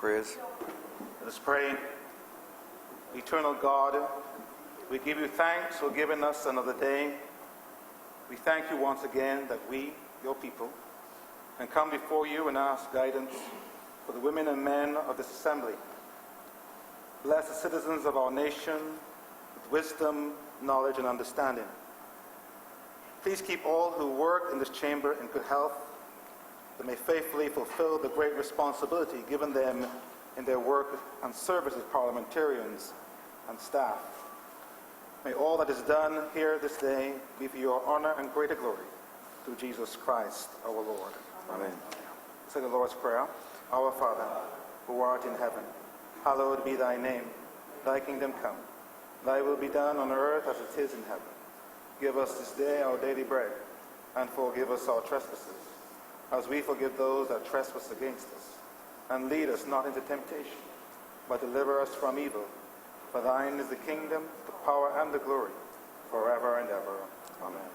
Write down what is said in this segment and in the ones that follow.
prayers. Let us pray. Eternal God, we give you thanks for giving us another day. We thank you once again that we, your people, can come before you and ask guidance for the women and men of this assembly. Bless the citizens of our nation with wisdom, knowledge, and understanding. Please keep all who work in this chamber in good health, that may faithfully fulfill the great responsibility given them in their work and service as parliamentarians and staff. May all that is done here this day be for your honor and greater glory, through Jesus Christ our Lord. Amen. Say the Lord's Prayer. Our Father, who art in heaven, hallowed be thy name. Thy kingdom come. Thy will be done on earth as it is in heaven. Give us this day our daily bread, and forgive us our trespasses, as we forgive those that trespass against us. And lead us not into temptation, but deliver us from evil. For thine is the kingdom, the power, and the glory, forever and ever. Amen.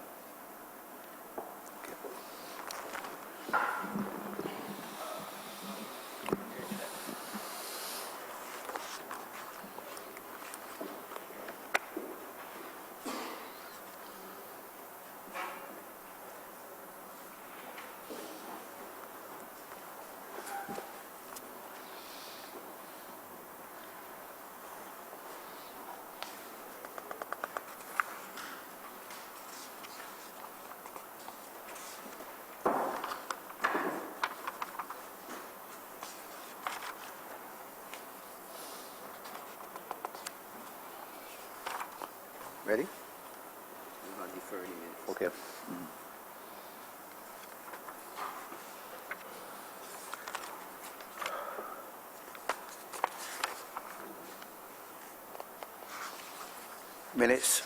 Ready? We're not deferring minutes. Okay. Minutes.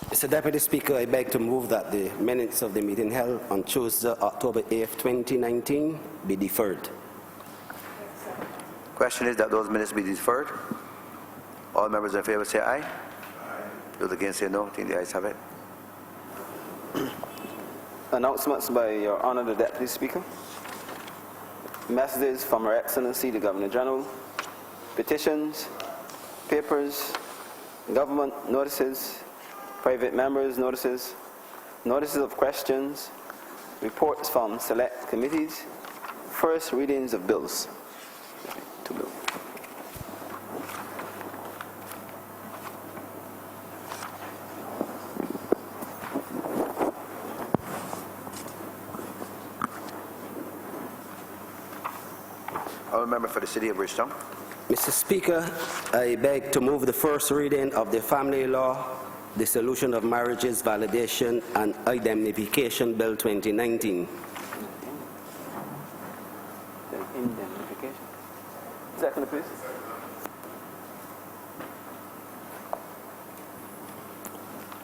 Mr. Deputy Speaker, I beg to move that the minutes of the meeting held on Tuesday, October 8th, 2019 be deferred. Question is that those minutes be deferred. All members in favor say aye. Those against say no. I think the ayes have it. Announcements by Your Honor the Deputy Speaker. Messages from Her Excellency the Governor General. Petitions, papers, government notices, private members' notices, notices of questions, reports from select committees, first readings of bills. Two bills. Honourable member for the City of Bridgetown. Mr. Speaker, I beg to move the first reading of the Family Law, Dissolution of Marriages, Validation and Indemnification Bill 2019. The indemnification. Second, please.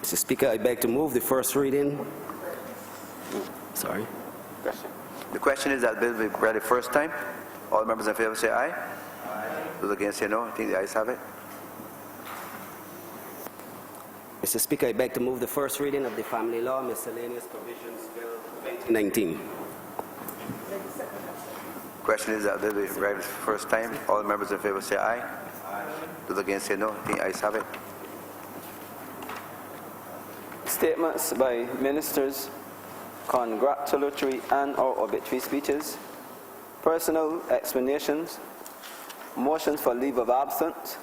Mr. Speaker, I beg to move the first reading. Sorry. Question. The question is that bill be read the first time. All members in favor say aye. Aye. Those against say no. I think the ayes have it. Mr. Speaker, I beg to move the first reading of the Family Law, Miscellaneous Provisions Bill 2019. Question is that bill be read the first time. All members in favor say aye. Aye. Those against say no. I think the ayes have it. Statements by ministers, congratulatory and/or obituary speeches, personal explanations, motions for leave of absence,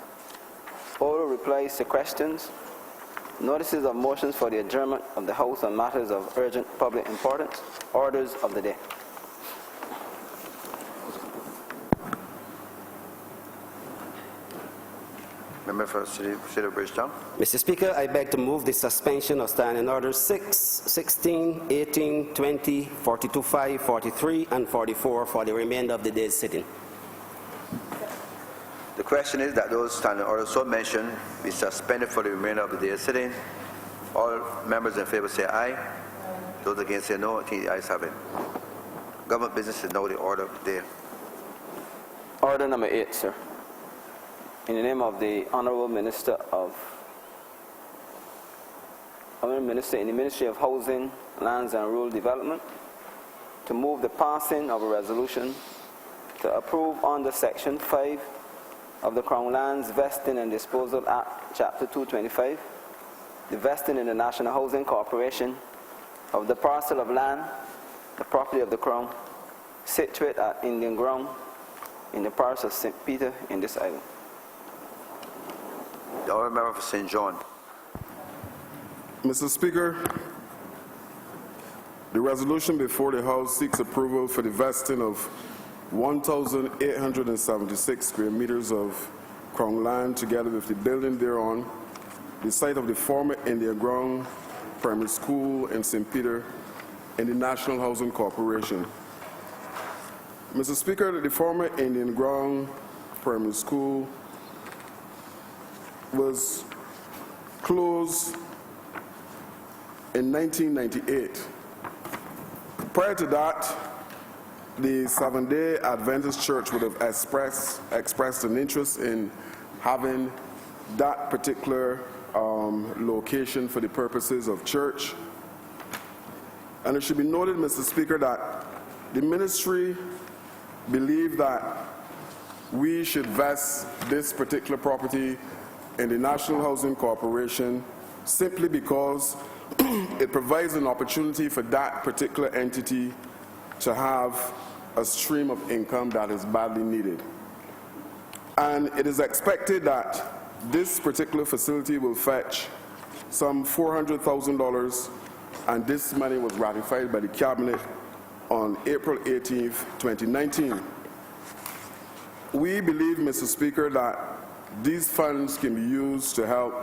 oral replies to questions, notices of motions for the adjournment of the House on matters of urgent public importance, orders of the day. Member for City of Bridgetown. Mr. Speaker, I beg to move the suspension of Standing Orders 6, 16, 18, 20, 42, 5, 43, and 44 for the remainder of the day's sitting. The question is that those standing orders so mentioned be suspended for the remainder of the day's sitting. All members in favor say aye. Those against say no. I think the ayes have it. Government business is now the order of the day. Order number 8, sir. In the name of the Honourable Minister in the Ministry of Housing, Lands and Rural Development, to move the passing of a resolution to approve under Section 5 of the Crown Lands Vesting and Disposal Act, Chapter 225, the vesting in the National Housing Corporation of the parcel of land, the property of the Crown, situate at Indian Ground in the parish of St. Peter in this island. The Honourable Member for St. John. Mr. Speaker, the resolution before the House seeks approval for the vesting of 1,876 square meters of Crown land together with the building thereon, the site of the former Indian Ground Primary School in St. Peter in the National Housing Corporation. Mr. Speaker, the former Indian Ground Primary School was closed in 1998. Prior to that, the Seventh-day Adventist Church would have expressed an interest in having that particular location for the purposes of church. And it should be noted, Mr. Speaker, that the ministry believed that we should vest this particular property in the National Housing Corporation simply because it provides an opportunity for that particular entity to have a stream of income that is badly needed. And it is expected that this particular facility will fetch some $400,000, and this money was ratified by the Cabinet on April 18th, 2019. We believe, Mr. Speaker, that these funds can be used to help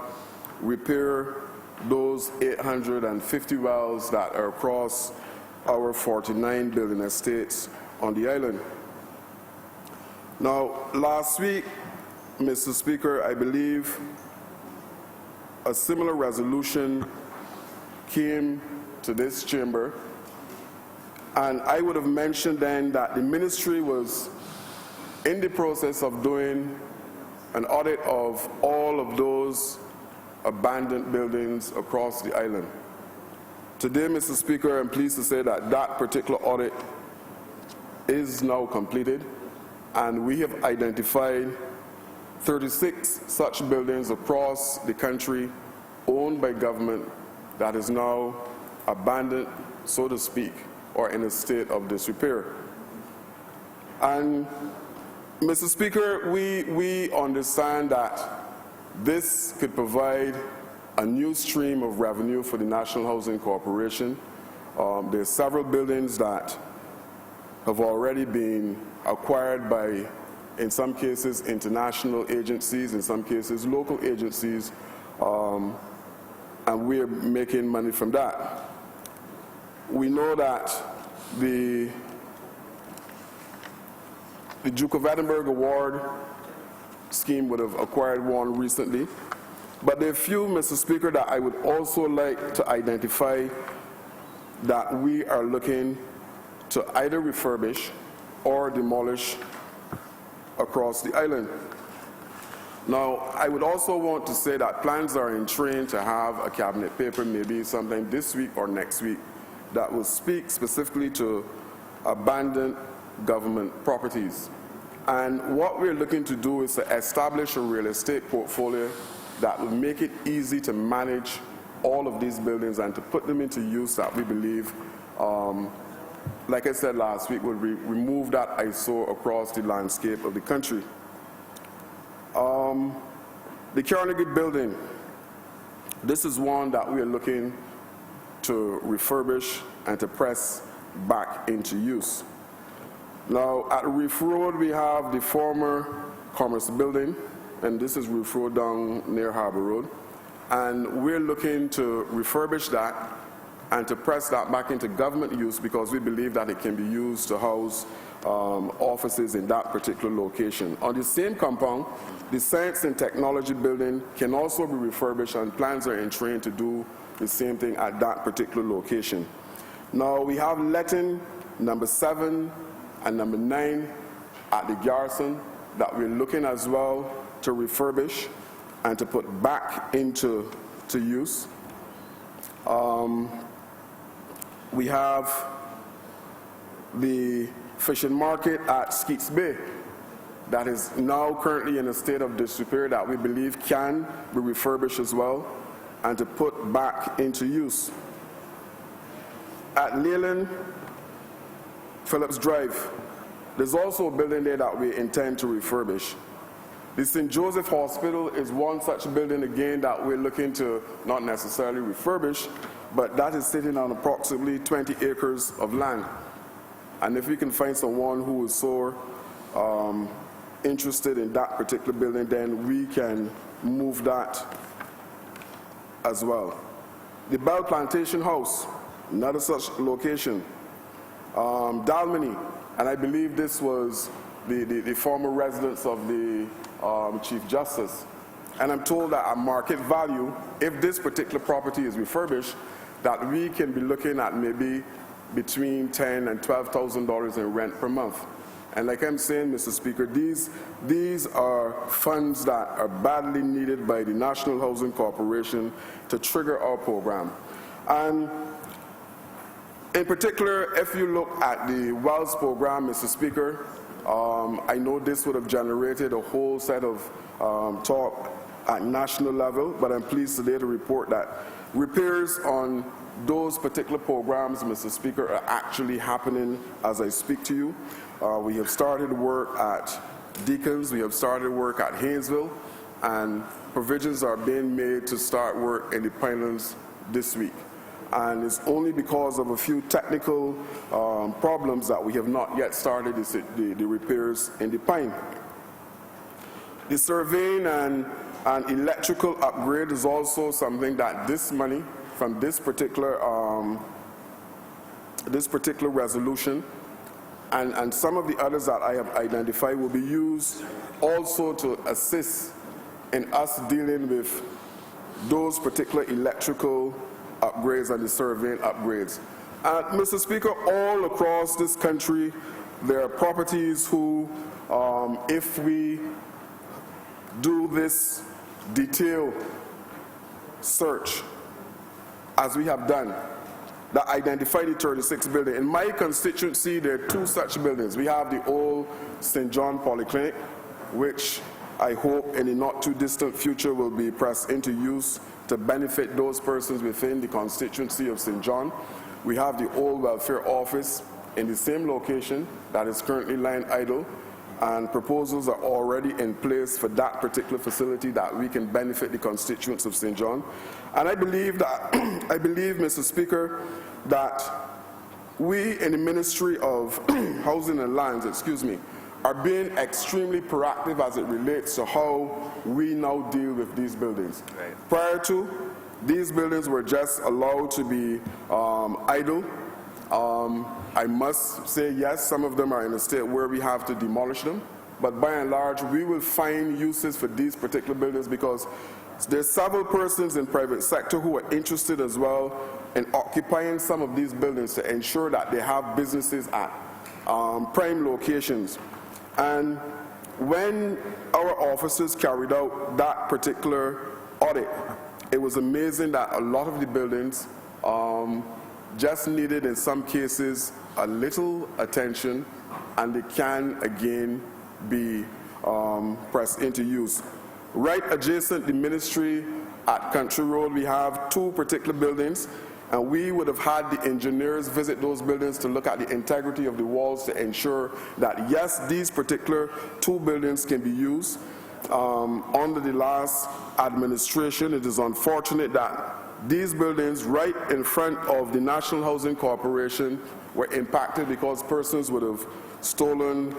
repair those 850 wells that are across our 49 building estates on the island. Now, last week, Mr. Speaker, I believe a similar resolution came to this chamber, and I would have mentioned then that the ministry was in the process of doing an audit of all of those abandoned buildings across the island. Today, Mr. Speaker, I'm pleased to say that that particular audit is now completed, and we have identified 36 such buildings across the country owned by government that is now abandoned, so to speak, or in a state of disrepair. And Mr. Speaker, we understand that this could provide a new stream of revenue for the National Housing Corporation. There are several buildings that have already been acquired by, in some cases, international agencies, in some cases, local agencies, and we're making money from that. We know that the Duke of Edinburgh Award scheme would have acquired one recently, but there are a few, Mr. Speaker, that I would also like to identify that we are looking to either refurbish or demolish across the island. Now, I would also want to say that plans are in train to have a cabinet paper, maybe sometime this week or next week, that will speak specifically to abandoned government properties. And what we're looking to do is to establish a real estate portfolio that will make it easy to manage all of these buildings and to put them into use that we believe, like I said last week, will remove that eyesore across the landscape of the country. The Carnegie Building, this is one that we are looking to refurbish and to press back into use. Now, at Reef Road, we have the former Commerce Building, and this is Reef Road down near Harbor Road. And we're looking to refurbish that and to press that back into government use because we believe that it can be used to house offices in that particular location. On the same compound, the Science and Technology Building can also be refurbished, and plans are in train to do the same thing at that particular location. Now, we have letting number 7 and number 9 at the Garrison that we're looking as well to refurbish and to put back into use. We have the fishing market at Skeets Bay that is now currently in a state of disrepair that we believe can be refurbished as well and to put back into use. At Leyland Phillips Drive, there's also a building there that we intend to refurbish. The St. Joseph Hospital is one such building again that we're looking to not necessarily refurbish, but that is sitting on approximately 20 acres of land. And if we can find someone who is so interested in that particular building, then we can move that as well. The Bell Plantation House, another such location. Dalmany, and I believe this was the former residence of the Chief Justice. And I'm told that at market value, if this particular property is refurbished, that we can be looking at maybe between $10,000 and $12,000 in rent per month. And like I'm saying, Mr. Speaker, these are funds that are badly needed by the National Housing Corporation to trigger our program. And in particular, if you look at the Wells program, Mr. Speaker, I know this would have generated a whole set of talk at national level, but I'm pleased today to report that repairs on those particular programs, Mr. Speaker, are actually happening as I speak to you. We have started work at Deacons, we have started work at Haynesville, and provisions are being made to start work in the Pinelands this week. And it's only because of a few technical problems that we have not yet started the repairs in the Pine. The surveying and electrical upgrade is also something that this money from this particular resolution and some of the others that I have identified will be used also to assist in us dealing with those particular electrical upgrades and the surveying upgrades. Mr. Speaker, all across this country, there are properties who, if we do this detailed search, as we have done, that identify the 36 buildings. In my constituency, there are two such buildings. We have the old St. John Polyclinic, which I hope in the not too distant future will be pressed into use to benefit those persons within the constituency of St. John. We have the old welfare office in the same location that is currently lying idle, and proposals are already in place for that particular facility that we can benefit the constituents of St. John. And I believe that, Mr. Speaker, that we in the Ministry of Housing and Lands, are being extremely proactive as it relates to how we now deal with these buildings. Right. Prior to, these buildings were just allowed to be idle. I must say, yes, some of them are in a state where we have to demolish them, but by and large, we will find uses for these particular buildings because there's several persons in private sector who are interested as well in occupying some of these buildings to ensure that they have businesses at prime locations. And when our officers carried out that particular audit, it was amazing that a lot of the buildings just needed, in some cases, a little attention, and they can again be pressed into use. Right adjacent the ministry at Country Road, we have two particular buildings, and we would have had the engineers visit those buildings to look at the integrity of the walls to ensure that, yes, these particular two buildings can be used. Under the last administration, it is unfortunate that these buildings right in front of the National Housing Corporation were impacted because persons would have stolen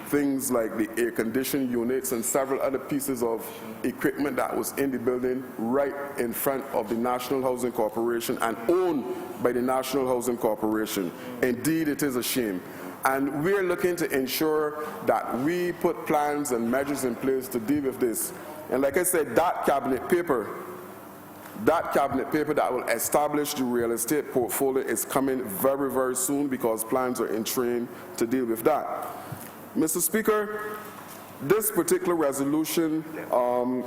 things like the air conditioning units and several other pieces of equipment that was in the building right in front of the National Housing Corporation and owned by the National Housing Corporation. Indeed, it is a shame. And we're looking to ensure that we put plans and measures in place to deal with this. And like I said, that cabinet paper that will establish the real estate portfolio is coming very, very soon because plans are in train to deal with that. Mr. Speaker, this particular resolution,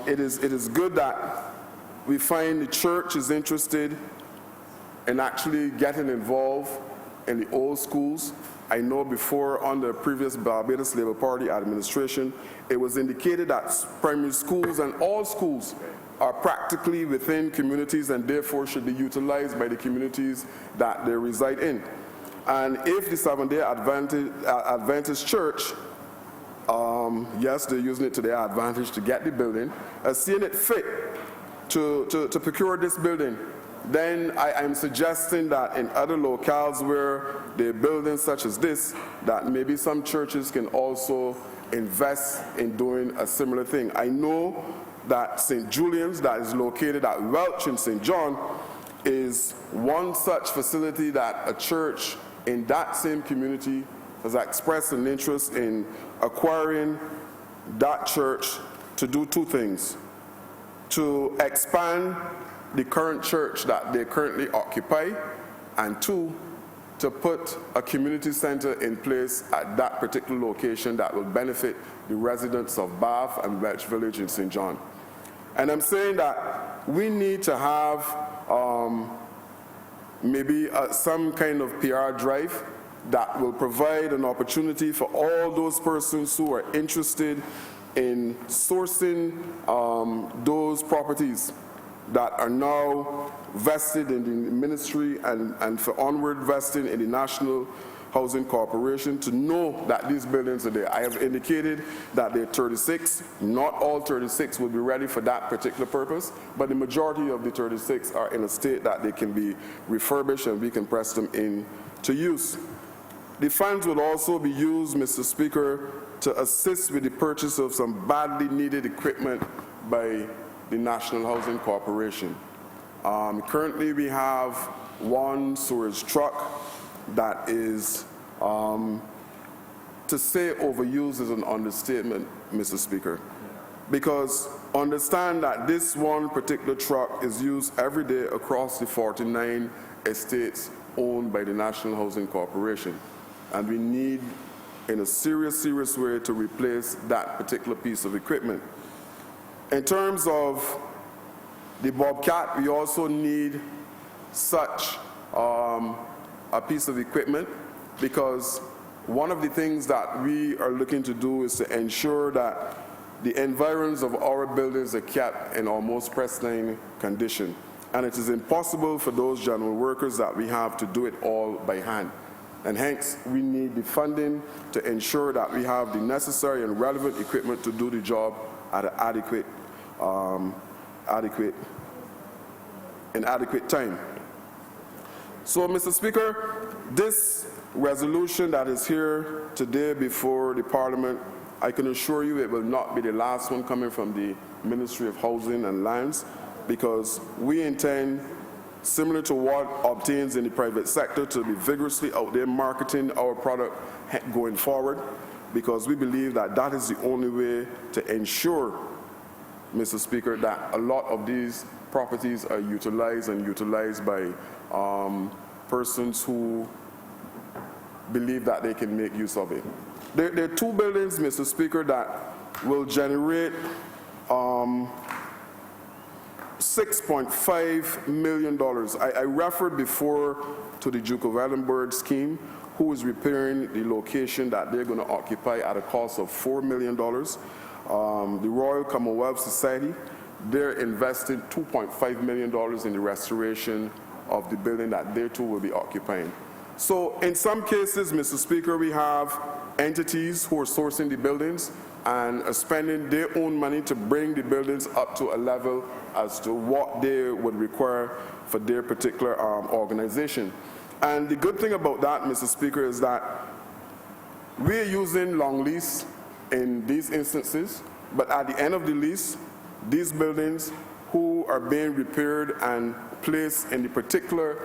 it is good that we find the church is interested in actually getting involved in the old schools. I know before, under previous Barbados Labour Party administration, it was indicated that primary schools and all schools are practically within communities and therefore should be utilized by the communities that they reside in. And if the Seventh-day Adventist Church, yes, they're using it to their advantage to get the building, seeing it fit to procure this building, then I'm suggesting that in other locales where there are buildings such as this, that maybe some churches can also invest in doing a similar thing. I know that St. Julian's, that is located at Welch in St. John, is one such facility that a church in that same community has expressed an interest in acquiring that church to do two things: to expand the current church that they currently occupy, and two, to put a community center in place at that particular location that will benefit the residents of Bath and Welch Village in St. John. And I'm saying that we need to have maybe some kind of PR drive that will provide an opportunity for all those persons who are interested in sourcing those properties that are now vested in the ministry and for onward vesting in the National Housing Corporation, to know that these buildings are there. I have indicated that there are 36. Not all 36 will be ready for that particular purpose, but the majority of the 36 are in a state that they can be refurbished and we can press them into use. The funds will also be used, Mr. Speaker, to assist with the purchase of some badly needed equipment by the National Housing Corporation. Currently we have one storage truck that is, to say overused is an understatement, Mr. Speaker, because understand that this one particular truck is used every day across the 49 estates owned by the National Housing Corporation, and we need in a serious way to replace that particular piece of equipment. In terms of the Bobcat, we also need such a piece of equipment, because one of the things that we are looking to do is to ensure that the environs of our buildings are kept in almost pristine condition. And it is impossible for those general workers that we have to do it all by hand. And hence, we need the funding to ensure that we have the necessary and relevant equipment to do the job at an adequate time. So, Mr. Speaker, this resolution that is here today before the Parliament, I can assure you it will not be the last one coming from the Ministry of Housing and Lands, because we intend, similar to what obtains in the private sector, to be vigorously out there marketing our product going forward, because we believe that that is the only way to ensure, Mr. Speaker, that a lot of these properties are utilized by persons who believe that they can make use of it. There are two buildings, Mr. Speaker, that will generate $6.5 million. I referred before to the Duke of Edinburgh scheme, who is repairing the location that they're going to occupy at a cost of $4 million. The Royal Commonwealth Society, they're investing $2.5 million in the restoration of the building that they too will be occupying. So in some cases, Mr. Speaker, we have entities who are sourcing the buildings and are spending their own money to bring the buildings up to a level as to what they would require for their particular organization. And the good thing about that, Mr. Speaker, is that we're using long lease in these instances, but at the end of the lease, these buildings who are being repaired and placed in the particular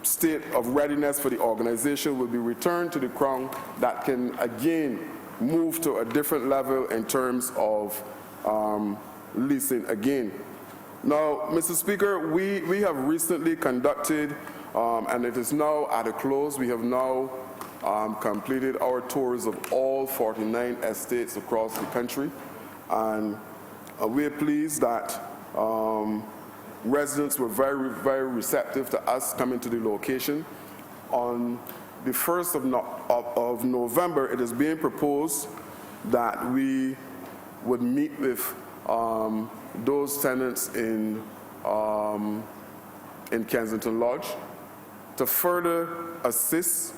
state of readiness for the organization will be returned to the Crown, that can again move to a different level in terms of leasing again. Now, Mr. Speaker, we have recently conducted, and it is now at a close, we have now completed our tours of all 49 estates across the country, and we're pleased that residents were very receptive to us coming to the location, on the 1st of November, it is being proposed that we would meet with those tenants in Kensington Lodge to further assist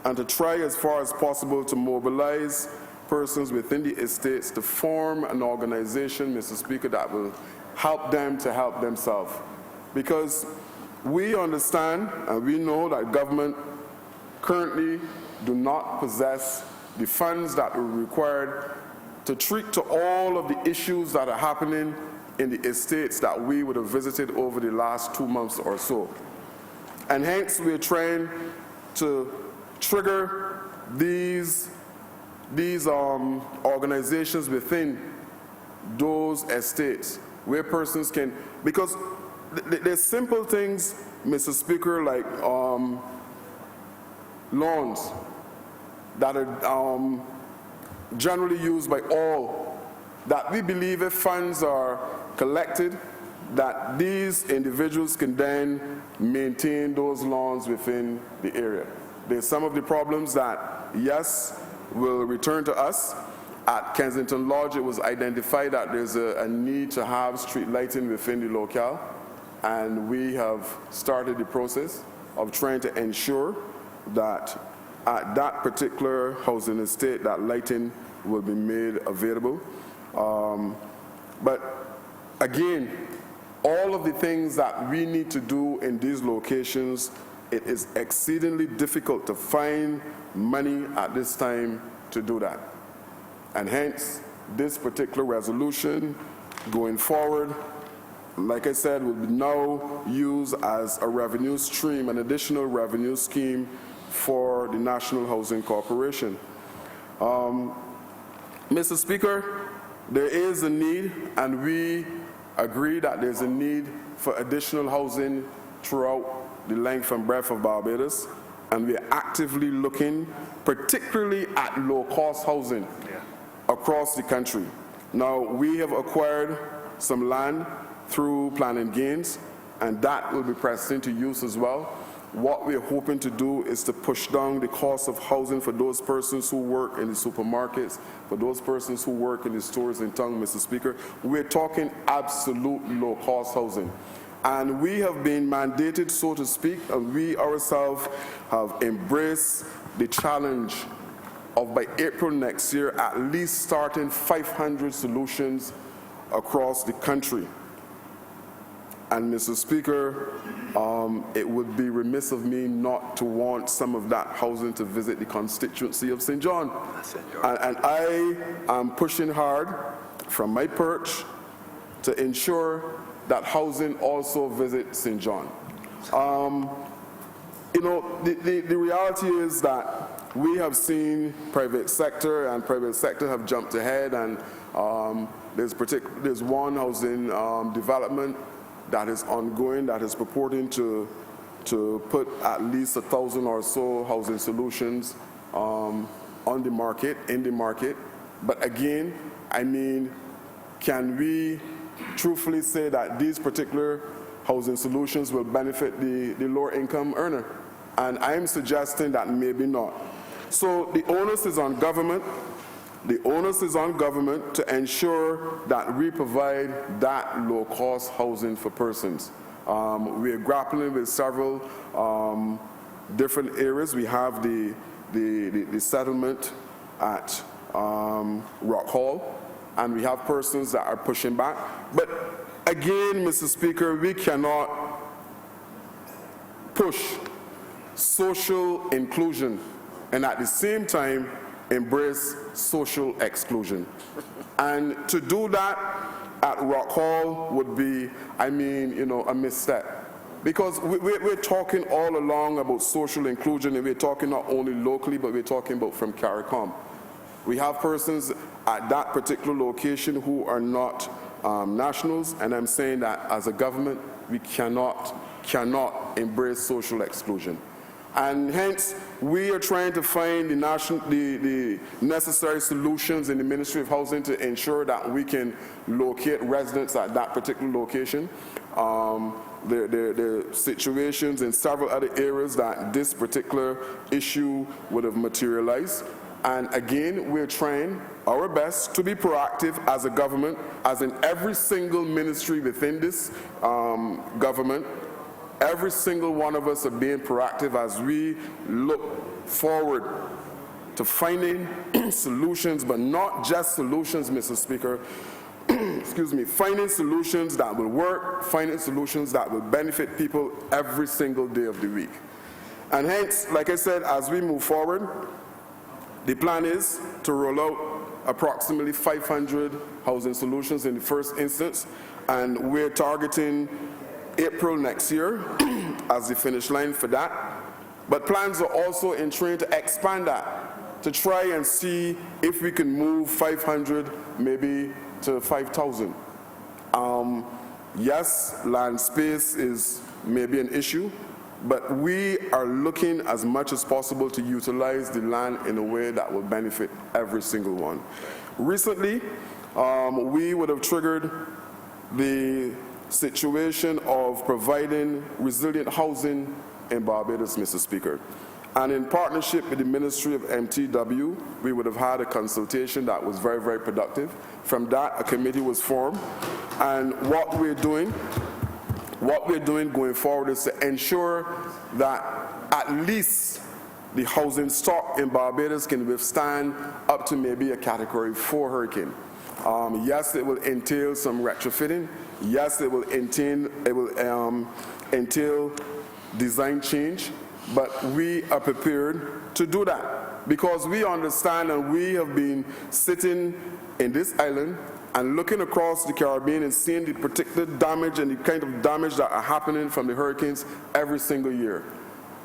and to try as far as possible to mobilize persons within the estates to form an organization, Mr. Speaker, that will help them to help themselves. Because we understand and we know that government currently do not possess the funds that are required to treat to all of the issues that are happening in the estates that we would have visited over the last 2 months or so. And hence we're trying to trigger these organizations within those estates where persons can, because there's simple things, Mr. Speaker, like loans that are generally used by all, that we believe if funds are collected, that these individuals can then maintain those loans within the area. There's some of the problems that, yes, will return to us. At Kensington Lodge, it was identified that there's a need to have street lighting within the locale, and we have started the process of trying to ensure that at that particular housing estate, that lighting will be made available. But again, all of the things that we need to do in these locations, it is exceedingly difficult to find money at this time to do that. And hence, this particular resolution going forward, like I said, will be now used as a revenue stream, an additional revenue scheme for the National Housing Corporation. Mr. Speaker, there is a need, and we agree that there's a need for additional housing throughout the length and breadth of Barbados, and we're actively looking particularly at low-cost housing across the country. Now, we have acquired some land through planning gains, and that will be pressed into use as well. What we're hoping to do is to push down the cost of housing for those persons who work in the supermarkets, for those persons who work in the stores in town, Mr. Speaker. We're talking absolute low-cost housing. And we have been mandated, so to speak, and we ourselves have embraced the challenge of, by April next year, at least starting 500 solutions across the country. And Mr. Speaker, it would be remiss of me not to want some of that housing to visit the constituency of St. John. And I am pushing hard from my perch to ensure that housing also visits St. John. You know, the reality is that we have seen private sector have jumped ahead, and there's one housing development that is ongoing, that is purporting to put at least 1,000 or so housing solutions on the market, in the market. But again, I mean, can we truthfully say that these particular housing solutions will benefit the lower income earner? And I'm suggesting that maybe not. So the onus is on government. The onus is on government to ensure that we provide that low-cost housing for persons. We are grappling with several different areas. We have the settlement at Rock Hall, and we have persons that are pushing back. But again, Mr. Speaker, we cannot push social inclusion and at the same time embrace social exclusion. And to do that at Rock Hall would be, I mean, you know, a misstep. Because we're talking all along about social inclusion, and we're talking not only locally, but we're talking about from CARICOM. We have persons at that particular location who are not nationals, and I'm saying that as a government, we cannot embrace social exclusion. And hence, we are trying to find the necessary solutions in the Ministry of Housing to ensure that we can locate residents at that particular location. There are situations in several other areas that this particular issue would have materialized. And again, we're trying our best to be proactive as a government, as in every single ministry within this government. Every single one of us are being proactive as we look forward to finding solutions, but not just solutions, Mr. Speaker. Excuse me, finding solutions that will work, finding solutions that will benefit people every single day of the week. And hence, like I said, as we move forward, the plan is to roll out approximately 500 housing solutions in the first instance, and we're targeting April next year as the finish line for that. But plans are also in train to expand that, to try and see if we can move 500 maybe to 5,000. Yes, land space is maybe an issue, but we are looking as much as possible to utilize the land in a way that will benefit every single one. Recently, we would have triggered the situation of providing resilient housing in Barbados, Mr. Speaker. And in partnership with the Ministry of MTW, we would have had a consultation that was very, very productive. From that, a committee was formed. And what we're doing going forward is to ensure that at least the housing stock in Barbados can withstand up to maybe a Category 4 hurricane. Yes, it will entail some retrofitting. Yes, it will entail design change, but we are prepared to do that because we understand and we have been sitting in this island and looking across the Caribbean and seeing the particular damage and the kind of damage that are happening from the hurricanes every single year.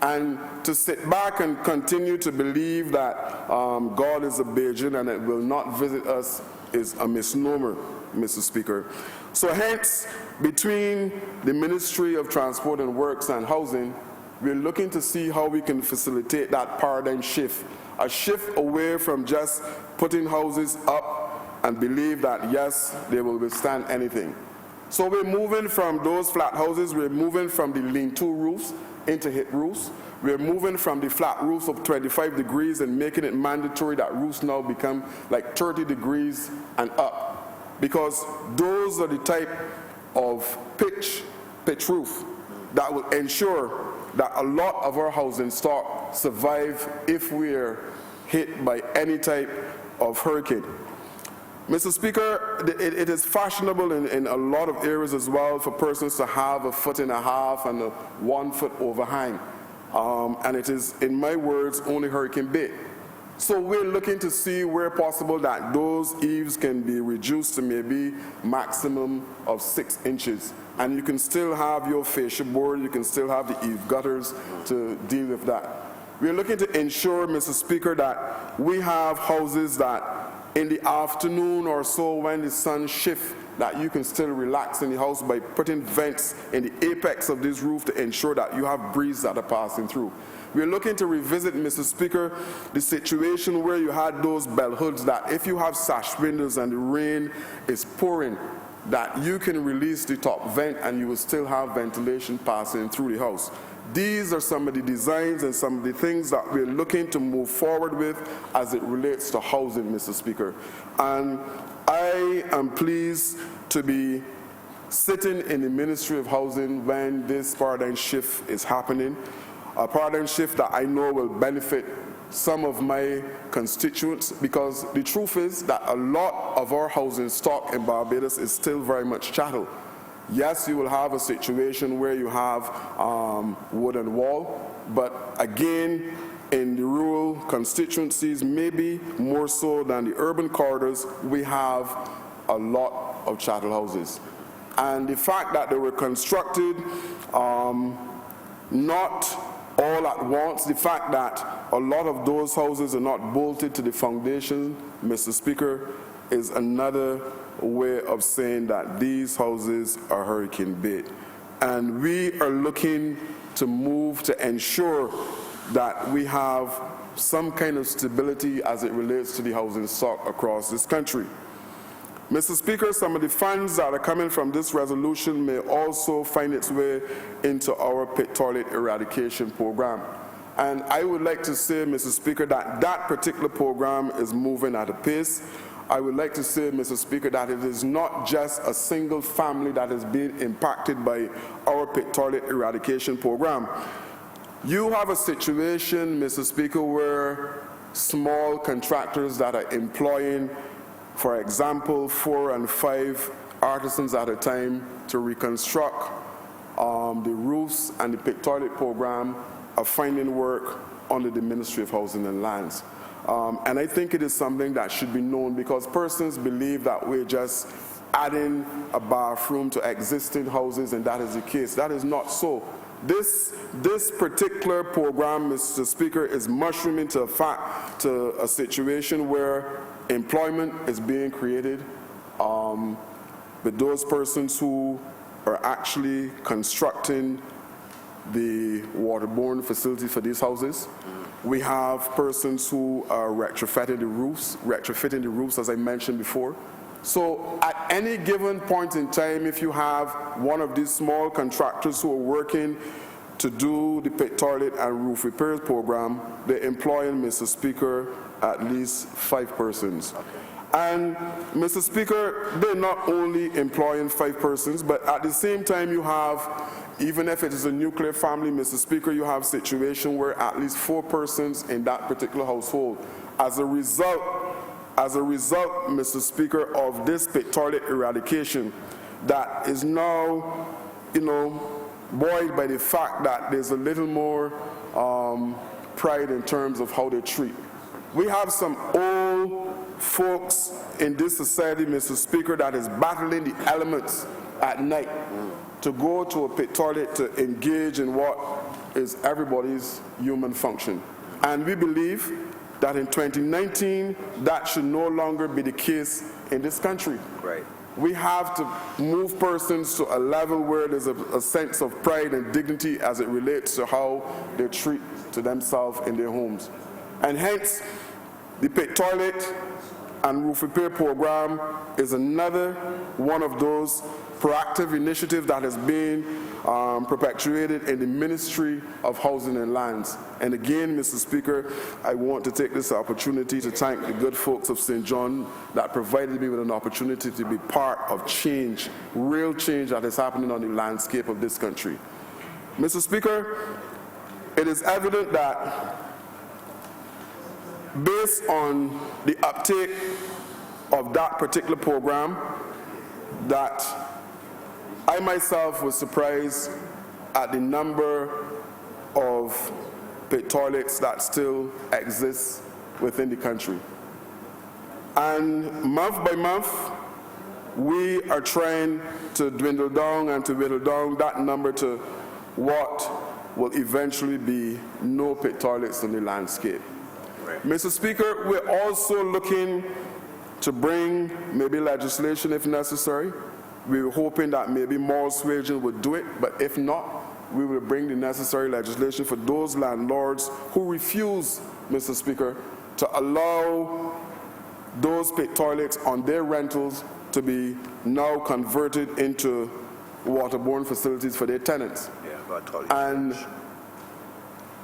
And to sit back and continue to believe that God is a Bajan and it will not visit us is a misnomer, Mr. Speaker. So hence, between the Ministry of Transport and Works and Housing, we're looking to see how we can facilitate that paradigm shift, a shift away from just putting houses up and believe that, yes, they will withstand anything. So we're moving from those flat houses, we're moving from the lean-to roofs into hip roofs. We're moving from the flat roofs of 25 degrees and making it mandatory that roofs now become like 30 degrees and up. Because those are the type of pitch roof that will ensure that a lot of our housing stock survive if we're hit by any type of hurricane. Mr. Speaker, it is fashionable in a lot of areas as well for persons to have 1.5 feet and a 1 foot overhang. And it is, in my words, only hurricane bait. So we're looking to see where possible that those eaves can be reduced to maybe maximum of 6 inches. And you can still have your fascia board, you can still have the eave gutters to deal with that. We're looking to ensure, Mr. Speaker, that we have houses that in the afternoon or so when the sun shifts, that you can still relax in the house by putting vents in the apex of this roof to ensure that you have breeze that are passing through. We're looking to revisit, Mr. Speaker, the situation where you had those bell hoods that if you have sash windows and the rain is pouring, that you can release the top vent and you will still have ventilation passing through the house. These are some of the designs and some of the things that we're looking to move forward with as it relates to housing, Mr. Speaker. And I am pleased to be sitting in the Ministry of Housing when this paradigm shift is happening, a paradigm shift that I know will benefit some of my constituents, because the truth is that a lot of our housing stock in Barbados is still very much chattel. Yes, you will have a situation where you have wooden wall, but again, in the rural constituencies, maybe more so than the urban corridors, we have a lot of chattel houses. And the fact that they were constructed not all at once, the fact that a lot of those houses are not bolted to the foundation, Mr. Speaker, is another way of saying that these houses are hurricane bait. And we are looking to move to ensure that we have some kind of stability as it relates to the housing stock across this country. Mr. Speaker, some of the funds that are coming from this resolution may also find its way into our pit toilet eradication program. And I would like to say, Mr. Speaker, that that particular program is moving at a pace. I would like to say, Mr. Speaker, that it is not just a single family that is being impacted by our pit toilet eradication program. You have a situation, Mr. Speaker, where small contractors that are employing, for example, 4 and 5 artisans at a time to reconstruct the roofs and the pit toilet program are finding work under the Ministry of Housing and Lands. And I think it is something that should be known, because persons believe that we're just adding a bathroom to existing houses, and that is the case. That is not so. This particular program, Mr. Speaker, is mushrooming to a situation where employment is being created with those persons who are actually constructing the waterborne facilities for these houses. We have persons who are retrofitting the roofs, as I mentioned before. So at any given point in time, if you have one of these small contractors who are working to do the pit toilet and roof repairs program, they're employing, Mr. Speaker, at least 5 persons. And, Mr. Speaker, they're not only employing 5 persons, but at the same time you have, even if it is a nuclear family, Mr. Speaker, you have a situation where at least 4 persons in that particular household. As a result, Mr. Speaker, of this pit toilet eradication that is now, buoyed by the fact that there's a little more pride in terms of how they treat. We have some old folks in this society, Mr. Speaker, that is battling the elements at night to go to a pit toilet to engage in what is everybody's human function. And we believe that in 2019, that should no longer be the case in this country. Right. We have to move persons to a level where there's a sense of pride and dignity as it relates to how they treat to themselves in their homes. And hence, the pit toilet and roof repair program is another one of those proactive initiatives that has been perpetuated in the Ministry of Housing and Lands. And again, Mr. Speaker, I want to take this opportunity to thank the good folks of St. John that provided me with an opportunity to be part of change, real change that is happening on the landscape of this country. Mr. Speaker, it is evident that based on the uptake of that particular program, that I myself was surprised at the number of pit toilets that still exist within the country. And month by month, we are trying to dwindle down and to whittle down that number to what will eventually be no pit toilets on the landscape. Right. Mr. Speaker, we're also looking to bring maybe legislation if necessary. We were hoping that maybe moral suasion would do it, but if not, we will bring the necessary legislation for those landlords who refuse, Mr. Speaker, to allow those pit toilets on their rentals to be now converted into waterborne facilities for their tenants. Yeah, and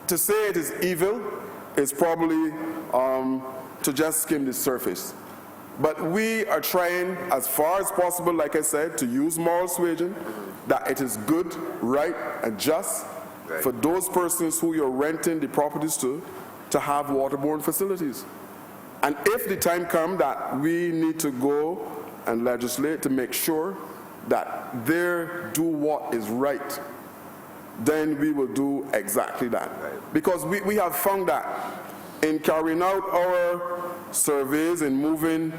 to say it is evil is probably to just skim the surface. But we are trying as far as possible, like I said, to use moral suasion, that it is good, right, and just for those persons who you're renting the properties to have waterborne facilities. And if the time comes that we need to go and legislate to make sure that they do what is right, then we will do exactly that. Because we have found that in carrying out our surveys and moving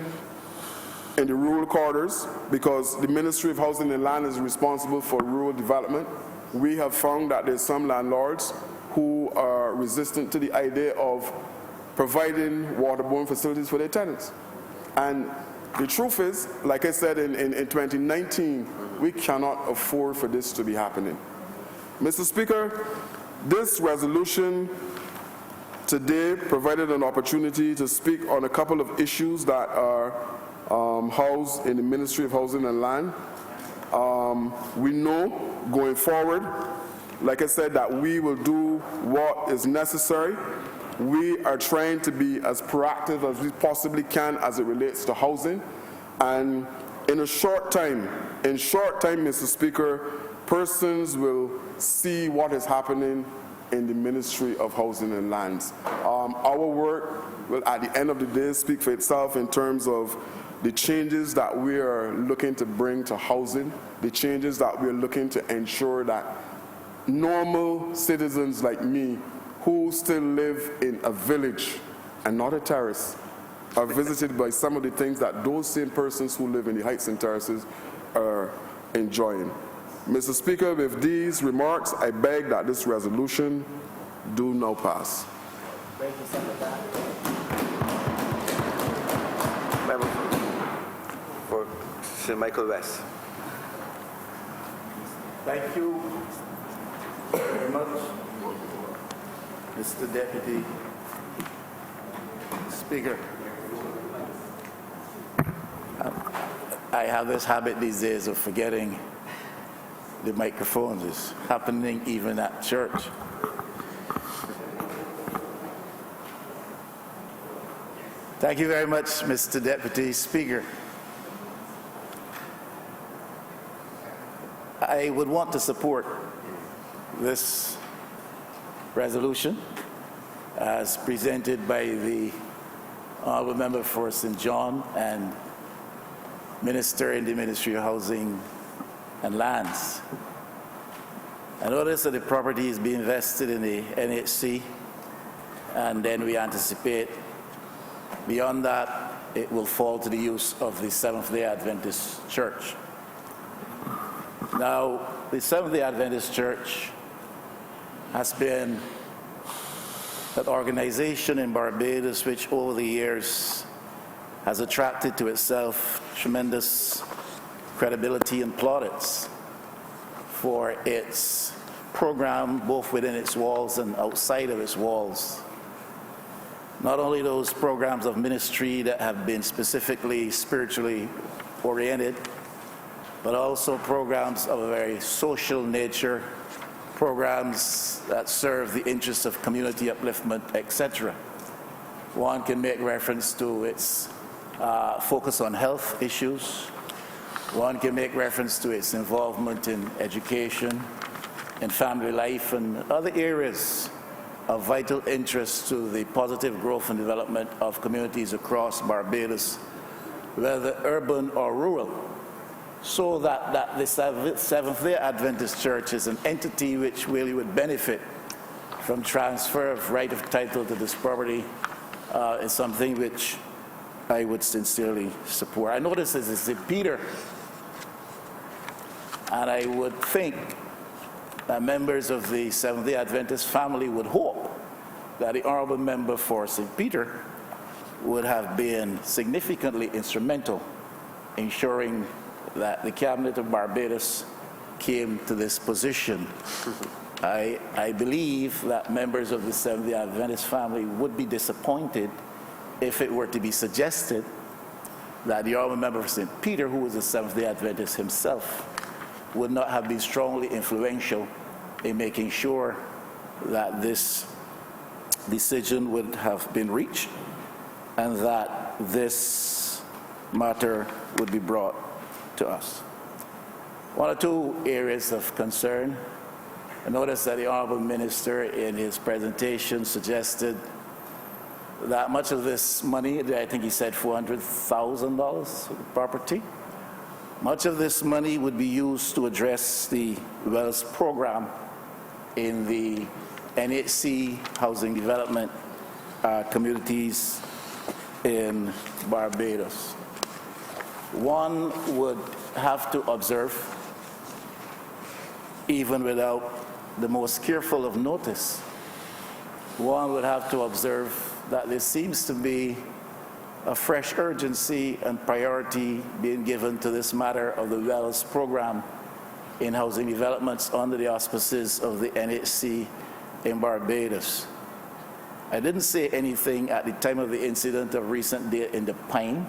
in the rural quarters, because the Ministry of Housing and Land is responsible for rural development, we have found that there's some landlords who are resistant to the idea of providing waterborne facilities for their tenants. And the truth is, like I said, in 2019, we cannot afford for this to be happening. Mr. Speaker, this resolution today provided an opportunity to speak on a couple of issues that are housed in the Ministry of Housing and Land. We know going forward, like I said, that we will do what is necessary. We are trying to be as proactive as we possibly can as it relates to housing. And in short time, Mr. Speaker, persons will see what is happening in the Ministry of Housing and Lands. Our work will, at the end of the day, speak for itself in terms of the changes that we are looking to bring to housing, the changes that we are looking to ensure that normal citizens like me who still live in a village and not a terrace are visited by some of the things that those same persons who live in the heights and terraces are enjoying. Mr. Speaker, with these remarks, I beg that this resolution do now pass. Thank you, Senator. Member for St. Michael West. Thank you very much, Mr. Deputy Speaker. I have this habit these days of forgetting the microphones. It's happening even at church. Thank you very much, Mr. Deputy Speaker. I would want to support this resolution as presented by the Honourable Member for St. John and Minister in the Ministry of Housing and Lands. I notice that the property is being invested in the NHC, and then we anticipate beyond that it will fall to the use of the Seventh-day Adventist Church. Now, the Seventh-day Adventist Church has been an organization in Barbados which over the years has attracted to itself tremendous credibility and plaudits for its program, both within its walls and outside of its walls. Not only those programs of ministry that have been specifically spiritually oriented, but also programs of a very social nature, programs that serve the interests of community upliftment, etc. One can make reference to its focus on health issues. One can make reference to its involvement in education, in family life, and other areas of vital interest to the positive growth and development of communities across Barbados, whether urban or rural. So that the Seventh-day Adventist Church is an entity which really would benefit from transfer of right of title to this property is something which I would sincerely support. I notice this is St. Peter, and I would think that members of the Seventh-day Adventist family would hope that the Honourable Member for St. Peter would have been significantly instrumental in ensuring that the Cabinet of Barbados came to this position. I believe that members of the Seventh-day Adventist family would be disappointed if it were to be suggested that the Honourable Member for St. Peter, who was a Seventh-day Adventist himself, would not have been strongly influential in making sure that this decision would have been reached and that this matter would be brought to us. One or two areas of concern. I noticed that the Honourable Minister in his presentation suggested that much of this money, I think he said $400,000 for the property, much of this money would be used to address the WELS program in the NHC housing development communities in Barbados. One would have to observe, even without the most careful of notice, one would have to observe that there seems to be a fresh urgency and priority being given to this matter of the WELS program in housing developments under the auspices of the NHC in Barbados. I didn't say anything at the time of the incident of recent day in the Pine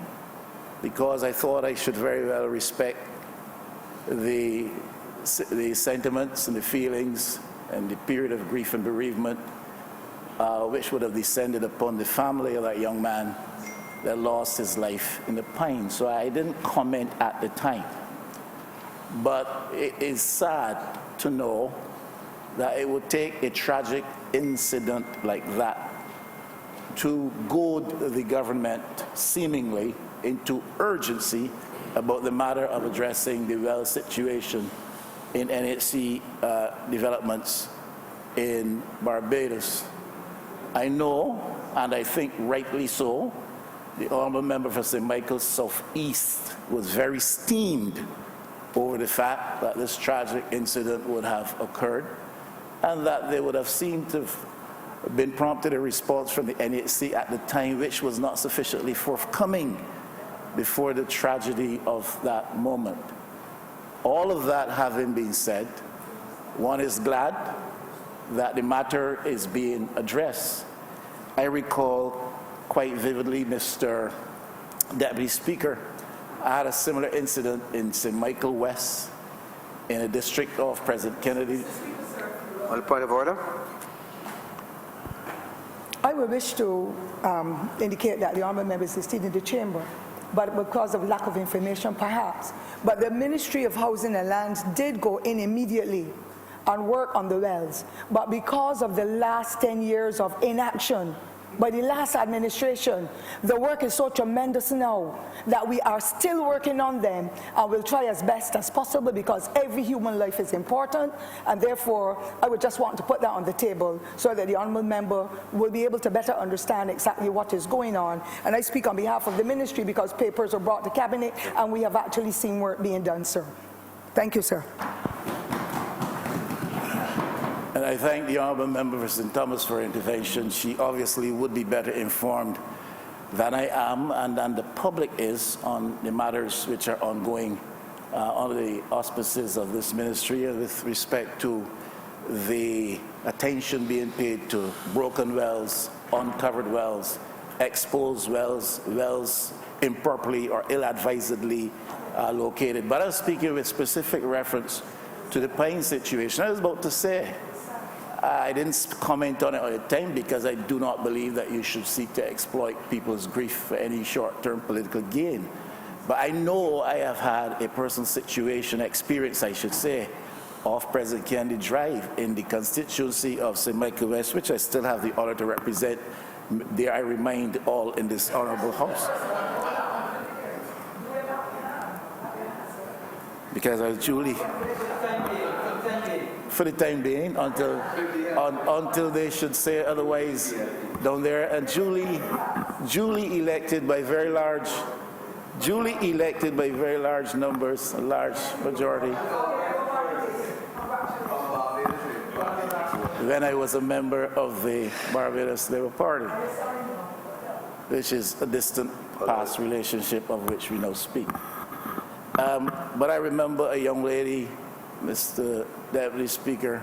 because I thought I should very well respect the sentiments and the feelings and the period of grief and bereavement which would have descended upon the family of that young man that lost his life in the Pines. So I didn't comment at the time. But it is sad to know that it would take a tragic incident like that to goad the government seemingly into urgency about the matter of addressing the well situation in NHC developments in Barbados. I know, and I think rightly so, the Honourable Member for St. Michael's South East was very steamed over the fact that this tragic incident would have occurred and that they would have seemed to have been prompted a response from the NHC at the time which was not sufficiently forthcoming before the tragedy of that moment. All of that having been said, one is glad that the matter is being addressed. I recall quite vividly, Mr. Deputy Speaker, I had a similar incident in St. Michael West in a district of President Kennedy. On the point of order? I would wish to indicate that the honourable members is still in the chamber, but because of lack of information perhaps. But the Ministry of Housing and Lands did go in immediately and work on the wells. But because of the last 10 years of inaction by the last administration, the work is so tremendous now that we are still working on them and will try as best as possible because every human life is important, and therefore I would just want to put that on the table so that the honourable member will be able to better understand exactly what is going on. And I speak on behalf of the ministry because papers were brought to cabinet and we have actually seen work being done, sir. Thank you, sir. And I thank the Honourable Member for St. Thomas for her intervention. She obviously would be better informed than I am and than the public is on the matters which are ongoing under the auspices of this ministry with respect to the attention being paid to broken wells, uncovered wells, exposed wells, wells improperly or ill-advisedly located. But I was speaking with specific reference to the Pine situation. I was about to say, I didn't comment on it at the time because I do not believe that you should seek to exploit people's grief for any short-term political gain. But I know I have had a personal situation, experience I should say, off President Kennedy Drive in the constituency of St. Michael West, which I still have the honor to represent. There I remind all in this honourable house. Because I was Julie. For the time being, until they should say otherwise down there. And Julie elected by very large numbers, a large majority. When I was a member of the Barbados Labour Party, which is a distant past relationship of which we now speak. But I remember a young lady, Mr. Deputy Speaker,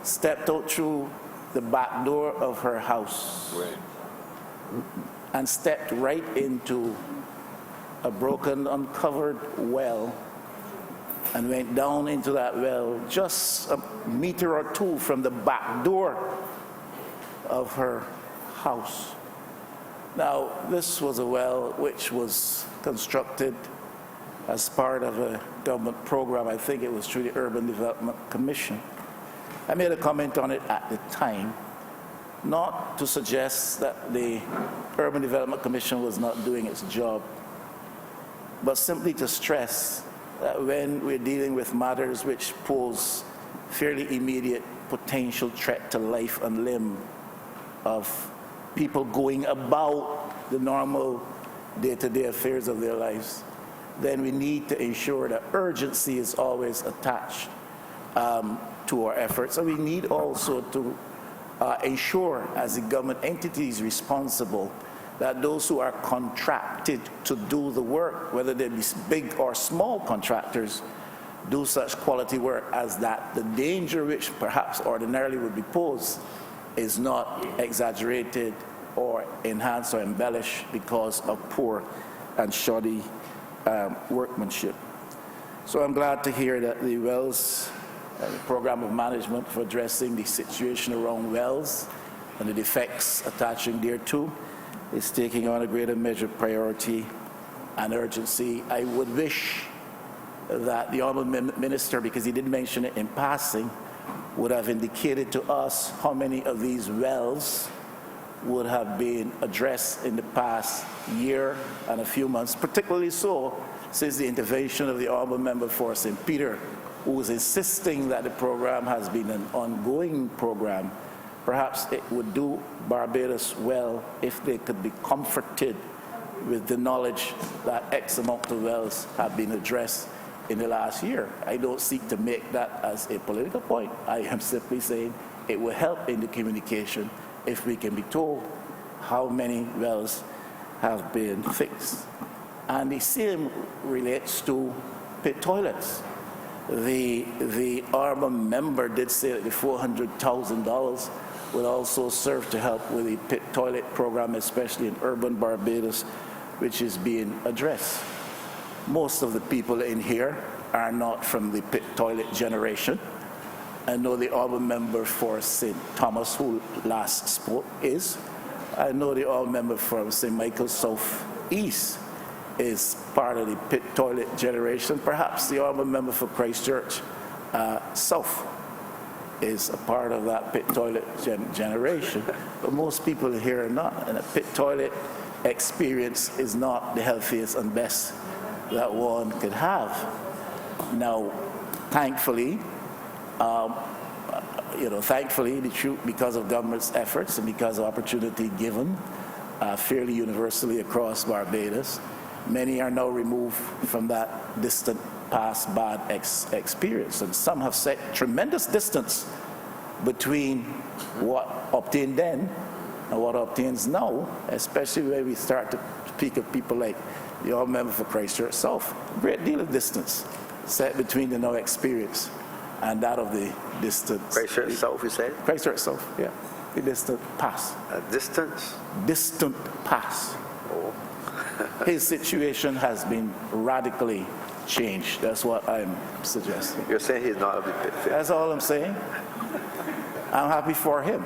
stepped out through the back door of her house and stepped right into a broken, uncovered well and went down into that well just a meter or two from the back door of her house. Now, this was a well which was constructed as part of a government program. I think it was through the Urban Development Commission. I made a comment on it at the time, not to suggest that the Urban Development Commission was not doing its job, but simply to stress that when we're dealing with matters which pose fairly immediate potential threat to life and limb of people going about the normal day-to-day affairs of their lives, then we need to ensure that urgency is always attached to our efforts. And we need also to ensure, as the government entities responsible, that those who are contracted to do the work, whether they be big or small contractors, do such quality work as that the danger which perhaps ordinarily would be posed is not exaggerated or enhanced or embellished because of poor and shoddy workmanship. So I'm glad to hear that the wells, the program of management for addressing the situation around wells and the defects attaching thereto is taking on a greater measure of priority and urgency. I would wish that the Honourable Minister, because he did mention it in passing, would have indicated to us how many of these wells would have been addressed in the past year and a few months, particularly so since the intervention of the Honourable Member for St. Peter, who was insisting that the program has been an ongoing program. Perhaps it would do Barbados well if they could be comforted with the knowledge that X amount of wells have been addressed in the last year. I don't seek to make that as a political point. I am simply saying it will help in the communication if we can be told how many wells have been fixed. And the same relates to pit toilets. The Honourable Member did say that the $400,000 will also serve to help with the pit toilet program, especially in urban Barbados, which is being addressed. Most of the people in here are not from the pit toilet generation. I know the Honourable Member for St. Thomas, who last spoke, is. I know the Honourable Member from St. Michael's South East is part of the pit toilet generation. Perhaps the Honourable Member for Christchurch South is a part of that pit toilet generation. But most people here are not. And a pit toilet experience is not the healthiest and best that one could have. Now, thankfully, because of government's efforts and because of opportunity given fairly universally across Barbados, many are now removed from that distant past bad experience. And some have set tremendous distance between what obtained then and what obtains now, especially when we start to speak of people like the Honourable Member for Christchurch South. A great deal of distance set between the now experience and that of the distant. Christchurch South, you said? Christchurch South, yeah. The distant past. Distance? Distant past. Oh. His situation has been radically changed. That's what I'm suggesting. You're saying he's not a pit fit? That's all I'm saying. I'm happy for him.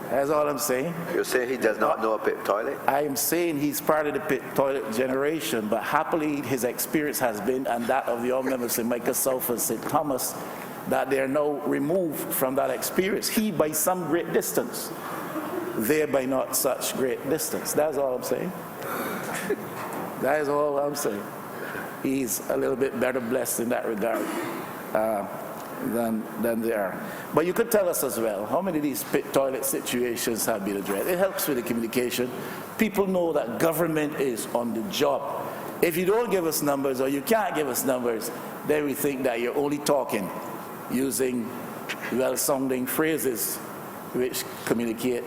That's all I'm saying. You're saying he does not know a pit toilet? I am saying he's part of the pit toilet generation, but happily his experience has been, and that of the Honourable Members St. Michael South and St. Thomas, that they are now removed from that experience. He by some great distance, they by not such great distance. That's all I'm saying. That is all I'm saying. He's a little bit better blessed in that regard than they are. But you could tell us as well, how many of these pit toilet situations have been addressed? It helps with the communication. People know that government is on the job. If you don't give us numbers or you can't give us numbers, then we think that you're only talking using well-sounding phrases which communicate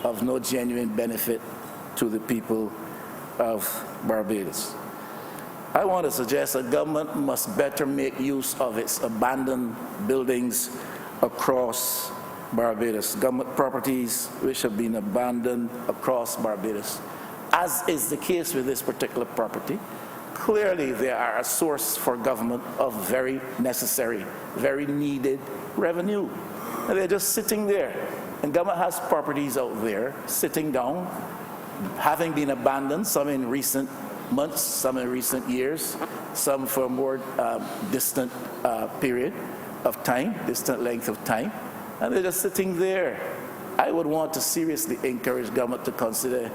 of no genuine benefit to the people of Barbados. I want to suggest that government must better make use of its abandoned buildings across Barbados, government properties which have been abandoned across Barbados. As is the case with this particular property, clearly they are a source for government of very necessary, very needed revenue. And they're just sitting there. And government has properties out there sitting down, having been abandoned, some in recent months, some in recent years, some for a more distant period of time, distant length of time, and they're just sitting there. I would want to seriously encourage government to consider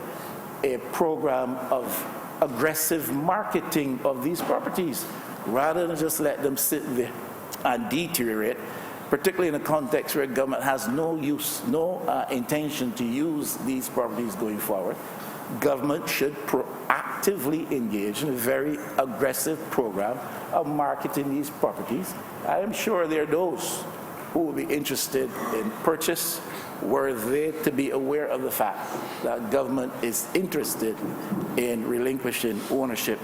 a program of aggressive marketing of these properties, rather than just let them sit there and deteriorate, particularly in a context where government has no use, no intention to use these properties going forward. Government should proactively engage in a very aggressive program of marketing these properties. I am sure there are those who will be interested in purchase were they to be aware of the fact that government is interested in relinquishing ownership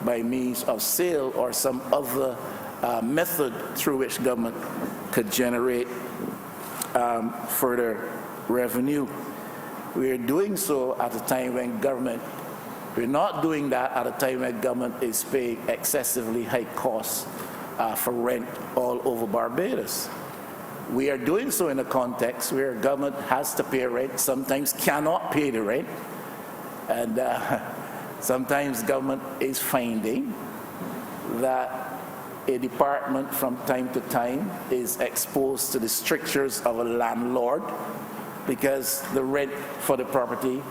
by means of sale or some other method through which government could generate further revenue. We are doing so at a time when government We're not doing that at a time when government is paying excessively high costs for rent all over Barbados. We are doing so in a context where government has to pay rent, sometimes cannot pay the rent, and sometimes government is finding that a department from time to time is exposed to the strictures of a landlord because the rent for the property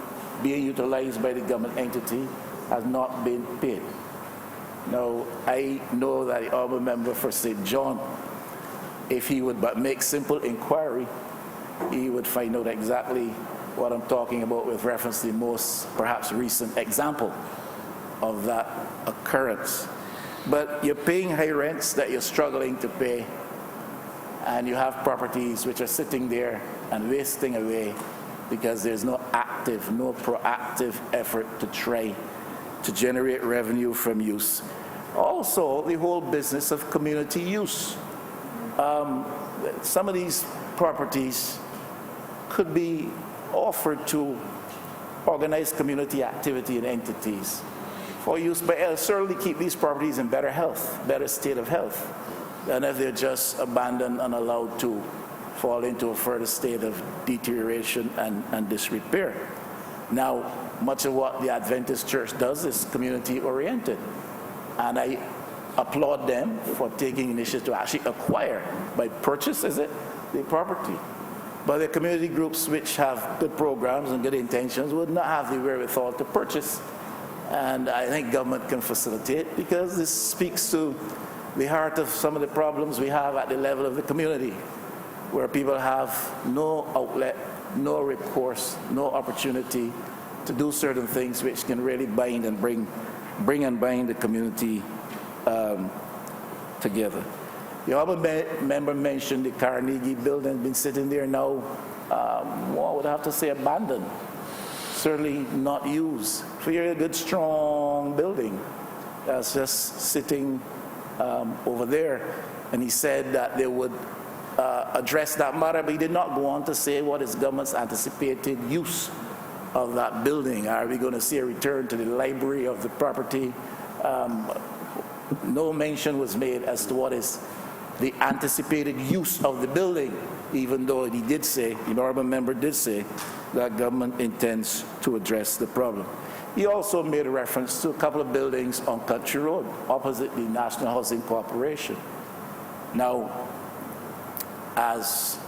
being utilized by the government entity has not been paid. Now, I know that the Honourable Member for St. John, if he would but make simple inquiry, he would find out exactly what I'm talking about with reference to the most perhaps recent example of that occurrence. But you're paying high rents that you're struggling to pay, and you have properties which are sitting there and wasting away because there's no proactive effort to try to generate revenue from use. Also, the whole business of community use. Some of these properties could be offered to organized community activity and entities for use, but it'll certainly keep these properties in better health, better state of health, than if they're just abandoned and allowed to fall into a further state of deterioration and disrepair. Now, much of what the Adventist Church does is community-oriented, and I applaud them for taking initiative to actually acquire, by purchase, is it, the property. But the community groups which have good programs and good intentions would not have the wherewithal to purchase. And I think government can facilitate, because this speaks to the heart of some of the problems we have at the level of the community, where people have no outlet, no recourse, no opportunity to do certain things which can really bind and bring and bind the community together. The other member mentioned the Carnegie building, been sitting there now, I would have to say abandoned, certainly not used. Very good, strong building that's just sitting over there. And he said that they would address that matter, but he did not go on to say what is government's anticipated use of that building. Are we going to see a return to the library of the property? No mention was made as to what is the anticipated use of the building, even though he did say, the Honourable Member did say, that government intends to address the problem. He also made a reference to a couple of buildings on Country Road, opposite the National Housing Corporation. Now, as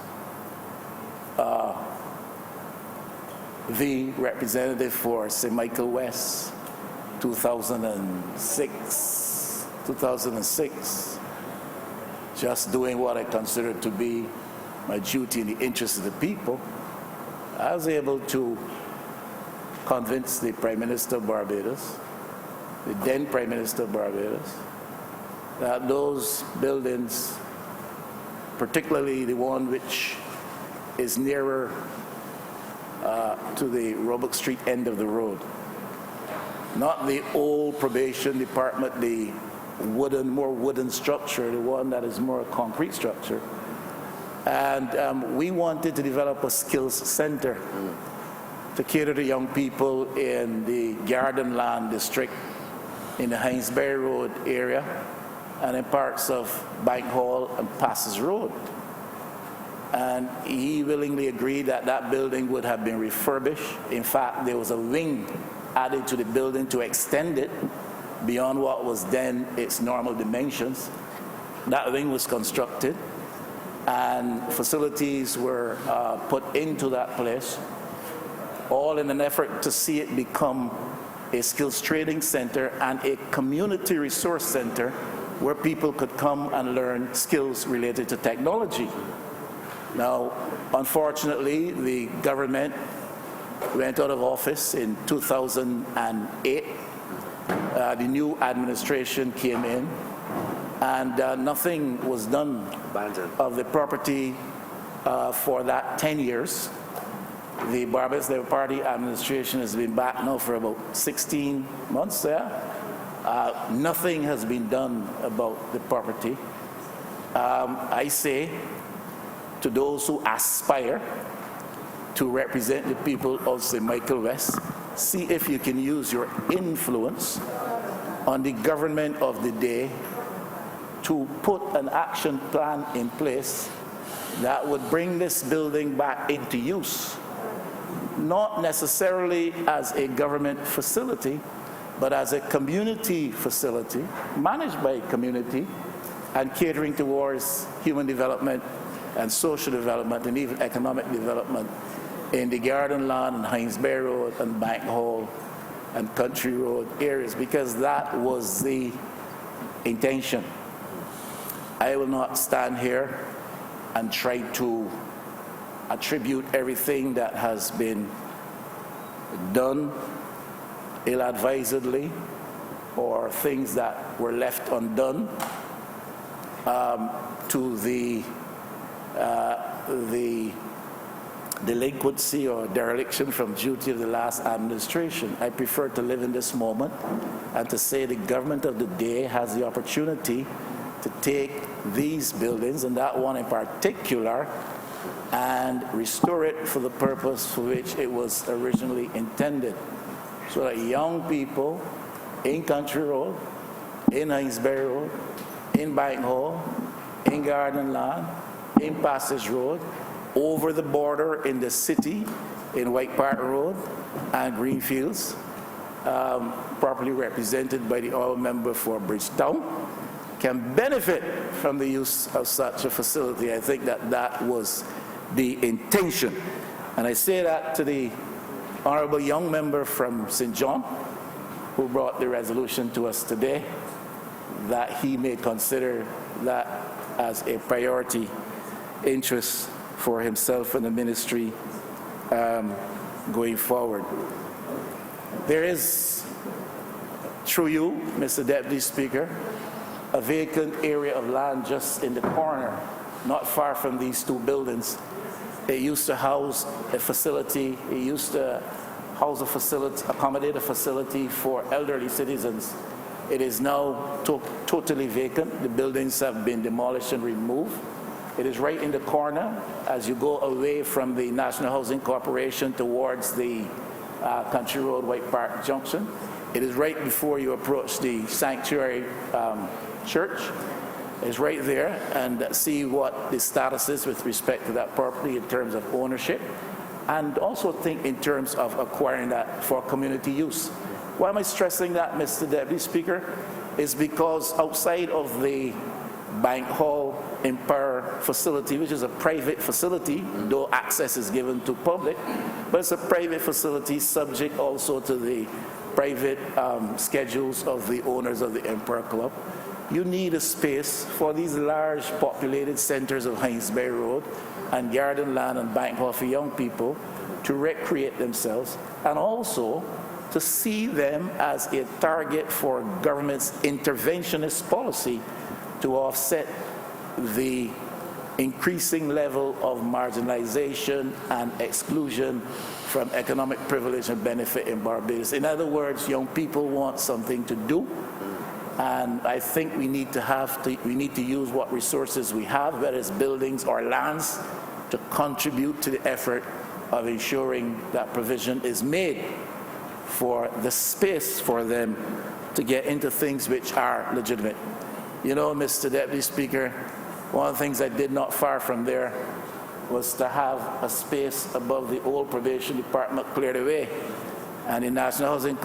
the representative for St. Michael West, 2006, just doing what I consider to be my duty in the interest of the people, I was able to convince the Prime Minister of Barbados, the then Prime Minister of Barbados, that those buildings, particularly the one which is nearer to the Roebuck Street end of the road, not the old probation department, the more wooden structure, the one that is more a concrete structure. And we wanted to develop a skills center to cater to young people in the Gardenland district, in the Hinesbury Road area, and in parts of Bank Hall and Passes Road. And he willingly agreed that that building would have been refurbished. In fact, there was a wing added to the building to extend it beyond what was then its normal dimensions. That wing was constructed, and facilities were put into that place, all in an effort to see it become a skills training center and a community resource center where people could come and learn skills related to technology. Now, unfortunately, the government went out of office in 2008. The new administration came in, and nothing was done of the property for that 10 years. The Barbados Labour Party administration has been back now for about 16 months there. Nothing has been done about the property. I say to those who aspire to represent the people of St. Michael West, see if you can use your influence on the government of the day to put an action plan in place that would bring this building back into use, not necessarily as a government facility, but as a community facility managed by community and catering towards human development and social development and even economic development in the Garden Lawn and Hines Bay Road and Bank Hall and Country Road areas, because that was the intention. I will not stand here and try to attribute everything that has been done ill-advisedly or things that were left undone to the delinquency or dereliction from duty of the last administration. I prefer to live in this moment and to say the government of the day has the opportunity to take these buildings, and that one in particular, and restore it for the purpose for which it was originally intended, so that young people in Country Road, in Hines Bay Road, in Bank Hall, in Garden Lawn, in Passage Road, over the border in the city, in White Park Road and Greenfields, properly represented by the Honourable Member for Bridgetown, can benefit from the use of such a facility. I think that that was the intention. And I say that to the Honourable young member from St. John, who brought the resolution to us today, that he may consider that as a priority interest for himself and the ministry going forward. There is, through you, Mr. Deputy Speaker, a vacant area of land just in the corner, not far from these two buildings. It used to house a facility, it used to house a facility, accommodate a facility for elderly citizens. It is now totally vacant. The buildings have been demolished and removed. It is right in the corner as you go away from the National Housing Corporation towards the Country Road White Park Junction. It is right before you approach the Sanctuary Church. It's right there, and see what the status is with respect to that property in terms of ownership, and also think in terms of acquiring that for community use. Why am I stressing that, Mr. Deputy Speaker? Is because outside of the Bank Hall Empire facility, which is a private facility, though access is given to public, but it's a private facility subject also to the private schedules of the owners of the Empire Club. You need a space for these large populated centers of Hines Bay Road and Garden Land and Bank Hall for young people to recreate themselves, and also to see them as a target for government's interventionist policy to offset the increasing level of marginalization and exclusion from economic privilege and benefit in Barbados. In other words, young people want something to do, and I think we need to use what resources we have, whether it's buildings or lands, to contribute to the effort of ensuring that provision is made for the space for them to get into things which are legitimate. You know, Mr. Deputy Speaker, one of the things I did not far from there was to have a space above the old probation department cleared away, and the National Housing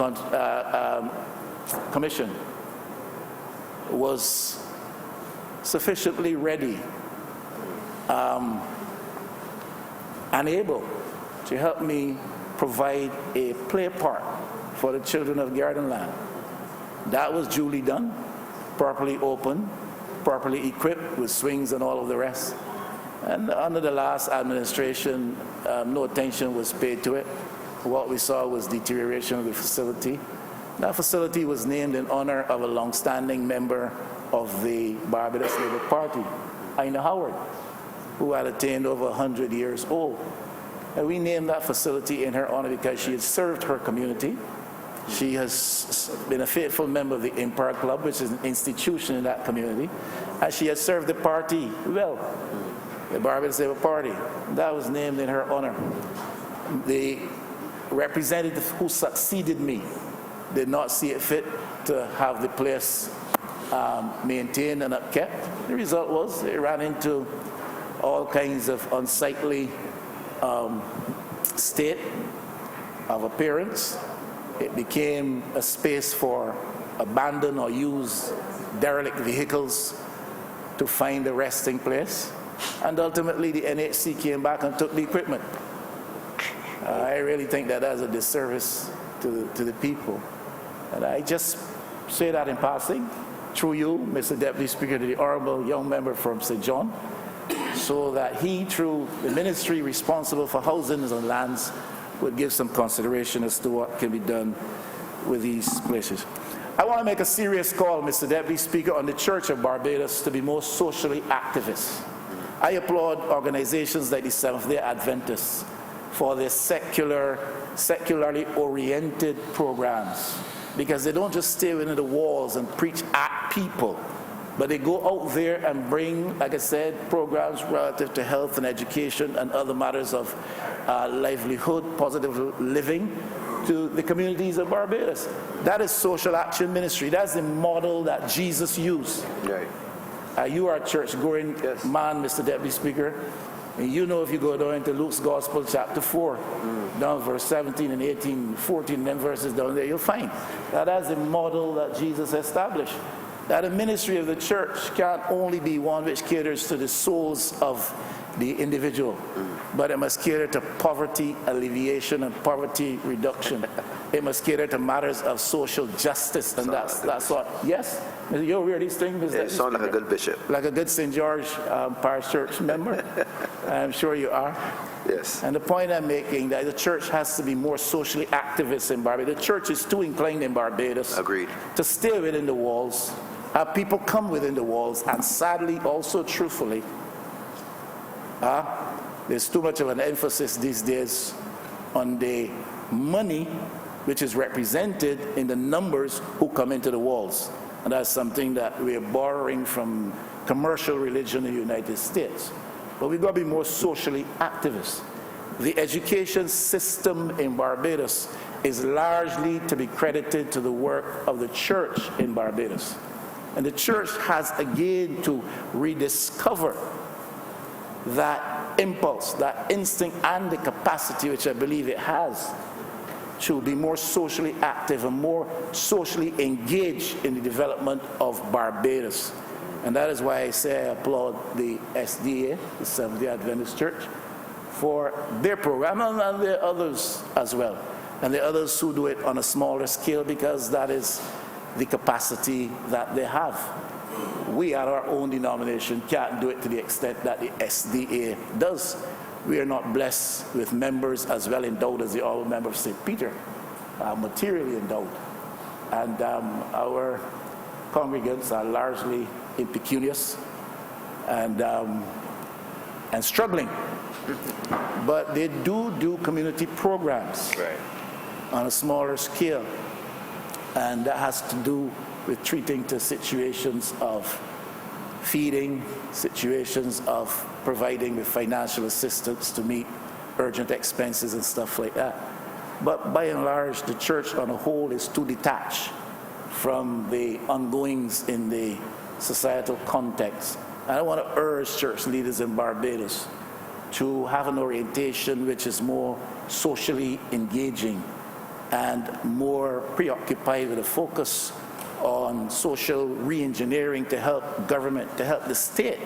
Commission was sufficiently ready and able to help me provide a play park for the children of Garden Land. That was duly done, properly open, properly equipped with swings and all of the rest. And under the last administration, no attention was paid to it. What we saw was deterioration of the facility. That facility was named in honor of a long-standing member of the Barbados Labour Party, Ina Howard, who had attained over 100 years old. And we named that facility in her honor because she had served her community. She has been a faithful member of the Empire Club, which is an institution in that community, and she has served the party well, the Barbados Labour Party. That was named in her honor. The representative who succeeded me did not see it fit to have the place maintained and upkept. The result was it ran into all kinds of unsightly state of appearance. It became a space for abandoned or used derelict vehicles to find a resting place. And ultimately the NHC came back and took the equipment. I really think that that's a disservice to the people. And I just say that in passing, through you, Mr. Deputy Speaker, to the Honourable young member from St. John, so that he, through the ministry responsible for housing and lands, would give some consideration as to what can be done with these places. I want to make a serious call, Mr. Deputy Speaker, on the Church of Barbados to be more socially activist. I applaud organizations like the Seventh-day Adventists for their secularly oriented programs, because they don't just stay within the walls and preach at people, but they go out there and bring, like I said, programs relative to health and education and other matters of livelihood, positive living to the communities of Barbados. That is social action ministry. That's the model that Jesus used. Right. You are a church-going man, Mr. Deputy Speaker. And you know, if you go down into Luke's Gospel, chapter 4, down verse 17 and 18, 14, and then verses down there, you'll find that as a model that Jesus established. That a ministry of the church can't only be one which caters to the souls of the individual, but it must cater to poverty alleviation and poverty reduction. It must cater to matters of social justice, and that's what. Yes, you aware of these things? Yeah, you sound like a good bishop, like a good St. George Parish Church member. I'm sure you are. Yes. And the point I'm making that the church has to be more socially activist in Barbados. The church is too inclined in Barbados. Agreed. To stay within the walls. People come within the walls, and sadly, also truthfully, there's too much of an emphasis these days on the money which is represented in the numbers who come into the walls. And that's something that we're borrowing from commercial religion in the United States. But we've got to be more socially activist. The education system in Barbados is largely to be credited to the work of the church in Barbados. And the church has again to rediscover that impulse, that instinct, and the capacity, which I believe it has, to be more socially active and more socially engaged in the development of Barbados. And that is why I say I applaud the SDA, the Seventh-day Adventist Church, for their program, and there are others as well. And there are others who do it on a smaller scale, because that is the capacity that they have. We at our own denomination can't do it to the extent that the SDA does. We are not blessed with members as well endowed as the Honourable member of St. Peter, materially endowed. And our congregants are largely impecunious and struggling. But they do community programs on a smaller scale. And that has to do with treating to situations of feeding, situations of providing with financial assistance to meet urgent expenses and stuff like that. But by and large, the church on a whole is too detached from the ongoings in the societal context. And I want to urge church leaders in Barbados to have an orientation which is more socially engaging and more preoccupied with a focus on social re-engineering to help government, to help the state,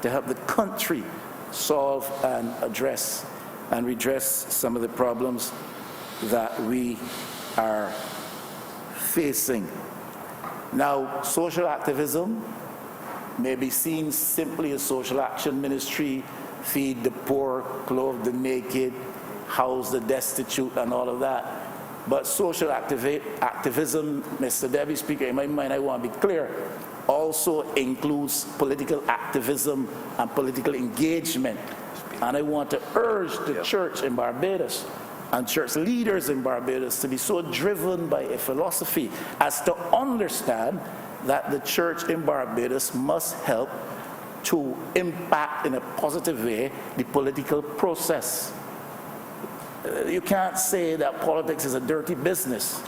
to help the country solve and address and redress some of the problems that we are facing. Now, social activism may be seen simply as social action ministry, feed the poor, clothe the naked, house the destitute, and all of that. But social activism, Mr. Deputy Speaker, in my mind, I want to be clear, also includes political activism and political engagement. And I want to urge the church in Barbados and church leaders in Barbados to be so driven by a philosophy as to understand that the church in Barbados must help to impact in a positive way the political process. You can't say that politics is a dirty business.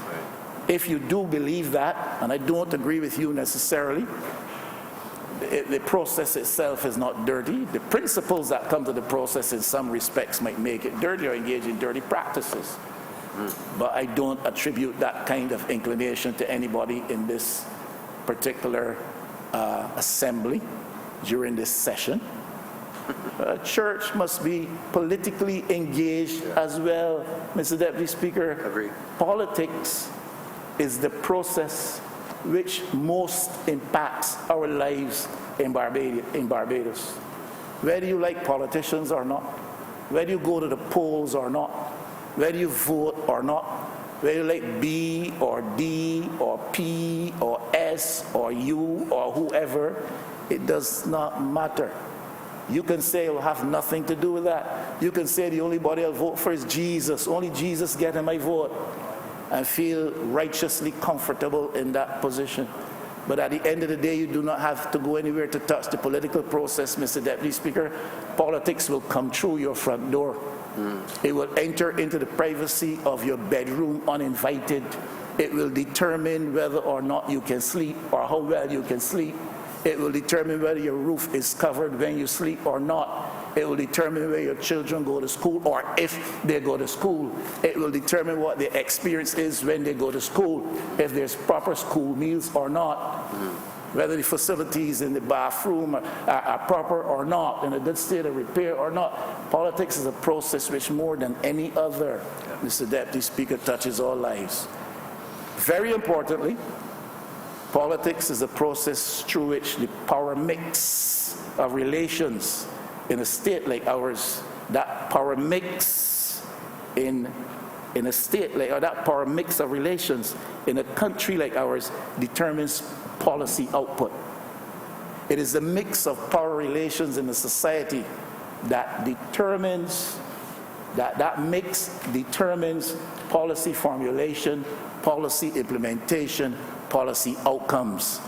If you do believe that, and I don't agree with you necessarily, the process itself is not dirty. The principles that come to the process in some respects might make it dirty or engage in dirty practices. But I don't attribute that kind of inclination to anybody in this particular assembly during this session. Church must be politically engaged as well, Mr. Deputy Speaker. Agree. Politics is the process which most impacts our lives in Barbados. Whether you like politicians or not, whether you go to the polls or not, whether you vote or not, whether you like B or D or P or S or U or whoever, it does not matter. You can say it will have nothing to do with that. You can say the only body I'll vote for is Jesus. Only Jesus getting my vote. And feel righteously comfortable in that position. But at the end of the day, you do not have to go anywhere to touch the political process, Mr. Deputy Speaker. Politics will come through your front door. It will enter into the privacy of your bedroom uninvited. It will determine whether or not you can sleep or how well you can sleep. It will determine whether your roof is covered when you sleep or not. It will determine where your children go to school or if they go to school. It will determine what the experience is when they go to school, if there's proper school meals or not, whether the facilities in the bathroom are proper or not, in a good state of repair or not. Politics is a process which more than any other, Mr. Deputy Speaker, touches all lives. Very importantly, politics is a process through which the power mix of relations in a state like ours, that power mix in a state like, or that power mix of relations in a country like ours determines policy output. It is the mix of power relations in a society that determines, that mix determines policy formulation, policy implementation, policy outcomes.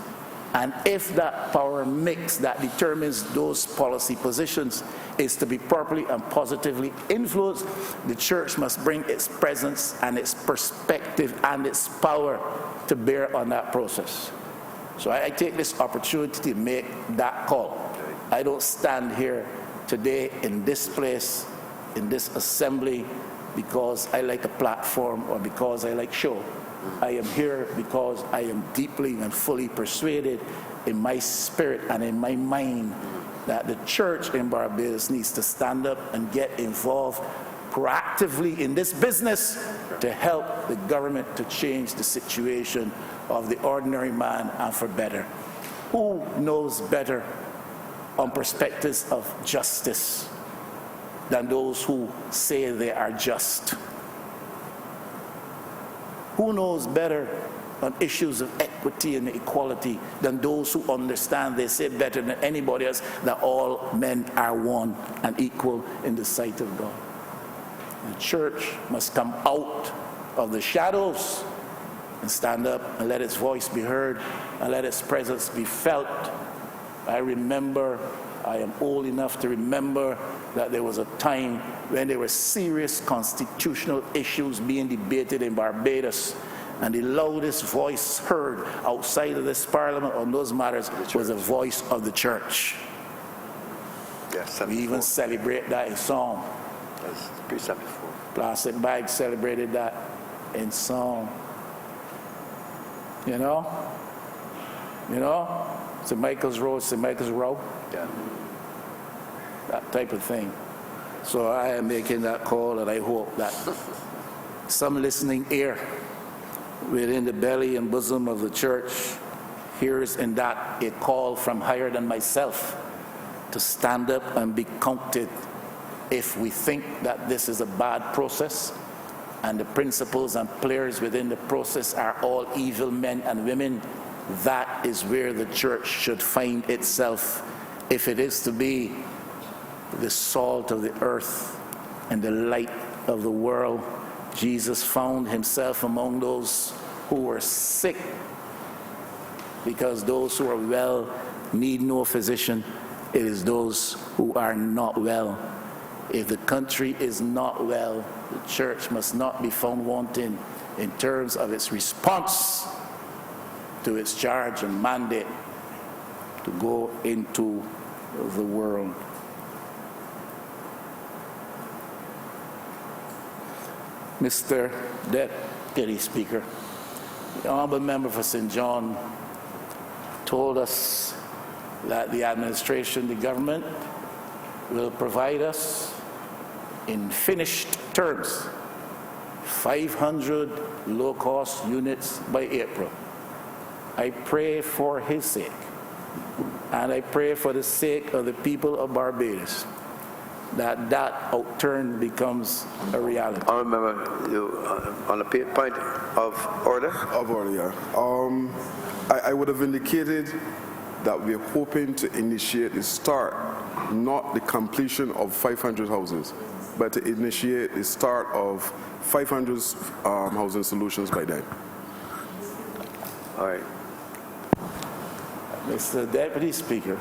And if that power mix that determines those policy positions is to be properly and positively influenced, the church must bring its presence and its perspective and its power to bear on that process. So I take this opportunity to make that call. I don't stand here today in this place, in this assembly, because I like a platform or because I like show. I am here because I am deeply and fully persuaded in my spirit and in my mind that the church in Barbados needs to stand up and get involved proactively in this business to help the government to change the situation of the ordinary man and for better. Who knows better on perspectives of justice than those who say they are just? Who knows better on issues of equity and equality than those who understand, they say better than anybody else, that all men are one and equal in the sight of God? The church must come out of the shadows and stand up and let its voice be heard and let its presence be felt. I am old enough to remember that there was a time when there were serious constitutional issues being debated in Barbados, and the loudest voice heard outside of this parliament on those matters was the voice of the church. Yes, we even celebrate that in song. That's pretty sad before. Plastic Bag celebrated that in song. You know? St. Michael's Road, St. Michael's Row. Yeah. That type of thing. So I am making that call, and I hope that some listening ear within the belly and bosom of the church hears in that a call from higher than myself to stand up and be counted if we think that this is a bad process and the principals and players within the process are all evil men and women. That is where the church should find itself if it is to be the salt of the earth and the light of the world. Jesus found himself among those who were sick, because those who are well need no physician. It is those who are not well If the country is not well, the church must not be found wanting in terms of its response to its charge and mandate to go into the world. Mr. Deputy Speaker, the Honourable Member for St. John told us that the administration, the government, will provide us in finished terms 500 low-cost units by April. I pray for his sake, and I pray for the sake of the people of Barbados, that outturn becomes a reality. Honourable Member, you, on the point of order? Of order, yeah. I would have indicated that we're hoping to initiate the start, not the completion of 500 houses, but to initiate the start of 500 housing solutions by then. All right. Mr. Deputy Speaker,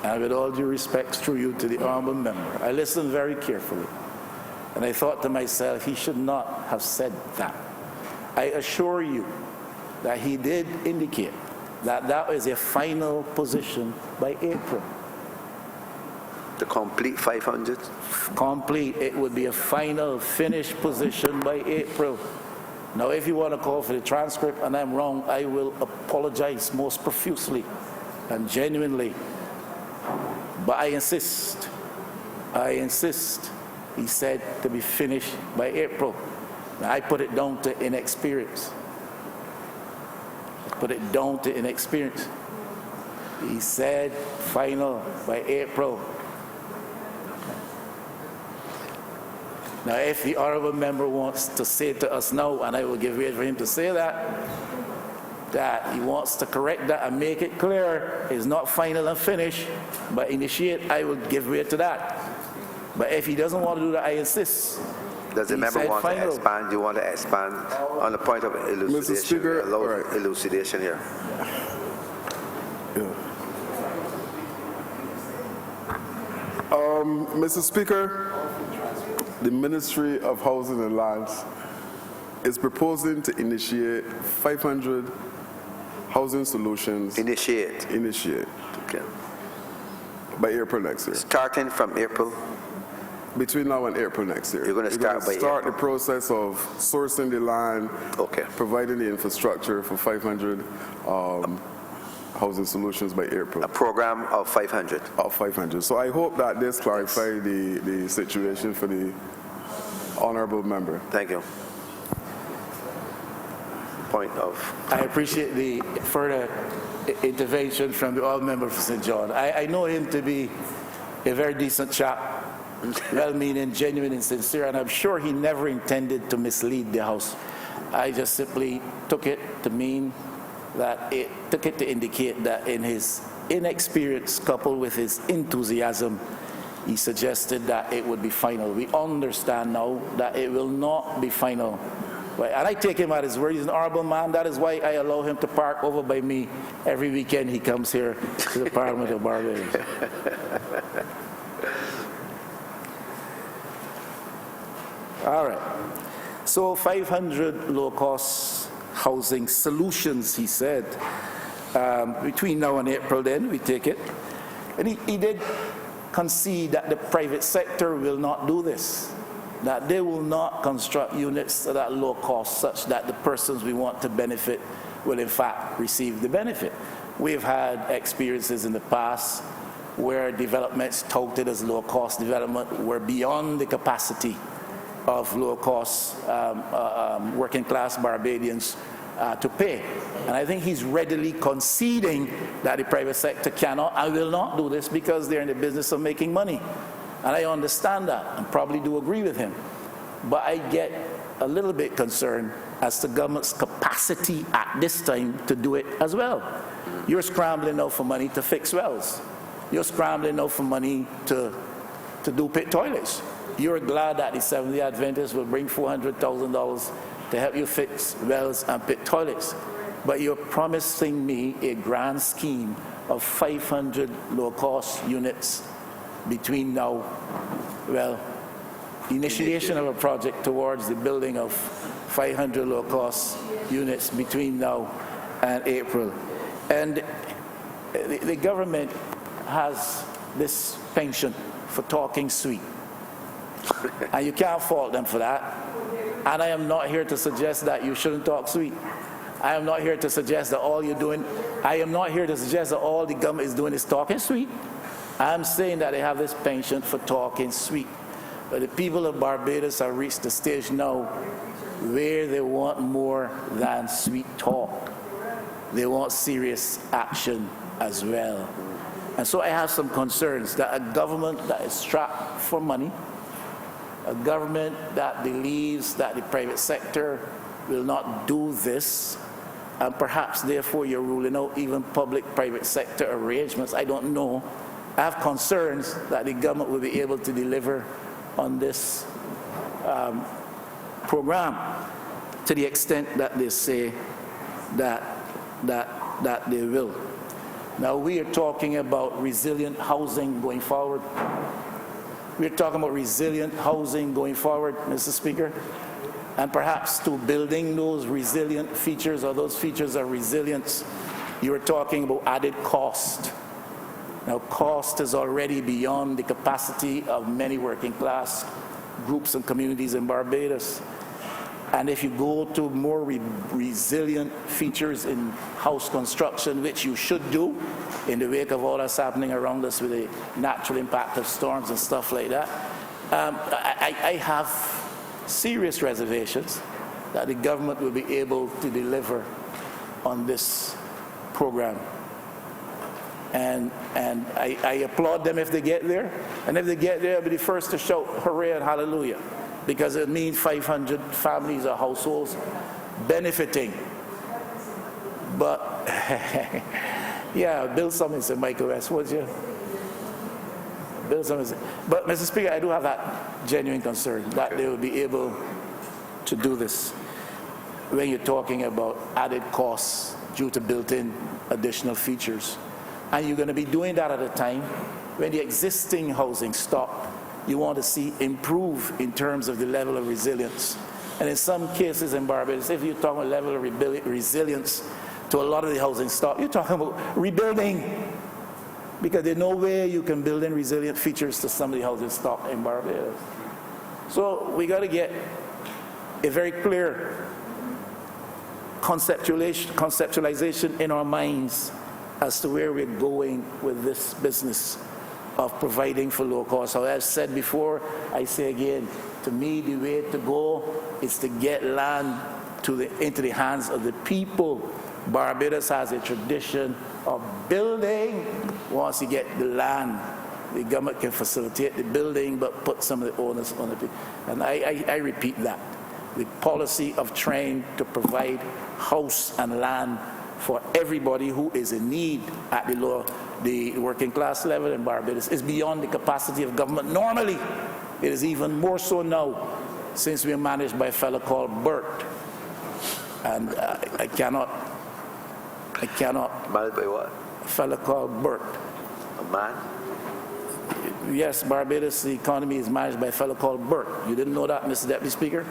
and with all due respect through you to the Honourable Member, I listened very carefully, and I thought to myself, he should not have said that. I assure you that he did indicate that that is a final position by April. The complete 500? Complete. It would be a final, finished position by April. Now, if you want to call for the transcript and I'm wrong, I will apologize most profusely and genuinely. But I insist, he said to be finished by April. Now, I put it down to inexperience. He said final by April. Now, if the Honourable Member wants to say to us now, and I will give way for him to say that he wants to correct that and make it clear it's not final and finished, but initiate, I will give way to that. But if he doesn't want to do that, I insist. Does the member want to expand? Do you want to expand on the point of elucidation? Mr. Speaker, right. Elucidation here. Yeah. Mr. Speaker, the Ministry of Housing and Lands is proposing to initiate 500 housing solutions. Initiate. Okay. By April next year. Starting from April? Between now and April next year. You're going to start by the process of sourcing the land, okay, providing the infrastructure for 500 housing solutions by April. A program of 500? Of 500. So I hope that this clarifies the situation for the Honourable Member. Thank you. Point of... I appreciate the further intervention from the Honourable Member for St. John. I know him to be a very decent chap, well-meaning, genuine and sincere, and I'm sure he never intended to mislead the House. I just simply took it to mean that to indicate that in his inexperience coupled with his enthusiasm, he suggested that it would be final. We understand now that it will not be final. Right? And I take him at his word. He's an honourable man. That is why I allow him to park over by me every weekend he comes here to the Parliament of Barbados. All right. So 500 low-cost housing solutions, he said. Between now and April then, we take it. And he did concede that the private sector will not do this, that they will not construct units at low cost such that the persons we want to benefit will in fact receive the benefit. We've had experiences in the past where developments touted as low-cost development were beyond the capacity of low-cost working-class Barbadians to pay. And I think he's readily conceding that the private sector cannot and will not do this because they're in the business of making money. And I understand that and probably do agree with him. But I get a little bit concerned as to government's capacity at this time to do it as well. You're scrambling now for money to fix wells. You're scrambling now for money to do pit toilets. You're glad that the Seventh-day Adventists will bring $400,000 to help you fix wells and pit toilets. But you're promising me a grand scheme of 500 low-cost units between now well, initiation of a project towards the building of 500 low-cost units between now and April. And the government has this penchant for talking sweet. And you can't fault them for that. And I am not here to suggest that you shouldn't talk sweet. I am not here to suggest that all you're doing, I am not here to suggest that all the government is doing is talking sweet. I'm saying that they have this penchant for talking sweet. But the people of Barbados have reached the stage now where they want more than sweet talk. They want serious action as well. And so I have some concerns that a government that is strapped for money, a government that believes that the private sector will not do this, and perhaps therefore you're ruling out even public-private sector arrangements, I don't know. I have concerns that the government will be able to deliver on this program to the extent that they say that they will. Now we are talking about resilient housing going forward. We're talking about resilient housing going forward, Mr. Speaker, and perhaps to building those resilient features or those features of resilience, you were talking about added cost. Now, cost is already beyond the capacity of many working class groups and communities in Barbados. And if you go to more resilient features in house construction, which you should do in the wake of all that's happening around us with the natural impact of storms and stuff like that, I have serious reservations that the government will be able to deliver on this program. And I applaud them if they get there. And if they get there, I'll be the first to shout hooray and hallelujah, because it means 500 families or households benefiting. But, yeah, build something, St. Michael West, would you? Build something. But, Mr. Speaker, I do have that genuine concern that they will be able to do this when you're talking about added costs due to built-in additional features. And you're going to be doing that at a time when the existing housing stock you want to see improve in terms of the level of resilience. And in some cases in Barbados, if you're talking about level of resilience to a lot of the housing stock, you're talking about rebuilding, because there's no way you can build in resilient features to some of the housing stock in Barbados. So we got to get a very clear conceptualization in our minds as to where we're going with this business of providing for low cost. So as I've said before, I say again, to me the way to go is to get land into the hands of the people. Barbados has a tradition of building. Once you get the land, the government can facilitate the building but put some of the onus on the people. And I repeat that. The policy of trying to provide house and land for everybody who is in need at the working class level in Barbados is beyond the capacity of government. Normally, it is even more so now, since we are managed by a fellow called Bert. And I cannot. Managed by what? A fellow called Bert. A man? Yes, Barbados, the economy is managed by a fellow called Bert. You didn't know that, Mr. Deputy Speaker?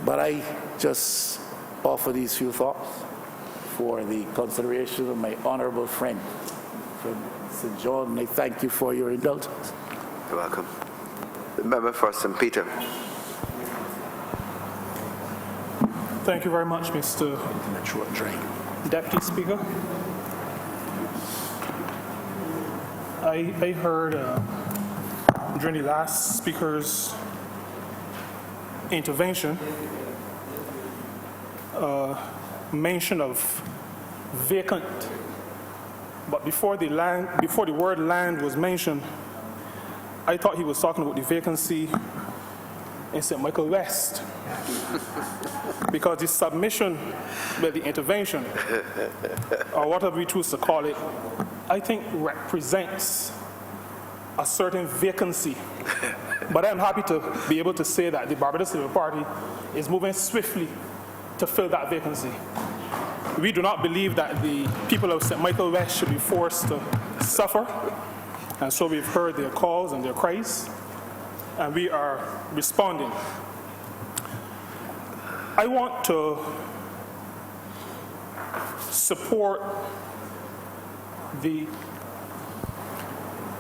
But I just offer these few thoughts for the consideration of my honourable friend from St. John, and I thank you for your indulgence. You're welcome. The member for St. Peter. Thank you very much, Mr. Deputy Speaker. I heard during the last speaker's intervention mention of vacant, but before the word land was mentioned, I thought he was talking about the vacancy in St. Michael West, because the submission, well, the intervention, or whatever we choose to call it, I think represents a certain vacancy. But I'm happy to be able to say that the Barbados Labour Party is moving swiftly to fill that vacancy. We do not believe that the people of St. Michael West should be forced to suffer And so we've heard their calls and their cries, and we are responding. I want to support the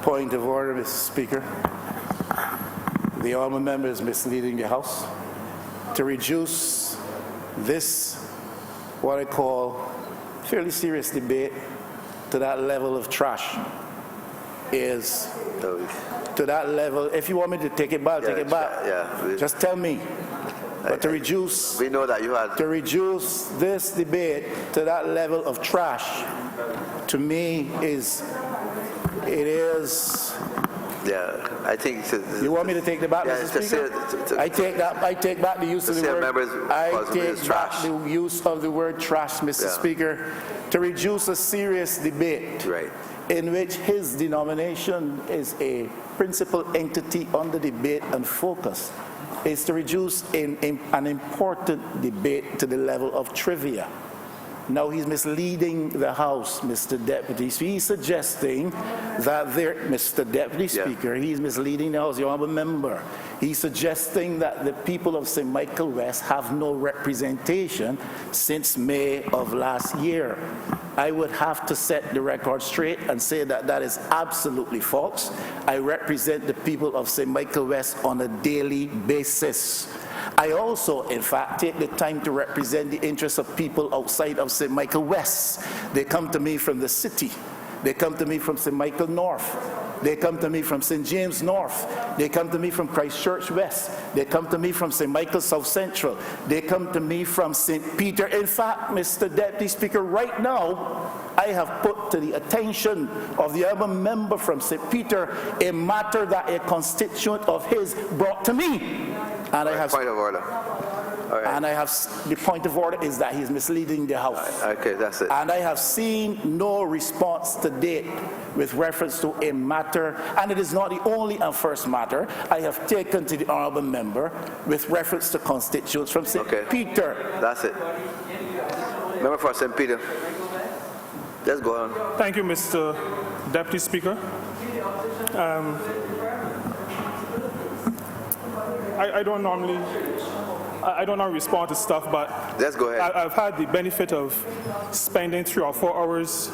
Point of order, Mr. Speaker. The honourable member is misleading the House. To reduce this, what I call fairly serious debate, to that level of trash is to that level. If you want me to take it back, take it back. Yeah. Just tell me. But to reduce, We know that you had. to reduce this debate to that level of trash, to me it is. Yeah, I think. You want me to take the back, Yeah, Mr. to Speaker? say- I take back the use of the say word. members I cause it is take back trash. the use of the word trash, Mr. Yeah. Speaker, to reduce a serious debate Right. in which his denomination is a principal entity on the debate and focus, is to reduce an important debate to the level of trivia. Now he's misleading the House, Mr. Deputy. So he's suggesting that Mr. Deputy Speaker, he's misleading the House, the honourable member. He's suggesting that the people of St. Michael West have no representation since May of last year. I would have to set the record straight and say that that is absolutely false. I represent the people of St. Michael West on a daily basis. I also, in fact, take the time to represent the interests of people outside of St. Michael West. They come to me from the city. They come to me from St. Michael North. They come to me from St. James North. They come to me from Christchurch West. They come to me from St. Michael South Central. They come to me from St. Peter. In fact, Mr. Deputy Speaker, right now, I have put to the attention of the other member from St. Peter a matter that a constituent of his brought to me. And I have, Point of order. All right. and I have, the point of order is that he's misleading the House. Okay, that's it. And I have seen no response to date with reference to a matter, and it is not the only and first matter I have taken to the honourable member with reference to constituents from St. Okay. Peter. That's it. Member for St. Peter. Let's go on. Thank you, Mr. Deputy Speaker. I don't normally respond to stuff, but Let's go ahead. I've had the benefit of spending 3 or 4 hours.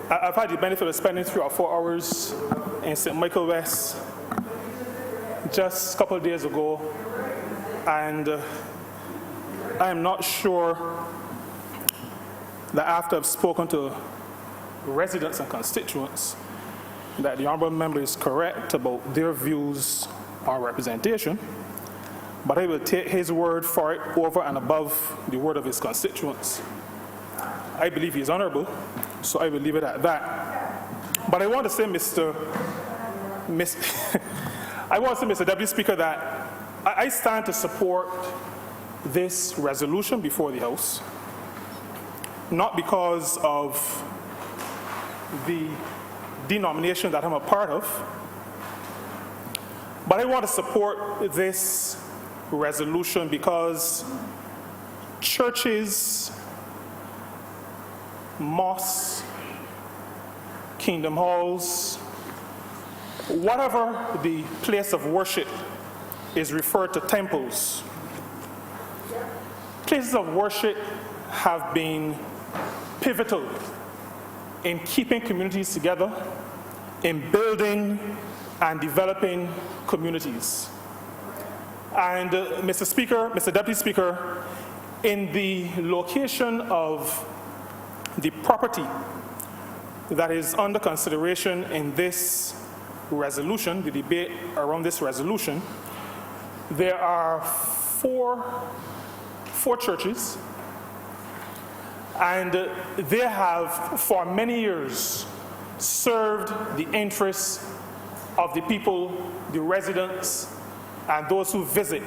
I've had the benefit of spending 3 or 4 hours in St. Michael West just a couple of days ago, and I am not sure that after I've spoken to residents and constituents that the honourable member is correct about their views on representation, but I will take his word for it over and above the word of his constituents. I believe he is honourable, so I will leave it at that. But I want to say, Mr. Deputy Speaker, that I stand to support this resolution before the House, not because of the denomination that I'm a part of, but I want to support this resolution because churches, mosques, kingdom halls, whatever the place of worship is referred to temples. Places of worship have been pivotal in keeping communities together, in building and developing communities. And Mr. Speaker, Mr. Deputy Speaker, in the location of the property that is under consideration in this resolution, the debate around this resolution, there are four churches, and they have for many years served the interests of the people, the residents, and those who visit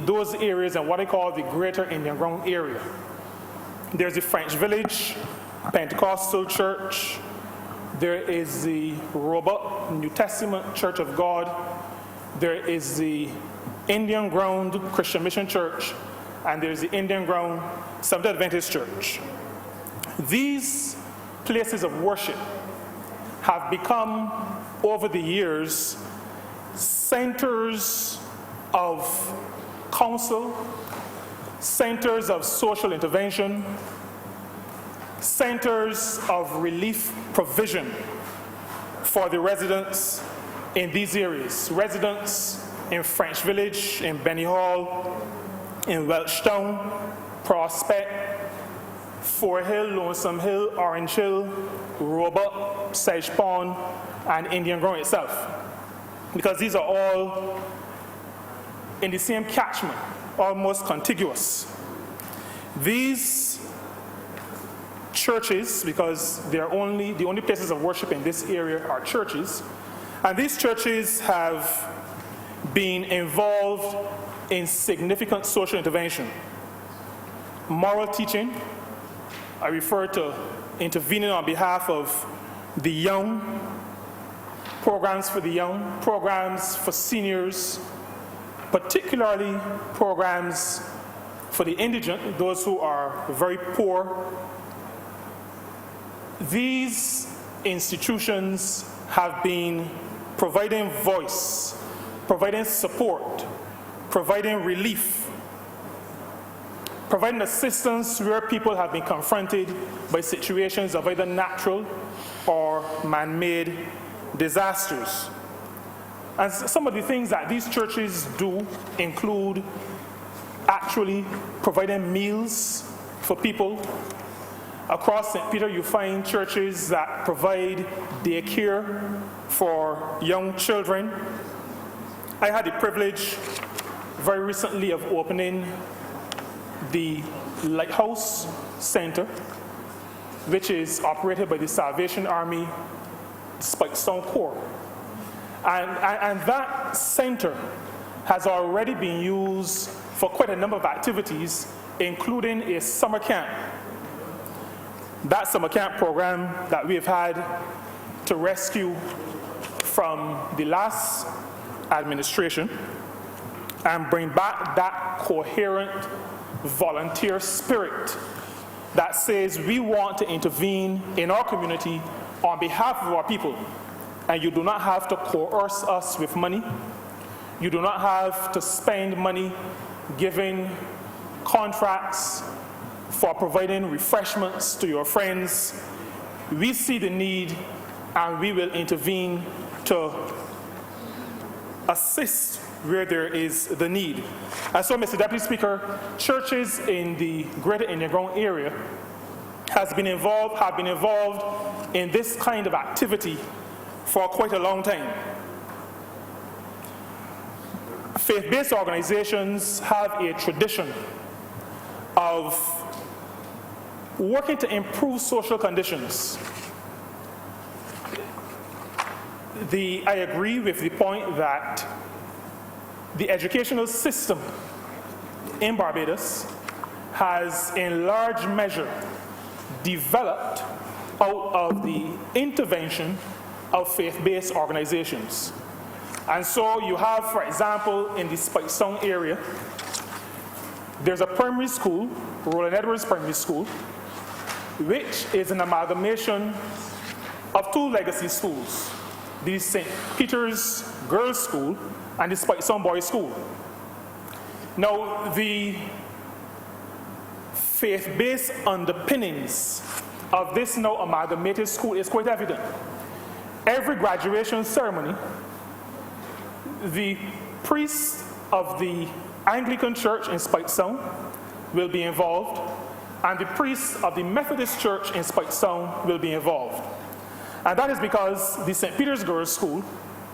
those areas and what I call the Greater Indian Ground area. There's the French Village Pentecostal Church. There is the Robert New Testament Church of God. There is the Indian Ground Christian Mission Church, and there's the Indian Ground Seventh-day Adventist Church. These places of worship have become, over the years, centers of counsel, centers of social intervention, centers of relief provision for the residents in these areas. Residents in French Village, in Benny Hall, in Welchtown, Prospect, Fort Hill, Lonesome Hill, Orange Hill, Roebuck, Sedge Pond, and Indian Ground itself. Because these are all in the same catchment, almost contiguous. These churches, because the only places of worship in this area are churches, and these churches have been involved in significant social intervention. Moral teaching, I refer to intervening on behalf of the young, programs for the young, programs for seniors, particularly programs for the indigent, those who are very poor. These institutions have been providing voice, providing support, providing relief, providing assistance where people have been confronted by situations of either natural or man-made disasters. And some of the things that these churches do include actually providing meals for people. Across St. Peter, you find churches that provide daycare for young children. I had the privilege very recently of opening the Lighthouse Center, which is operated by the Salvation Army Spikestone Corps. And that center has already been used for quite a number of activities, including a summer camp. That summer camp program that we've had to rescue from the last administration and bring back that coherent volunteer spirit that says we want to intervene in our community on behalf of our people. And you do not have to coerce us with money. You do not have to spend money giving contracts for providing refreshments to your friends. We see the need and we will intervene to assist where there is the need. And so, Mr. Deputy Speaker, churches in the greater Indian Ground area have been involved in this kind of activity for quite a long time. Faith-based organizations have a tradition of working to improve social conditions. I agree with the point that the educational system in Barbados has in large measure developed out of the intervention of faith-based organizations. And so you have, for example, in the Spikestone area, there's a primary school, Roland Edwards Primary School, which is an amalgamation of two legacy schools, the St. Peter's Girls' School and the Spikestone Boys' School. Now, the faith-based underpinnings of this now amalgamated school is quite evident. Every graduation ceremony, the priest of the Anglican Church in Spikestone will be involved, and the priest of the Methodist Church in Spikestone will be involved. And that is because the St. Peter's Girls' School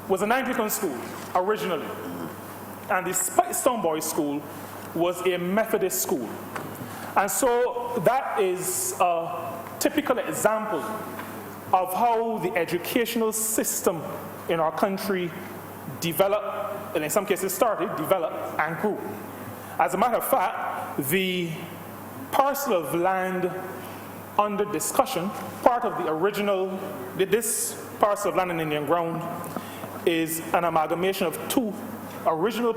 was an Anglican school originally, and the Spikestone Boys' School was a Methodist school. And so that is a typical example of how the educational system in our country developed, and in some cases started, developed, and grew. As a matter of fact, the parcel of land under discussion, part of the original, this parcel of land in Indian Ground is an amalgamation of two original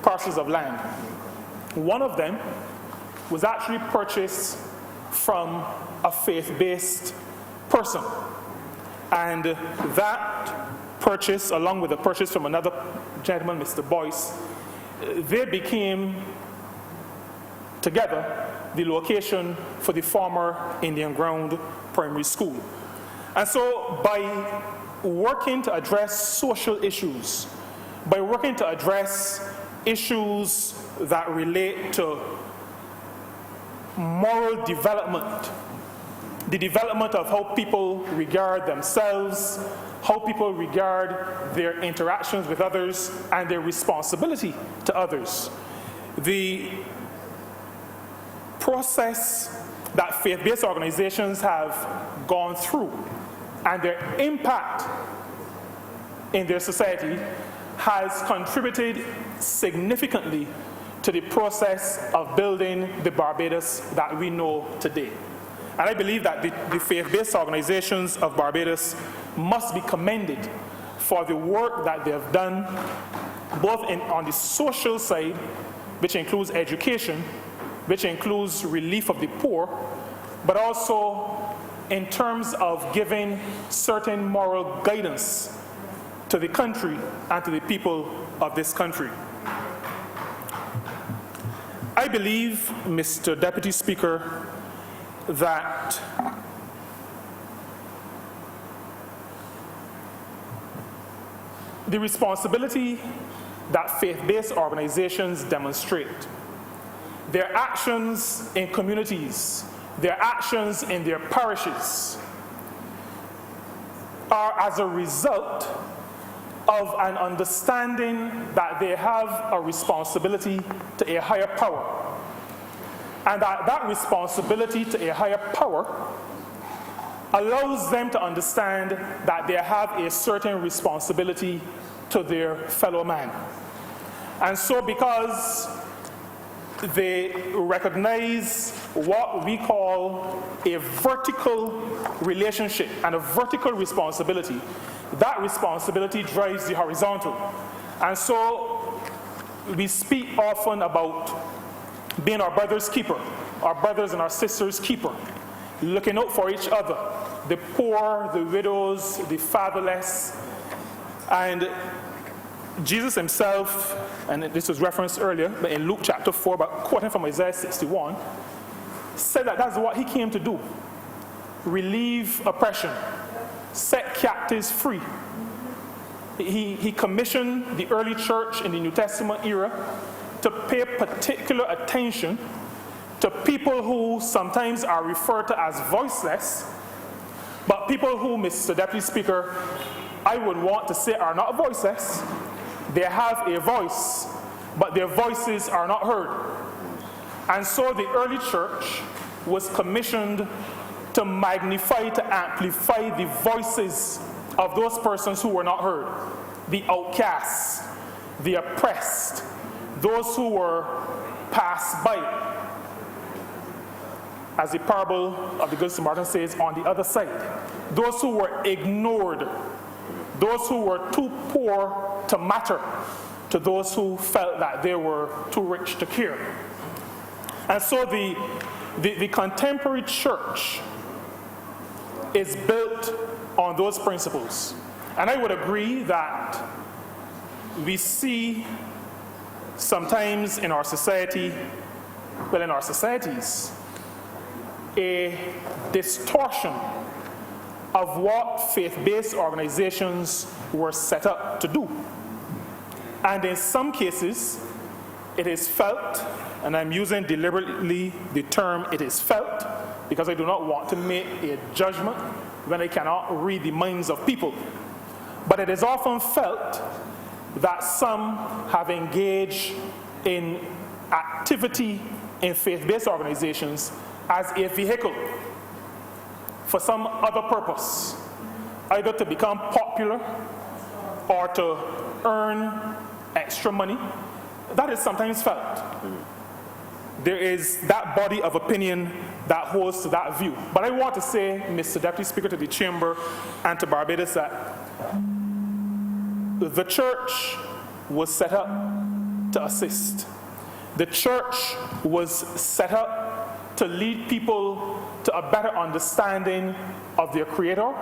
parcels of land. One of them was actually purchased from a faith-based person. And that purchase, along with the purchase from another gentleman, Mr. Boyce, they became together the location for the former Indian Ground Primary School. And so by working to address social issues, by working to address issues that relate to moral development, the development of how people regard themselves, how people regard their interactions with others, and their responsibility to others. The process that faith-based organizations have gone through and their impact in their society has contributed significantly to the process of building the Barbados that we know today. And I believe that the faith-based organizations of Barbados must be commended for the work that they have done, both on the social side, which includes education, which includes relief of the poor, but also in terms of giving certain moral guidance to the country and to the people of this country. I believe, Mr. Deputy Speaker, that the responsibility that faith-based organizations demonstrate, their actions in communities, their actions in their parishes, are as a result of an understanding that they have a responsibility to a higher power. And that responsibility to a higher power allows them to understand that they have a certain responsibility to their fellow man. And so because they recognize what we call a vertical relationship and a vertical responsibility, that responsibility drives the horizontal. And so we speak often about being our brother's keeper, our brothers and our sisters' keeper, looking out for each other, the poor, the widows, the fatherless. And Jesus himself, and this was referenced earlier, but in Luke chapter 4, but quoting from Isaiah 61, said that that's what he came to do: relieve oppression, set captives free. He commissioned the early church in the New Testament era to pay particular attention to people who sometimes are referred to as voiceless, but people who, Mr. Deputy Speaker, I would want to say are not voiceless. They have a voice, but their voices are not heard. And so the early church was commissioned to magnify, to amplify the voices of those persons who were not heard, the outcasts, the oppressed, those who were passed by. As the parable of the Good Samaritan says, on the other side, those who were ignored, those who were too poor to matter to those who felt that they were too rich to care. And so the contemporary church is built on those principles. And I would agree that we see sometimes in our society, well, in our societies, a distortion of what faith-based organizations were set up to do. And in some cases, it is felt, and I'm using deliberately the term "it is felt," because I do not want to make a judgment when I cannot read the minds of people. But it is often felt that some have engaged in activity in faith-based organizations as a vehicle for some other purpose, either to become popular or to earn extra money. That is sometimes felt. There is that body of opinion that holds to that view. But I want to say, Mr. Deputy Speaker, to the Chamber and to Barbados, that the church was set up to assist. The church was set up to lead people to a better understanding of their Creator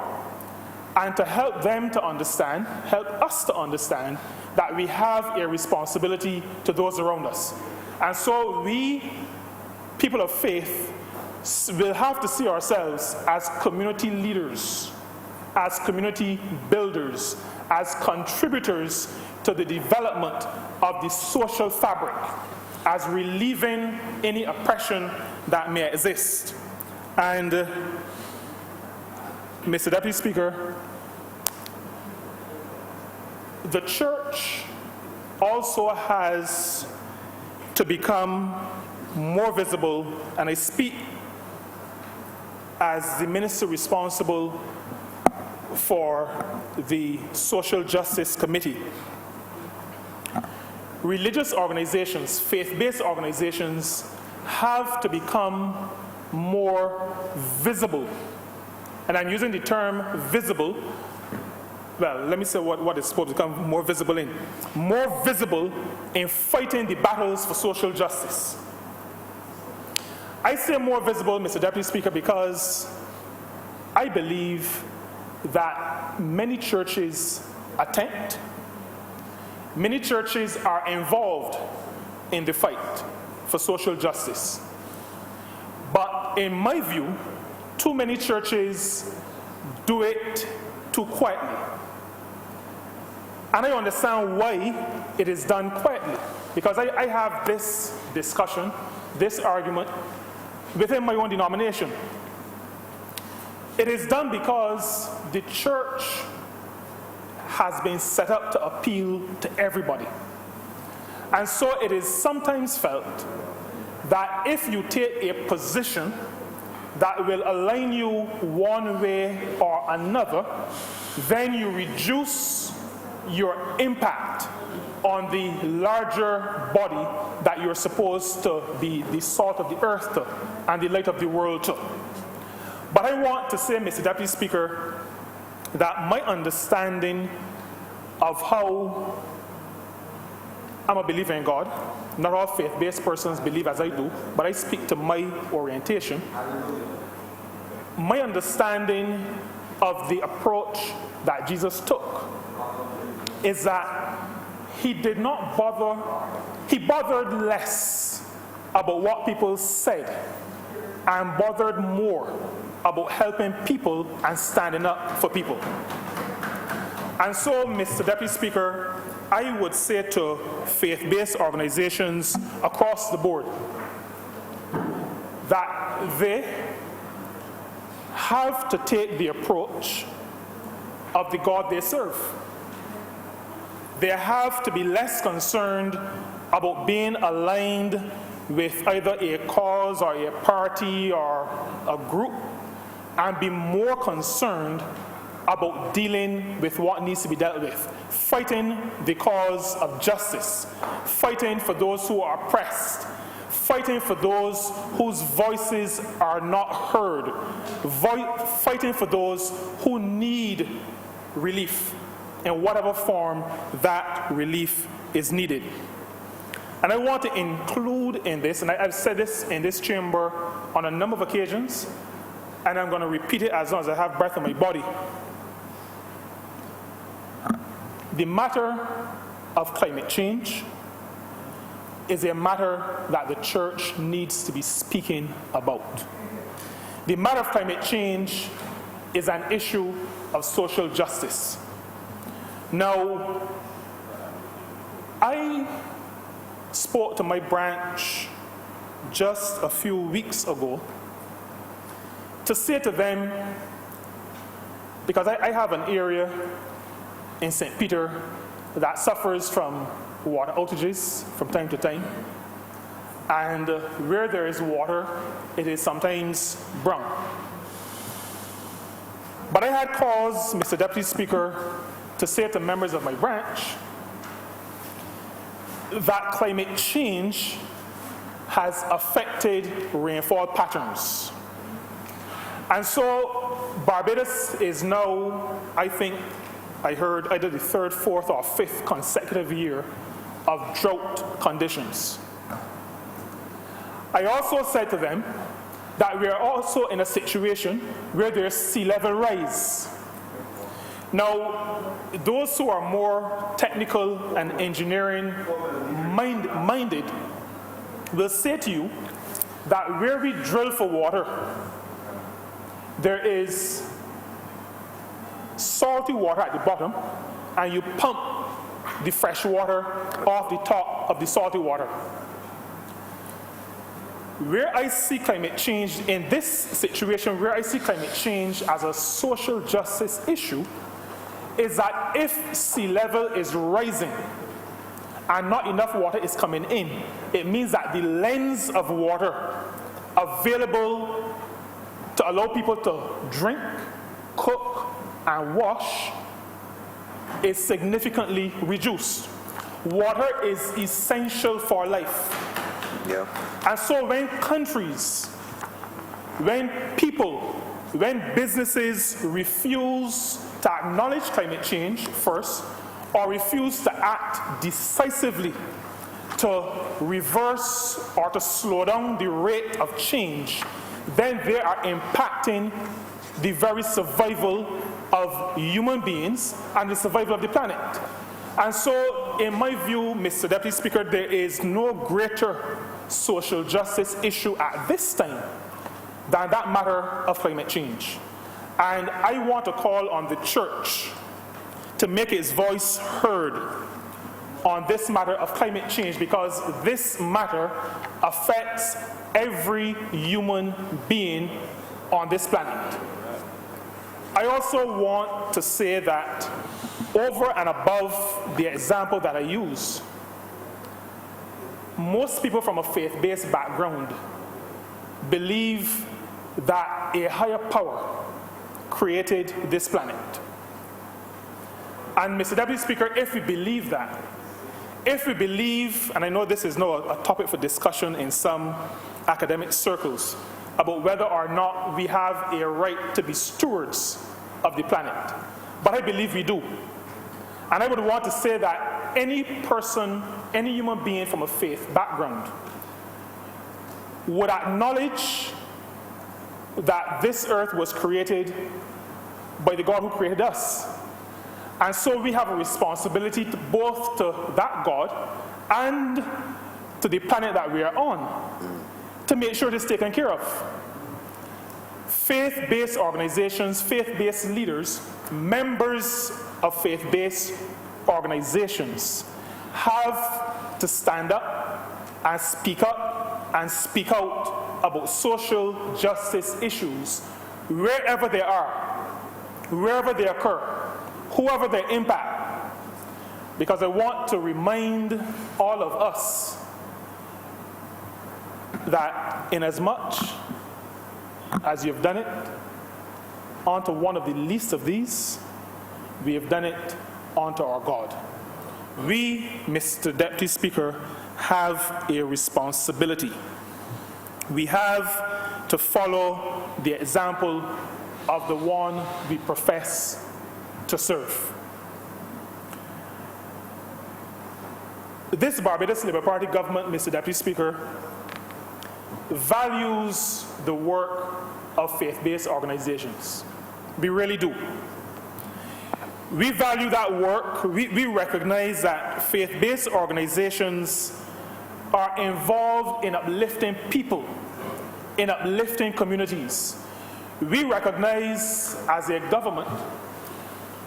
and to help them to understand, help us to understand that we have a responsibility to those around us. And so we, people of faith, will have to see ourselves as community leaders, as community builders, as contributors to the development of the social fabric, as relieving any oppression that may exist. And Mr. Deputy Speaker, the church also has to become more visible, and I speak as the minister responsible for the Social Justice Committee. Religious organizations, faith-based organizations, have to become more visible. And I'm using the term visible. Well, let me say what it's supposed to become more visible in. More visible in fighting the battles for social justice. I say more visible, Mr. Deputy Speaker, because I believe that many churches attempt, many churches are involved in the fight for social justice. But in my view, too many churches do it too quietly. And I understand why it is done quietly. Because I have this discussion, this argument, within my own denomination. It is done because the church has been set up to appeal to everybody. And so it is sometimes felt that if you take a position that will align you one way or another, then you reduce your impact on the larger body that you're supposed to be the salt of the earth to and the light of the world to. But I want to say, Mr. Deputy Speaker, that my understanding of how I'm a believer in God, not all faith-based persons believe as I do, but I speak to my orientation. My understanding of the approach that Jesus took is that he did not bother, he bothered less about what people said and bothered more about helping people and standing up for people. And so, Mr. Deputy Speaker, I would say to faith-based organizations across the board that they have to take the approach of the God they serve. They have to be less concerned about being aligned with either a cause or a party or a group, and be more concerned about dealing with what needs to be dealt with, fighting the cause of justice, fighting for those who are oppressed, fighting for those whose voices are not heard, fighting for those who need relief in whatever form that relief is needed. And I want to include in this, and I've said this in this chamber on a number of occasions, and I'm going to repeat it as long as I have breath in my body. The matter of climate change is a matter that the church needs to be speaking about. The matter of climate change is an issue of social justice. Now, I spoke to my branch just a few weeks ago to say to them, because I have an area in St. Peter that suffers from water outages from time to time, and where there is water, it is sometimes brown. But I had cause, Mr. Deputy Speaker, to say to members of my branch that climate change has affected rainfall patterns. And so Barbados is now, I think, I heard either the third, fourth, or fifth consecutive year of drought conditions. I also said to them that we are also in a situation where there's sea level rise. Now, those who are more technical and engineering minded will say to you that where we drill for water, there is salty water at the bottom, and you pump the fresh water off the top of the salty water. Where I see climate change in this situation, where I see climate change as a social justice issue, is that if sea level is rising and not enough water is coming in, it means that the lens of water available to allow people to drink, cook, and wash is significantly reduced. Water is essential for life. Yeah. And so when countries, when people, when businesses refuse to acknowledge climate change first, or refuse to act decisively to reverse or to slow down the rate of change, then they are impacting the very survival of human beings and the survival of the planet. And so, in my view, Mr. Deputy Speaker, there is no greater social justice issue at this time than that matter of climate change. And I want to call on the church to make its voice heard on this matter of climate change, because this matter affects every human being on this planet. I also want to say that over and above the example that I use, most people from a faith-based background believe that a higher power created this planet. And Mr. Deputy Speaker, if we believe that, if we believe, and I know this is not a topic for discussion in some academic circles, about whether or not we have a right to be stewards of the planet, but I believe we do. And I would want to say that any person, any human being from a faith background would acknowledge that this earth was created by the God who created us. And so we have a responsibility to both to that God and to the planet that we are on to make sure it is taken care of. Faith-based organizations, faith-based leaders, members of faith-based organizations have to stand up and speak out about social justice issues wherever they are, wherever they occur, whoever they impact. Because I want to remind all of us that inasmuch as you've done it unto one of the least of these, we have done it unto our God. We, Mr. Deputy Speaker, have a responsibility. We have to follow the example of the one we profess to serve. This Barbados Labour Party government, Mr. Deputy Speaker, values the work of faith-based organizations. We really do. We value that work. We recognize that faith-based organizations are involved in uplifting people, in uplifting communities. We recognize as a government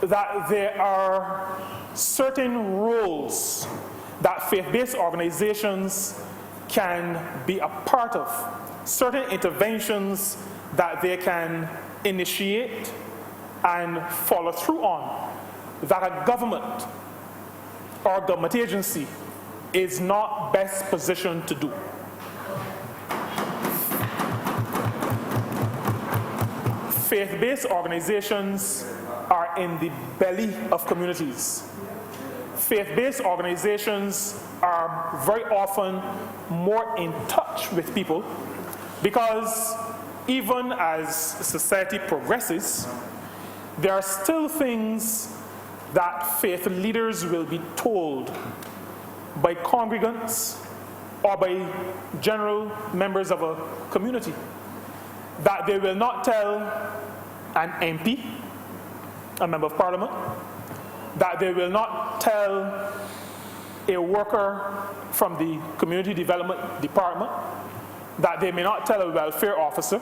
that there are certain roles that faith-based organizations can be a part of, certain interventions that they can initiate and follow through on, that a government or government agency is not best positioned to do. Faith-based organizations are in the belly of communities. Faith-based organizations are very often more in touch with people, because even as society progresses, there are still things that faith leaders will be told by congregants or by general members of a community that they will not tell an MP, a member of parliament, that they will not tell a worker from the community development department, that they may not tell a welfare officer.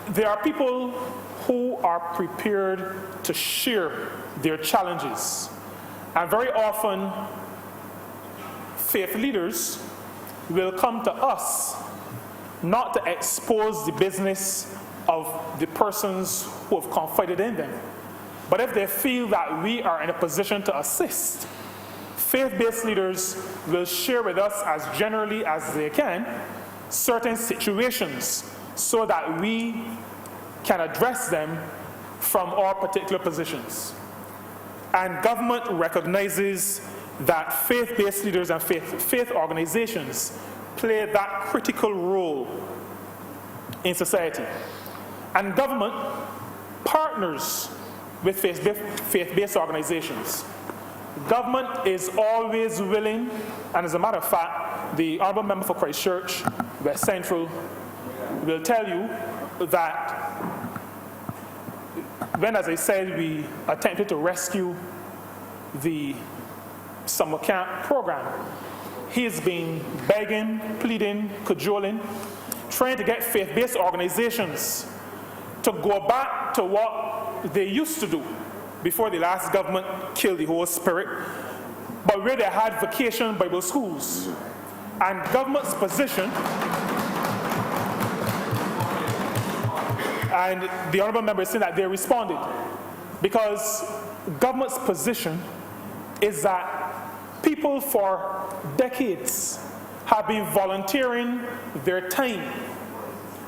There are people who are prepared to share their challenges. And very often, faith leaders will come to us not to expose the business of the persons who have confided in them, but if they feel that we are in a position to assist, faith-based leaders will share with us as generally as they can certain situations so that we can address them from our particular positions. And government recognizes that faith-based leaders and faith organizations play that critical role in society. And government partners with faith-based organizations. Government is always willing, and as a matter of fact, the Honourable Member for Christchurch, West Central, will tell you that when, as I said, we attempted to rescue the summer camp program, he's been begging, pleading, cajoling, trying to get faith-based organizations to go back to what they used to do before the last government killed the whole spirit, but where they had vacation Bible schools. And government's position, and the Honourable Member is saying that they responded, because government's position is that people for decades have been volunteering their time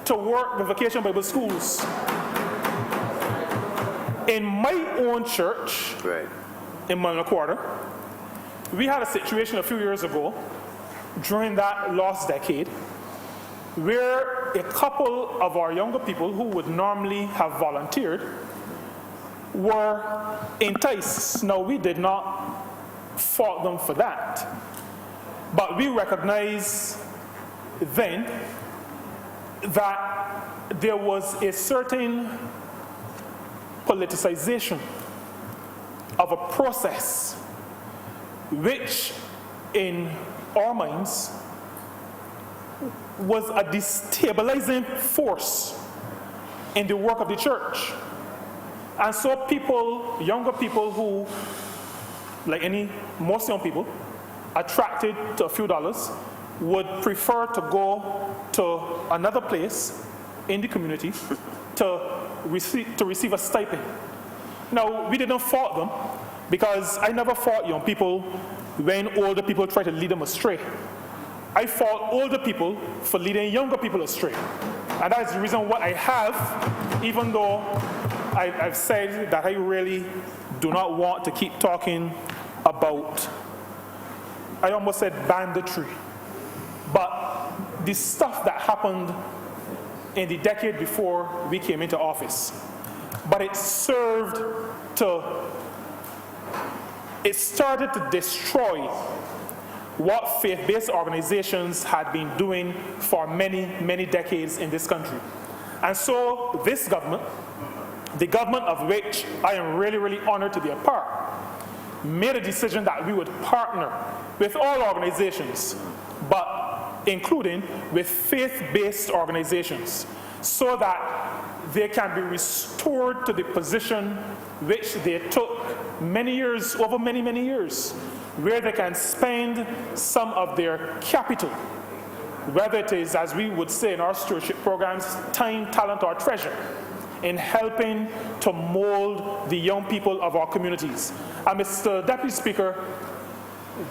to work with vacation Bible schools. In my own church, in Mulligan Quarter, we had a situation a few years ago during that lost decade where a couple of our younger people who would normally have volunteered were enticed. Now, we did not fault them for that, but we recognize then that there was a certain politicization of a process which in our minds was a destabilizing force in the work of the church. And so people, younger people who, like most young people, attracted to a few dollars, would prefer to go to another place in the community to receive a stipend. Now, we didn't fault them, because I never fault young people when older people try to lead them astray. I fault older people for leading younger people astray. And that is the reason why I have, even though I've said that I really do not want to keep talking about, I almost said banditry, but the stuff that happened in the decade before we came into office. But it started to destroy what faith-based organizations had been doing for many, many decades in this country. And so this government, the government of which I am really, really honored to be a part, made a decision that we would partner with all organizations, but including with faith-based organizations, so that they can be restored to the position which they took many years, over many, many years, where they can spend some of their capital, whether it is, as we would say in our stewardship programs, time, talent, or treasure, in helping to mold the young people of our communities. And Mr. Deputy Speaker,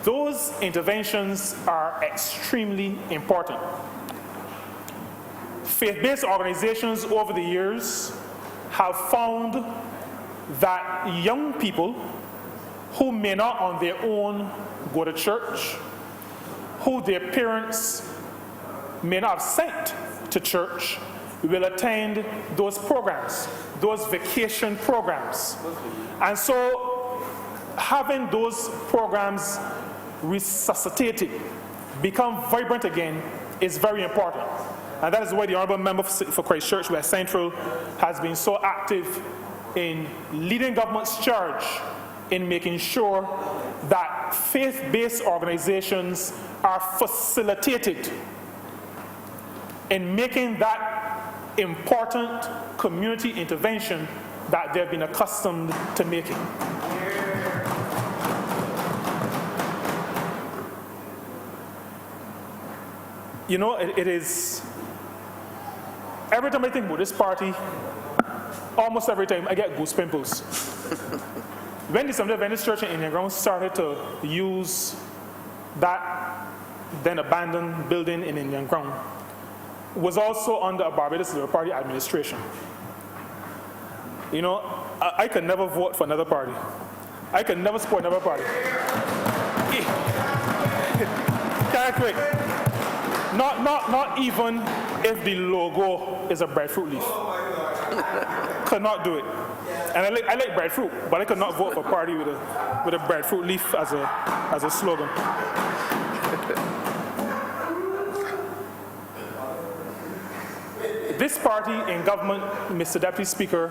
those interventions are extremely important. Faith-based organizations over the years have found that young people who may not on their own go to church, who their parents may not have sent to church, will attend those programs, those vacation programs. And so having those programs resuscitated, become vibrant again, is very important. And that is why the Honourable Member for Christchurch West Central has been so active in leading government's charge in making sure that faith-based organizations are facilitated in making that important community intervention that they've been accustomed to making. You know, it is, every time I think about this party, almost every time I get goose pimples. When the Assembly of Adventist Church in Indian Ground started to use that then abandoned building in Indian Ground, was also under a Barbados Labour Party administration. You know, I could never vote for another party. I could never support another party. Can't quick. Not even if the logo is a breadfruit leaf. Could not do it. And I like breadfruit, but I could not vote for a party with a breadfruit leaf as a slogan. This party in government, Mr. Deputy Speaker,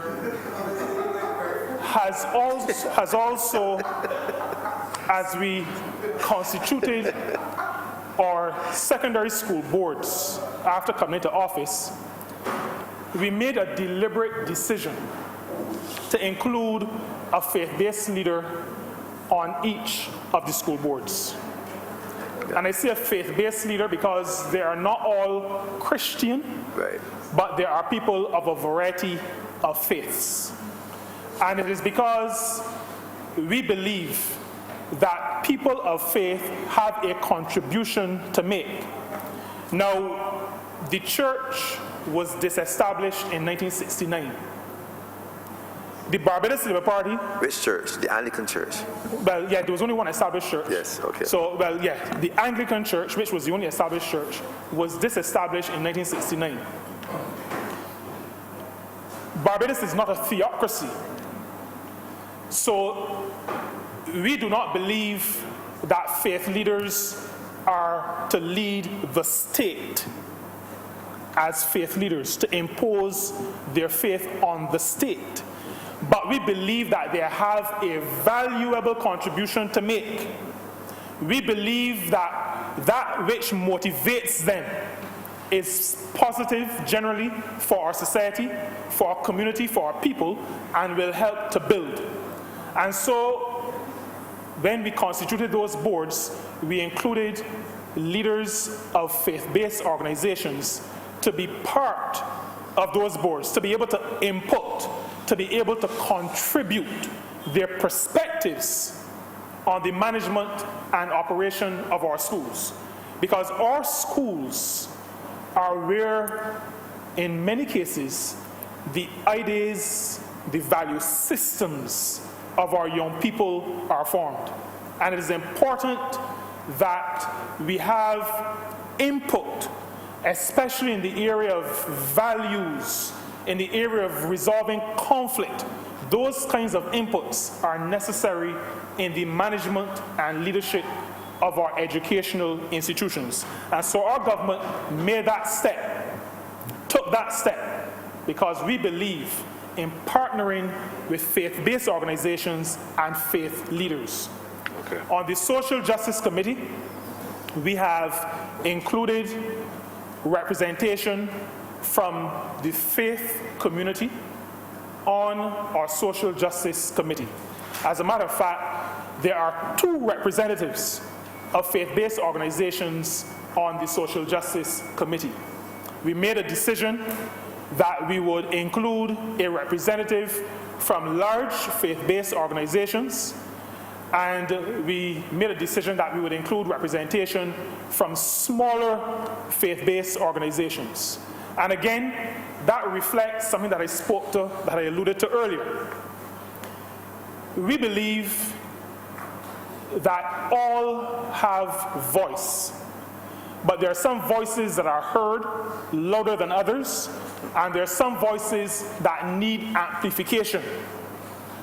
has also, as we constituted our secondary school boards after coming into office, we made a deliberate decision to include a faith-based leader on each of the school boards. And I say a faith-based leader because they are not all Christian, Right. but there are people of a variety of faiths. And it is because we believe that people of faith have a contribution to make. Now, the church was disestablished in 1969. The Barbados Labour Party, Which church? The Anglican Church. well, yeah, there was only one established church. Yes, okay. So, well, yeah, the Anglican Church, which was the only established church, was disestablished in 1969. Barbados is not a theocracy. So, we do not believe that faith leaders are to lead the state as faith leaders, to impose their faith on the state. But we believe that they have a valuable contribution to make. We believe that that which motivates them is positive generally for our society, for our community, for our people, and will help to build. And so, when we constituted those boards, we included leaders of faith-based organizations to be part of those boards, to be able to input, to be able to contribute their perspectives on the management and operation of our schools. Because our schools are where, in many cases, the ideas, the value systems of our young people are formed. And it is important that we have input, especially in the area of values, in the area of resolving conflict. Those kinds of inputs are necessary in the management and leadership of our educational institutions. And so our government made that step, took that step, because we believe in partnering with faith-based organizations and faith leaders. Okay. On the Social Justice Committee, we have included representation from the faith community on our Social Justice Committee. As a matter of fact, there are 2 representatives of faith-based organizations on the Social Justice Committee. We made a decision that we would include a representative from large faith-based organizations, and we made a decision that we would include representation from smaller faith-based organizations. And again, that reflects something that I alluded to earlier. We believe that all have voice, but there are some voices that are heard louder than others, and there are some voices that need amplification.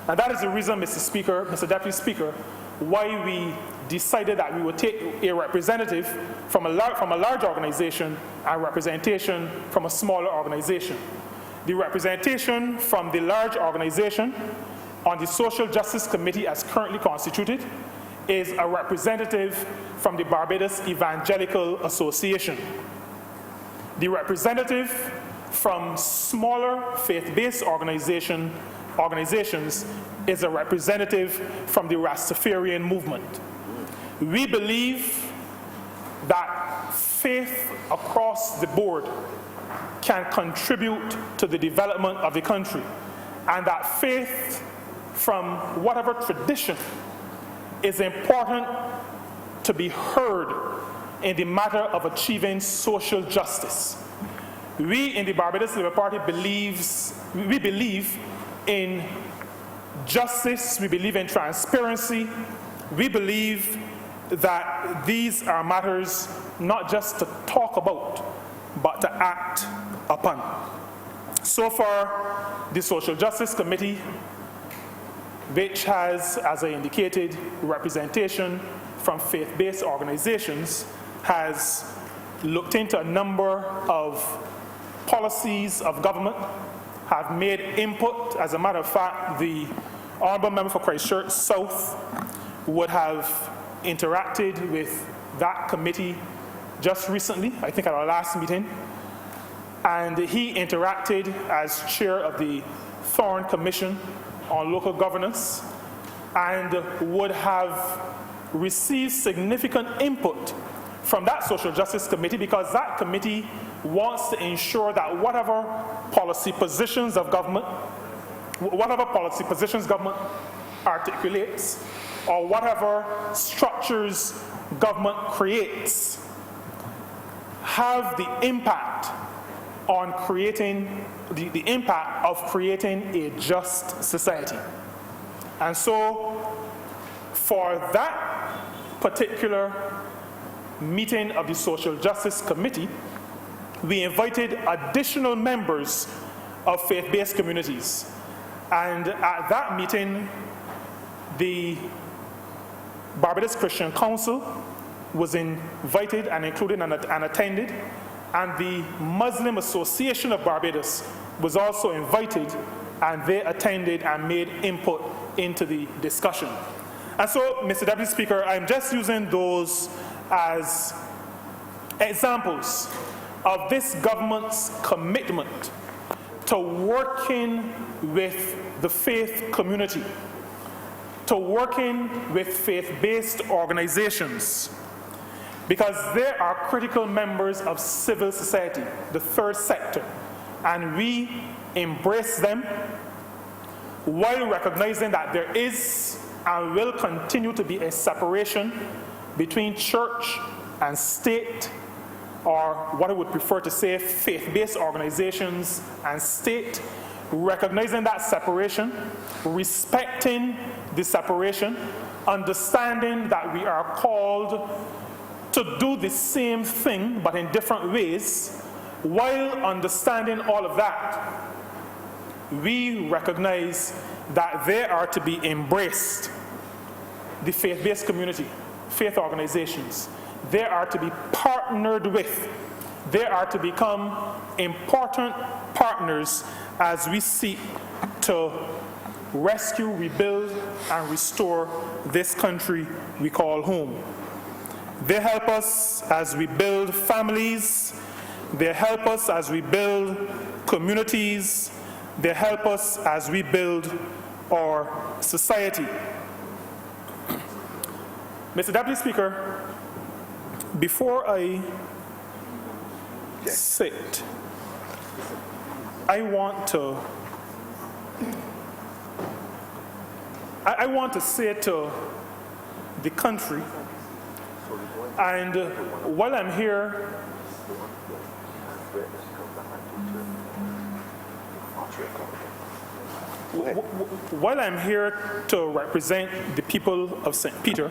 And that is the reason, Mr. Speaker, Mr. Deputy Speaker, why we decided that we would take a representative from a large organization and representation from a smaller organization. The representation from the large organization on the Social Justice Committee as currently constituted is a representative from the Barbados Evangelical Association. The representative from smaller faith-based organizations is a representative from the Rastafarian movement. We believe that faith across the board can contribute to the development of the country, and that faith from whatever tradition is important to be heard in the matter of achieving social justice. We in the Barbados Labour Party believe in justice, we believe in transparency, we believe that these are matters not just to talk about, but to act upon. So far, the Social Justice Committee, which has, as I indicated, representation from faith-based organizations, has looked into a number of policies of government, have made input. As a matter of fact, the Honourable Member for Christchurch South would have interacted with that committee just recently, I think at our last meeting, and he interacted as chair of the Thorn Commission on Local Governance and would have received significant input from that Social Justice Committee, because that committee wants to ensure that whatever policy positions government articulates, or whatever structures government creates, have the impact on creating the impact of creating a just society. And so for that particular meeting of the Social Justice Committee, we invited additional members of faith-based communities. And at that meeting, the Barbados Christian Council was invited and included and attended, and the Muslim Association of Barbados was also invited, and they attended and made input into the discussion. And so, Mr. Deputy Speaker, I'm just using those as examples of this government's commitment to working with the faith community, to working with faith-based organizations, because they are critical members of civil society, the third sector, and we embrace them while recognizing that there is and will continue to be a separation between church and state, or what I would prefer to say, faith-based organizations and state, recognizing that separation, respecting the separation, understanding that we are called to do the same thing but in different ways. While understanding all of that, we recognize that they are to be embraced. The faith-based community, faith organizations, they are to be partnered with. They are to become important partners as we seek to rescue, rebuild, and restore this country we call home. They help us as we build families. They help us as we build communities. They help us as we build our society. Mr. Deputy Speaker, before I sit, I want to say to the country, and while I'm here, to represent the people of St. Peter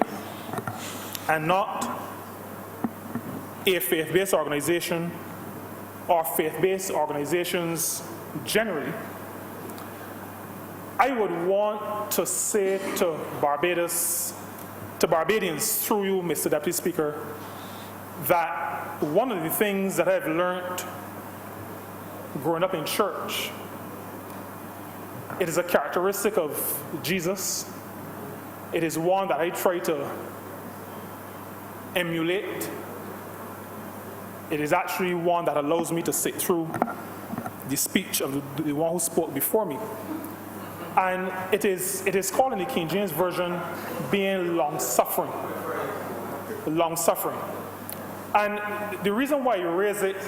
and not a faith-based organization or faith-based organizations generally, I would want to say to Barbados to Barbadians through you, Mr. Deputy Speaker, that one of the things that I've learned growing up in church, it is a characteristic of Jesus. It is one that I try to emulate. It is actually one that allows me to sit through the speech of the one who spoke before me. And it is called in the King James Version being long-suffering. Long-suffering. And the reason why you raise it,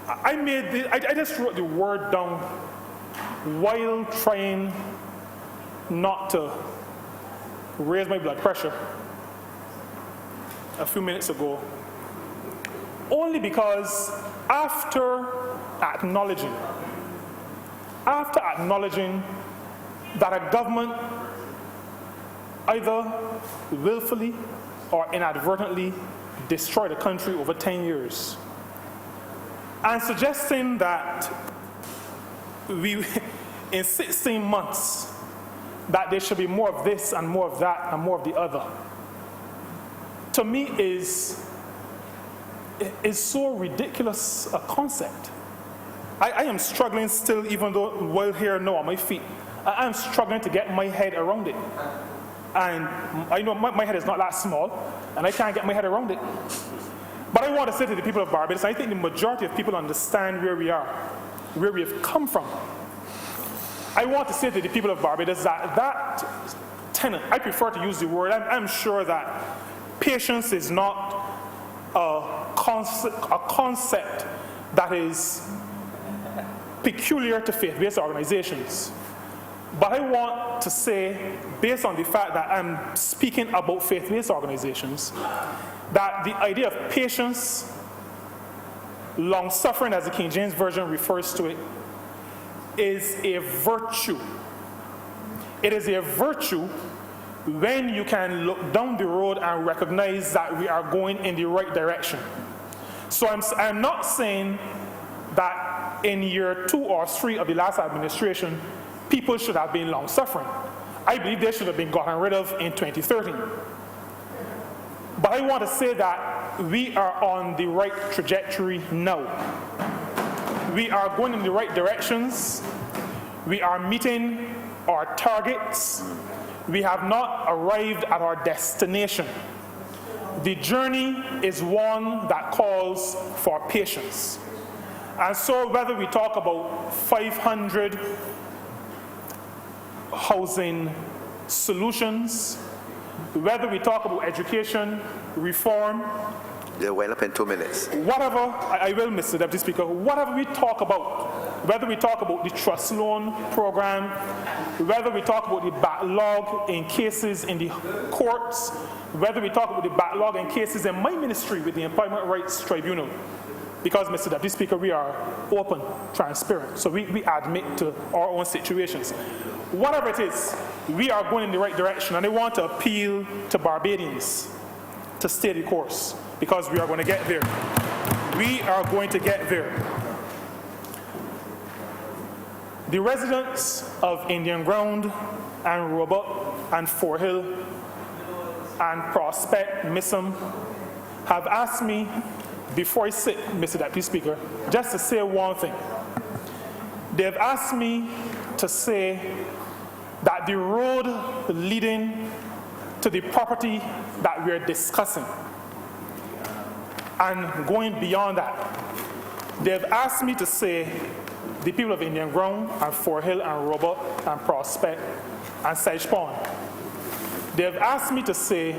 I just wrote the word down while trying not to raise my blood pressure a few minutes ago, only because after acknowledging that a government either willfully or inadvertently destroyed a country over 10 years, and suggesting that we, in 16 months, that there should be more of this and more of that and more of the other, to me is so ridiculous a concept. I am struggling still, even though while here now on my feet, I am struggling to get my head around it. And I know my head is not that small, and I can't get my head around it. But I want to say to the people of Barbados, I think the majority of people understand where we are, where we have come from. I want to say to the people of Barbados that tenet, I prefer to use the word, I'm sure that patience is not a concept that is peculiar to faith-based organizations. But I want to say, based on the fact that I'm speaking about faith-based organizations, that the idea of patience, long-suffering, as the King James Version refers to it, is a virtue. It is a virtue when you can look down the road and recognize that we are going in the right direction. So I'm not saying that in year 2 or 3 of the last administration, people should have been long-suffering. I believe they should have been gotten rid of in 2013. But I want to say that we are on the right trajectory now. We are going in the right directions. We are meeting our targets. We have not arrived at our destination. The journey is one that calls for patience. And so whether we talk about 500 housing solutions, whether we talk about education reform, They're well up in 2 minutes. whatever, I will, Mr. Deputy Speaker, whatever we talk about, whether we talk about the trust loan program, whether we talk about the backlog in cases in the courts, whether we talk about the backlog in cases in my ministry with the Employment Rights Tribunal, because, Mr. Deputy Speaker, we are open, transparent, so we admit to our own situations. Whatever it is, we are going in the right direction, and I want to appeal to Barbadians to stay the course, because we are going to get there. We are going to get there. The residents of Indian Ground and Roebuck and Fort Hill and Prospect, Missum, have asked me, before I sit, Mr. Deputy Speaker, just to say one thing. They have asked me to say that the road leading to the property that we are discussing, and going beyond that, they have asked me to say the people of Indian Ground and Fort Hill and Roebuck and Prospect and Sedge Pond, they have asked me to say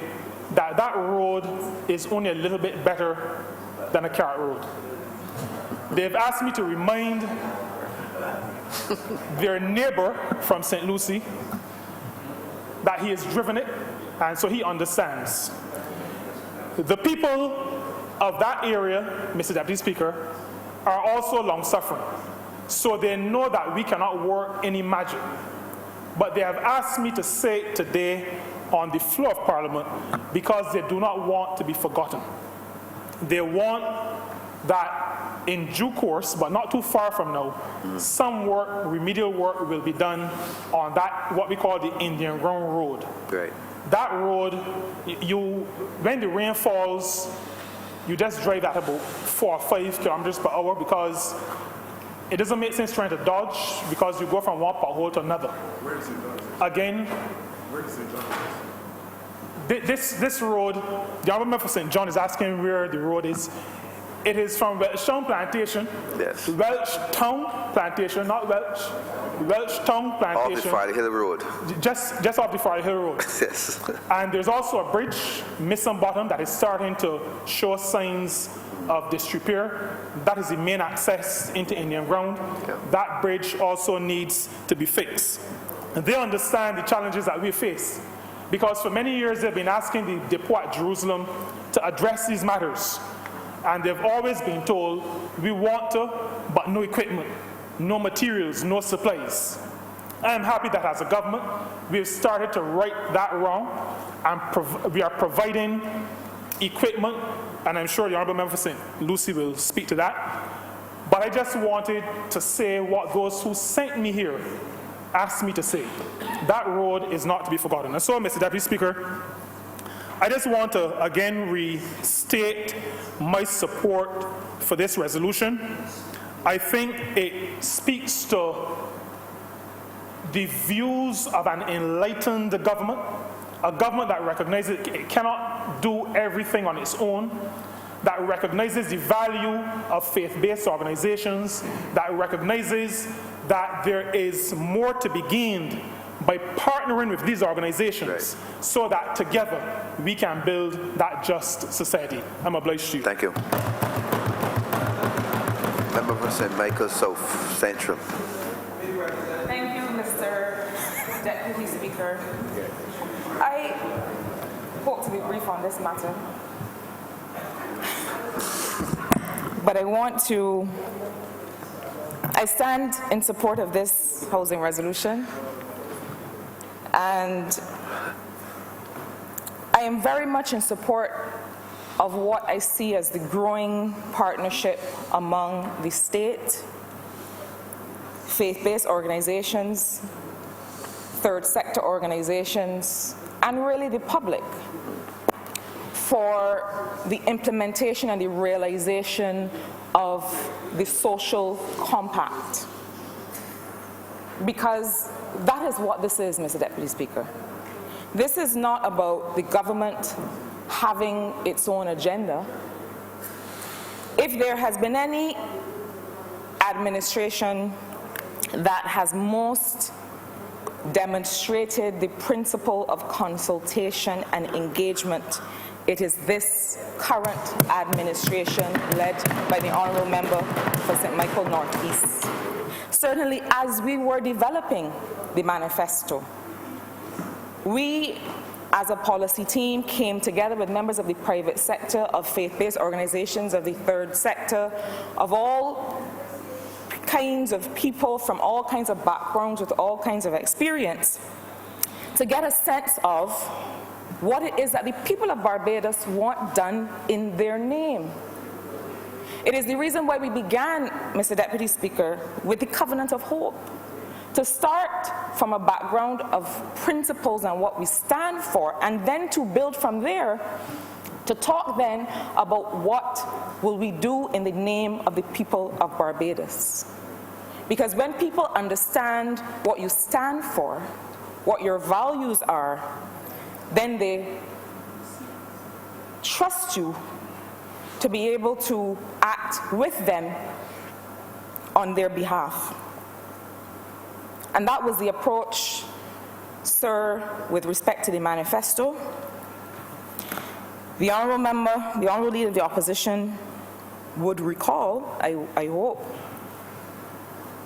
that that road is only a little bit better than a carrot road. They have asked me to remind their neighbor from St. Lucie that he has driven it, and so he understands. The people of that area, Mr. Deputy Speaker, are also long-suffering, so they know that we cannot work any magic. But they have asked me to say it today on the floor of Parliament because they do not want to be forgotten. They want that in due course, but not too far from now, some work, remedial work, will be done on that, what we call the Indian Ground Road. Right. that road, when the rain falls, you just drive at about 4 or 5 kilometers per hour because it doesn't make sense trying to dodge because you go from one pothole to another. Where is it done? Again, Where is it done? this road, the Honourable Member for St. John is asking where the road is. It is from Welchtown Plantation. Yes. Welchtown Plantation, not Welch. Welchtown Off Plantation. the Friday Hill Road. Just off the Friday Hill Road. Yes. And there's also a bridge, Missing Bottom, that is starting to show signs of disrepair. That is the main access into Indian ground. Yeah. That bridge also needs to be fixed. And they understand the challenges that we face because for many years they've been asking the depot at Jerusalem to address these matters. And they've always been told, we want to, but no equipment, no materials, no supplies. I am happy that as a government, we've started to right that wrong, and we are providing equipment, and I'm sure the Honourable Member for St. Lucie will speak to that. But I just wanted to say what those who sent me here asked me to say. That road is not to be forgotten. And so, Mr. Deputy Speaker, I just want to again restate my support for this resolution. I think it speaks to the views of an enlightened government, a government that recognizes it cannot do everything on its own, that recognizes the value of faith-based organizations, that recognizes that there is more to be gained by partnering with these organizations so that together we can build that just society. I'm obliged to you. Thank you. Member for St. Michael South Central. Thank you, Mr. Deputy Speaker. I hope to be brief on this matter, but I stand in support of this housing resolution, and I am very much in support of what I see as the growing partnership among the state, faith-based organizations, third sector organizations, and really the public for the implementation and the realization of the social compact. Because that is what this is, Mr. Deputy Speaker. This is not about the government having its own agenda. If there has been any administration that has most demonstrated the principle of consultation and engagement, it is this current administration led by the Honourable Member for St. Michael Northeast. Certainly, as we were developing the manifesto, we as a policy team came together with members of the private sector, of faith-based organizations, of the third sector, of all kinds of people from all kinds of backgrounds with all kinds of experience, to get a sense of what it is that the people of Barbados want done in their name. It is the reason why we began, Mr. Deputy Speaker, with the Covenant of Hope, to start from a background of principles and what we stand for, and then to build from there, to talk then about what will we do in the name of the people of Barbados. Because when people understand what you stand for, what your values are, then they trust you to be able to act with them on their behalf. And that was the approach, sir, with respect to the manifesto. The Honourable Member, the Honourable Leader of the Opposition would recall, I hope,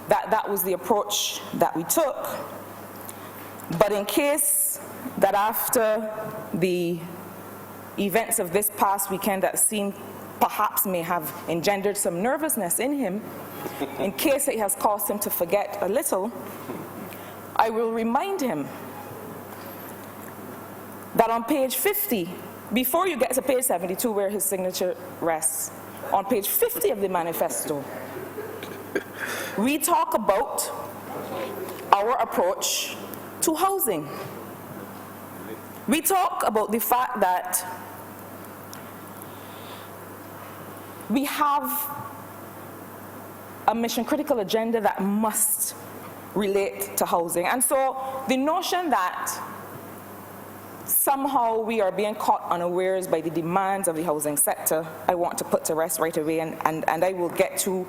that that was the approach that we took. But in case that after the events of this past weekend that seemed perhaps may have engendered some nervousness in him, in case it has caused him to forget a little, I will remind him that on page 50, before you get to page 72 where his signature rests, on page 50 of the manifesto, we talk about our approach to housing. We talk about the fact that we have a mission-critical agenda that must relate to housing. And so the notion that somehow we are being caught unawares by the demands of the housing sector, I want to put to rest right away, and I will get to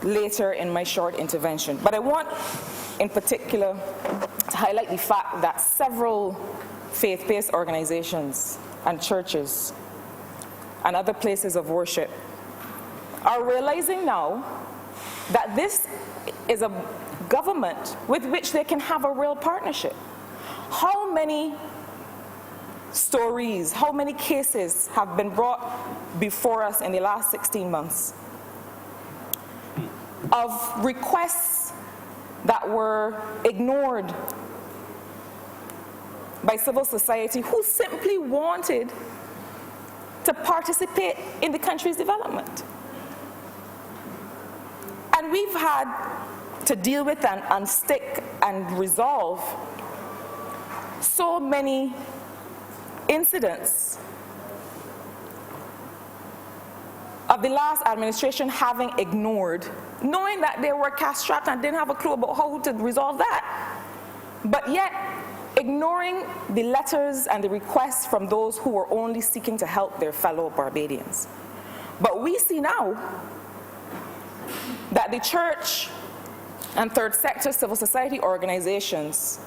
later in my short intervention. But I want, in particular, to highlight the fact that several faith-based organizations and churches and other places of worship are realizing now that this is a government with which they can have a real partnership. How many stories, how many cases have been brought before us in the last 16 months of requests that were ignored by civil society who simply wanted to participate in the country's development? And we've had to deal with and unstick and resolve so many incidents of the last administration having ignored, knowing that they were cash-strapped and didn't have a clue about how to resolve that, but yet ignoring the letters and the requests from those who were only seeking to help their fellow Barbadians. But we see now that the church and third sector civil society organizations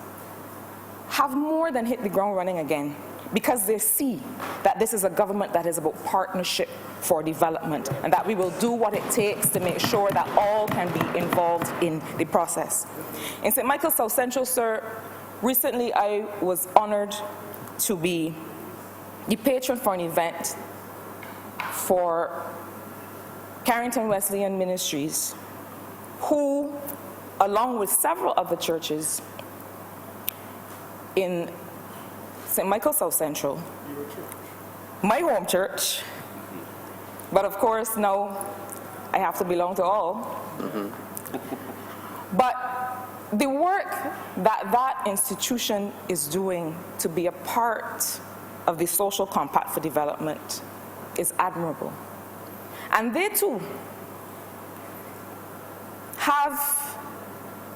have more than hit the ground running again, because they see that this is a government that is about partnership for development, and that we will do what it takes to make sure that all can be involved in the process. In St. Michael's South Central, sir, recently I was honored to be the patron for an event for Carrington Wesleyan Ministries, who, along with several other churches in St. Michael's South Central, my home church, but of course now I have to belong to all. But the work that that institution is doing to be a part of the social compact for development is admirable. And they too have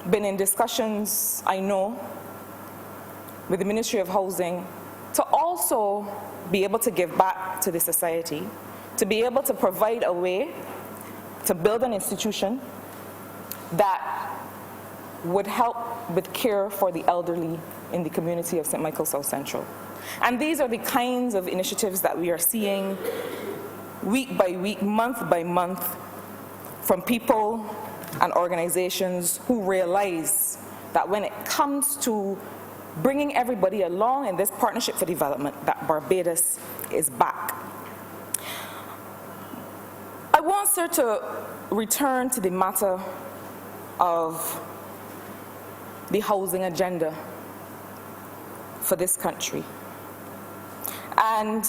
been in discussions, I know, with the Ministry of Housing to also be able to give back to the society, to be able to provide a way to build an institution that would help with care for the elderly in the community of St. Michael's South Central. And these are the kinds of initiatives that we are seeing week by week, month by month, from people and organizations who realize that when it comes to bringing everybody along in this partnership for development, that Barbados is back. I want, sir, to return to the matter of the housing agenda for this country, and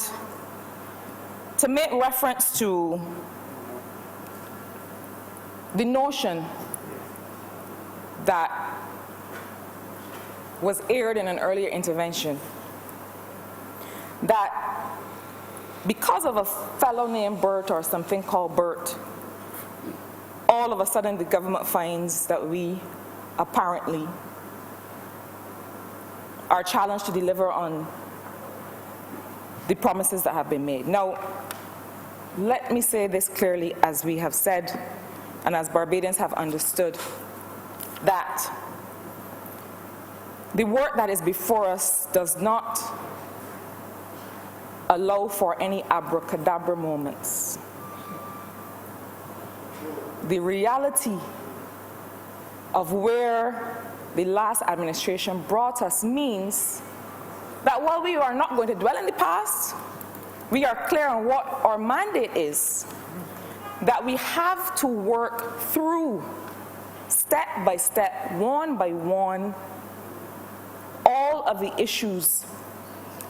to make reference to the notion that was aired in an earlier intervention, that because of a fellow named Bert or something called Bert, all of a sudden the government finds that we apparently are challenged to deliver on the promises that have been made. Now, let me say this clearly, as we have said, and as Barbadians have understood, that the work that is before us does not allow for any abracadabra moments. The reality of where the last administration brought us means that while we are not going to dwell in the past, we are clear on what our mandate is, that we have to work through, step by step, one by one, all of the issues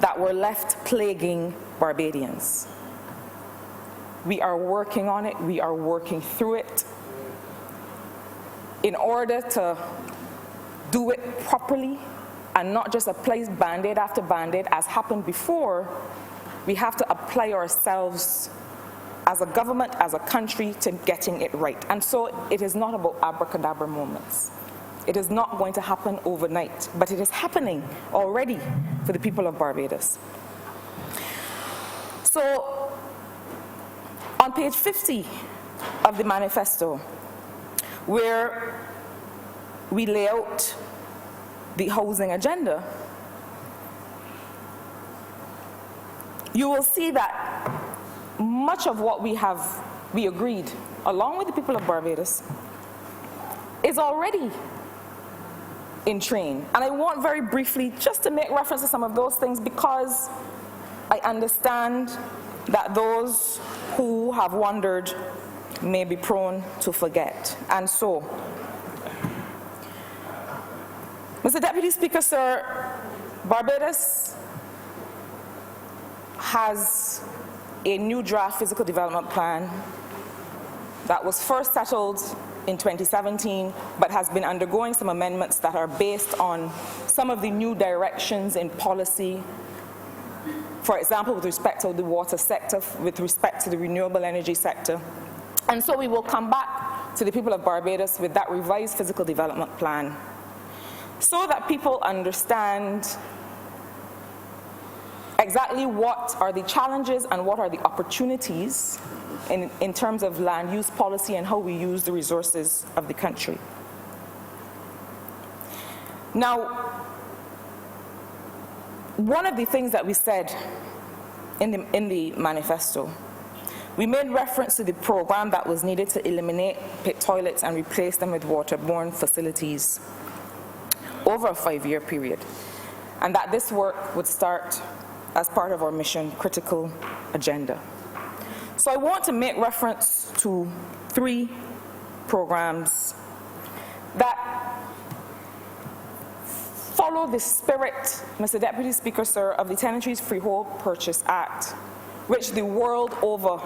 that were left plaguing Barbadians. We are working on it, we are working through it in order to do it properly and not just apply Band-Aid after Band-Aid as happened before. We have to apply ourselves as a government, as a country, to getting it right. And so it is not about abracadabra moments. It is not going to happen overnight, but it is happening already for the people of Barbados. So on page 50 of the manifesto, where we lay out the housing agenda, you will see that much of what we agreed, along with the people of Barbados, is already in train. And I want very briefly just to make reference to some of those things, because I understand that those who have wondered may be prone to forget. And so, Mr. Deputy Speaker, sir, Barbados has a new draft physical development plan that was first settled in 2017, but has been undergoing some amendments that are based on some of the new directions in policy, for example, with respect to the water sector, with respect to the renewable energy sector. And so we will come back to the people of Barbados with that revised physical development plan, so that people understand exactly what are the challenges and what are the opportunities in terms of land use policy and how we use the resources of the country. Now, one of the things that we said in the manifesto, we made reference to the program that was needed to eliminate pit toilets and replace them with waterborne facilities over a 5-year period, and that this work would start as part of our mission critical agenda. So I want to make reference to 3 programs that follow the spirit, Mr. Deputy Speaker, sir, of the Tenantries Freehold Purchase Act, which the world over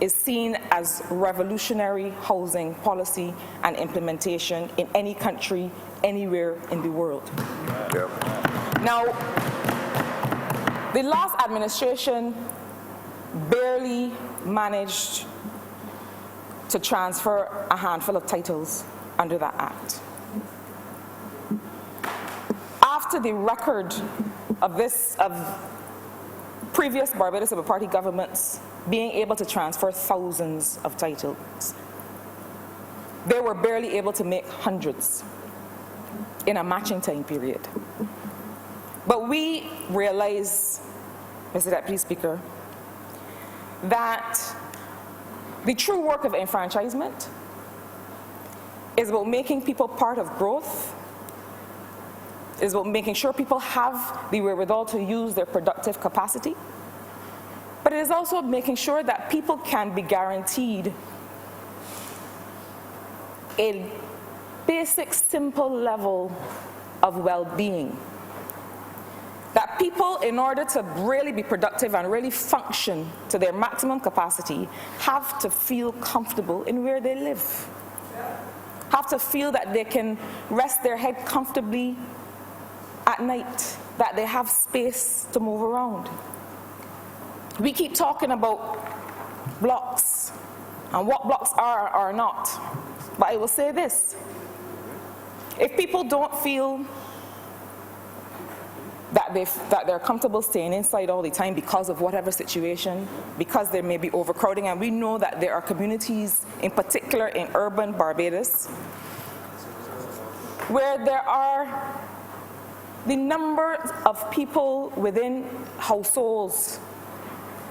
is seen as revolutionary housing policy and implementation in any country, anywhere in the world. Yep. Now, the last administration barely managed to transfer a handful of titles under that act. After the record of previous Barbados Labour Party governments being able to transfer thousands of titles, they were barely able to make hundreds in a matching time period. But we realize, Mr. Deputy Speaker, that the true work of enfranchisement is about making people part of growth, is about making sure people have the wherewithal to use their productive capacity, but it is also making sure that people can be guaranteed a basic, simple level of well-being. That people, in order to really be productive and really function to their maximum capacity, have to feel comfortable in where they live. Have to feel that they can rest their head comfortably at night, that they have space to move around. We keep talking about blocks and what blocks are or are not. But I will say this: if people don't feel that they're comfortable staying inside all the time because of whatever situation, because there may be overcrowding, and we know that there are communities, in particular in urban Barbados, where there are the number of people within households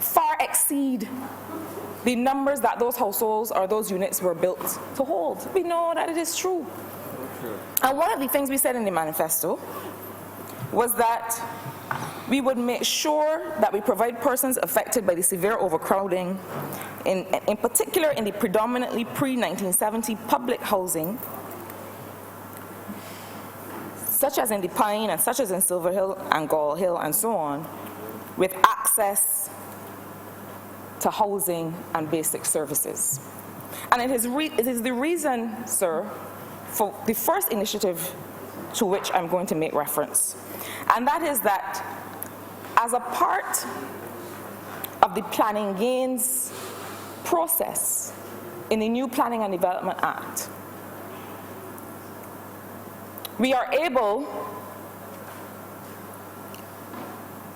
far exceed the numbers that those households or those units were built to hold. We know that it is true. And one of the things we said in the manifesto was that we would make sure that we provide persons affected by the severe overcrowding, in particular in the predominantly pre-1970 public housing, such as in the Pine and such as in Silver Hill and Gall Hill and so on, with access to housing and basic services. And it is the reason, sir, for the first initiative to which I'm going to make reference. And that is that as a part of the planning gains process in the new Planning and Development Act, we are able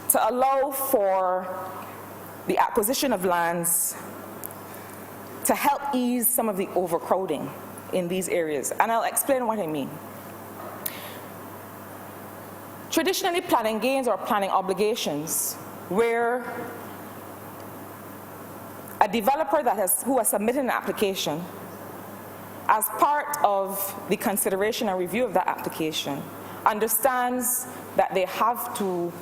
to allow for the acquisition of lands to help ease some of the overcrowding in these areas. And I'll explain what I mean. Traditionally, planning gains or planning obligations where a developer who has submitted an application, as part of the consideration and review of that application, understands that they have to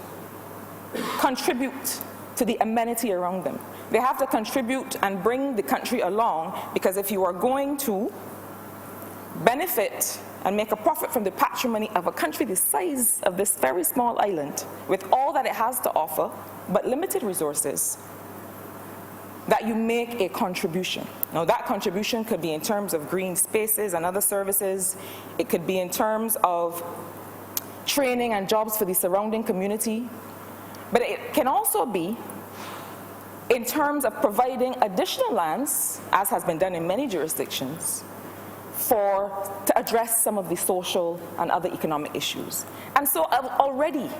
contribute to the amenity around them. They have to contribute and bring the country along, because if you are going to benefit and make a profit from the patrimony of a country the size of this very small island, with all that it has to offer, but limited resources, that you make a contribution. Now, that contribution could be in terms of green spaces and other services. It could be in terms of training and jobs for the surrounding community. But it can also be in terms of providing additional lands, as has been done in many jurisdictions, to address some of the social and other economic issues. And so already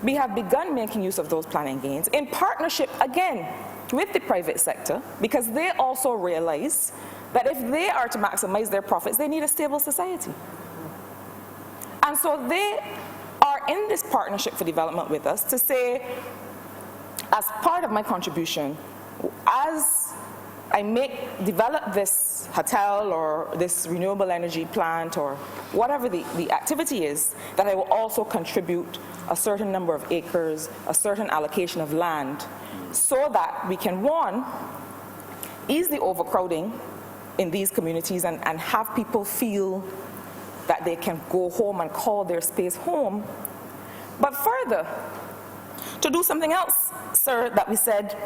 we have begun making use of those planning gains in partnership, again, with the private sector, because they also realize that if they are to maximize their profits, they need a stable society. And so they are in this partnership for development with us to say, as part of my contribution, as I develop this hotel or this renewable energy plant or whatever the activity is, that I will also contribute a certain number of acres, a certain allocation of land, so that we can, one, ease the overcrowding in these communities and have people feel that they can go home and call their space home. But further, to do something else, sir, that we said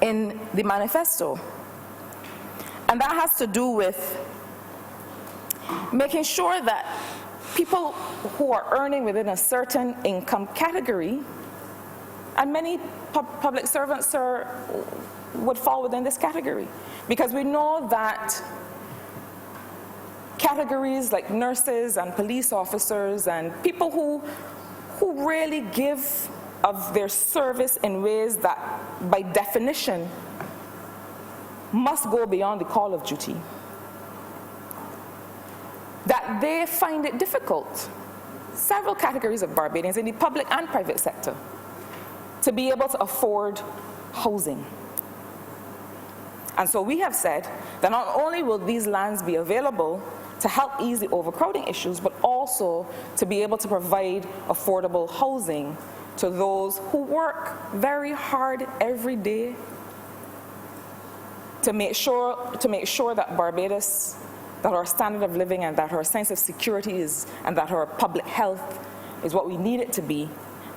in the manifesto. And that has to do with making sure that people who are earning within a certain income category, and many public servants, sir, would fall within this category. Because we know that categories like nurses and police officers and people who really give of their service in ways that, by definition, must go beyond the call of duty, that they find it difficult, several categories of Barbadians in the public and private sector, to be able to afford housing. And so we have said that not only will these lands be available to help ease the overcrowding issues, but also to be able to provide affordable housing to those who work very hard every day to make sure that Barbados, that our standard of living and that our sense of security is, and that our public health is what we need it to be,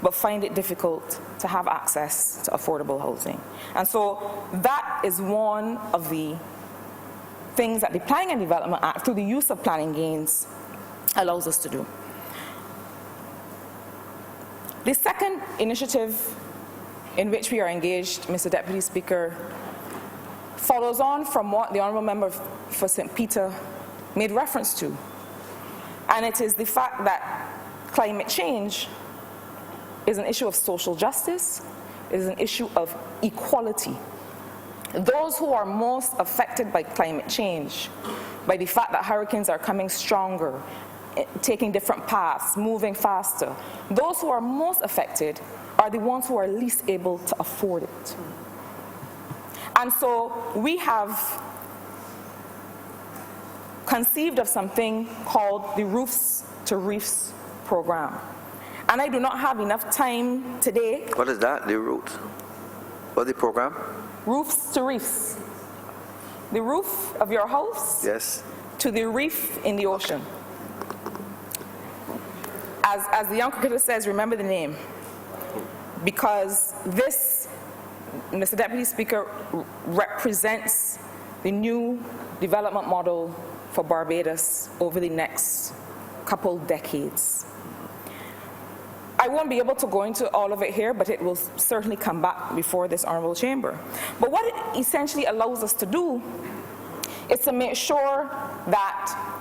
but find it difficult to have access to affordable housing. And so that is one of the things that the Planning and Development Act, through the use of planning gains, allows us to do. The second initiative in which we are engaged, Mr. Deputy Speaker, follows on from what the Honourable Member for St. Peter made reference to. And it is the fact that climate change is an issue of social justice, it is an issue of equality. Those who are most affected by climate change, by the fact that hurricanes are coming stronger, taking different paths, moving faster, those who are most affected are the ones who are least able to afford it. And so we have conceived of something called the Roofs to Reefs program. And I do not have enough time today. What is that, the route? What's the program? Roofs to Reefs. The roof of your house, Yes. to the reef in the ocean. As the young cricketer says, remember the name. Because this, Mr. Deputy Speaker, represents the new development model for Barbados over the next couple decades. I won't be able to go into all of it here, but it will certainly come back before this Honourable Chamber. But what it essentially allows us to do is to make sure that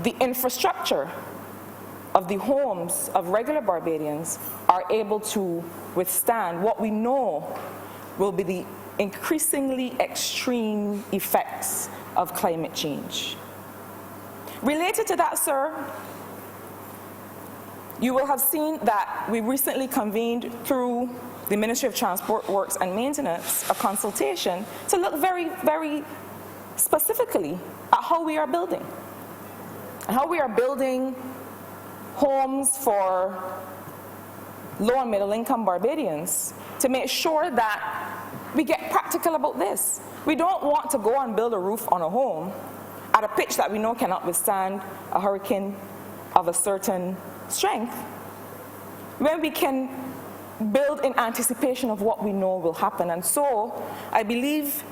the infrastructure of the homes of regular Barbadians are able to withstand what we know will be the increasingly extreme effects of climate change. Related to that, sir, you will have seen that we recently convened through the Ministry of Transport, Works and Maintenance a consultation to look very, very specifically at how we are building. And how we are building homes for low and middle income Barbadians to make sure that we get practical about this. We don't want to go and build a roof on a home at a pitch that we know cannot withstand a hurricane of a certain strength, when we can build in anticipation of what we know will happen. And so I believe,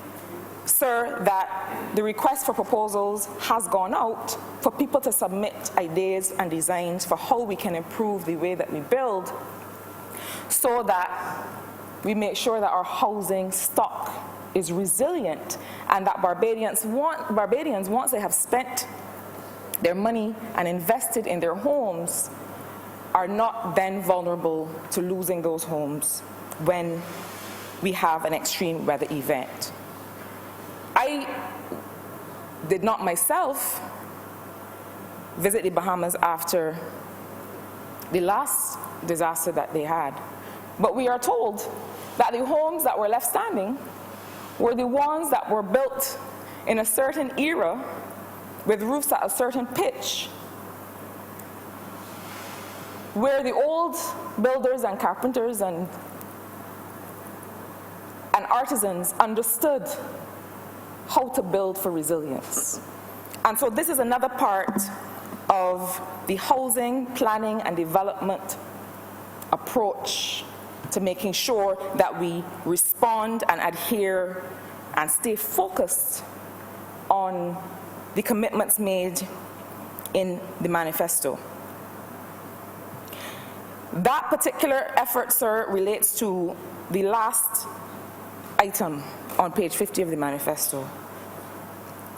sir, that the request for proposals has gone out for people to submit ideas and designs for how we can improve the way that we build so that we make sure that our housing stock is resilient and that Barbadians, once they have spent their money and invested in their homes, are not then vulnerable to losing those homes when we have an extreme weather event. I did not myself visit the Bahamas after the last disaster that they had, but we are told that the homes that were left standing were the ones that were built in a certain era with roofs at a certain pitch, where the old builders and carpenters and artisans understood how to build for resilience. And so this is another part of the housing, planning, and development approach to making sure that we respond and adhere and stay focused on the commitments made in the manifesto. That particular effort, sir, relates to the last item on page 50 of the manifesto,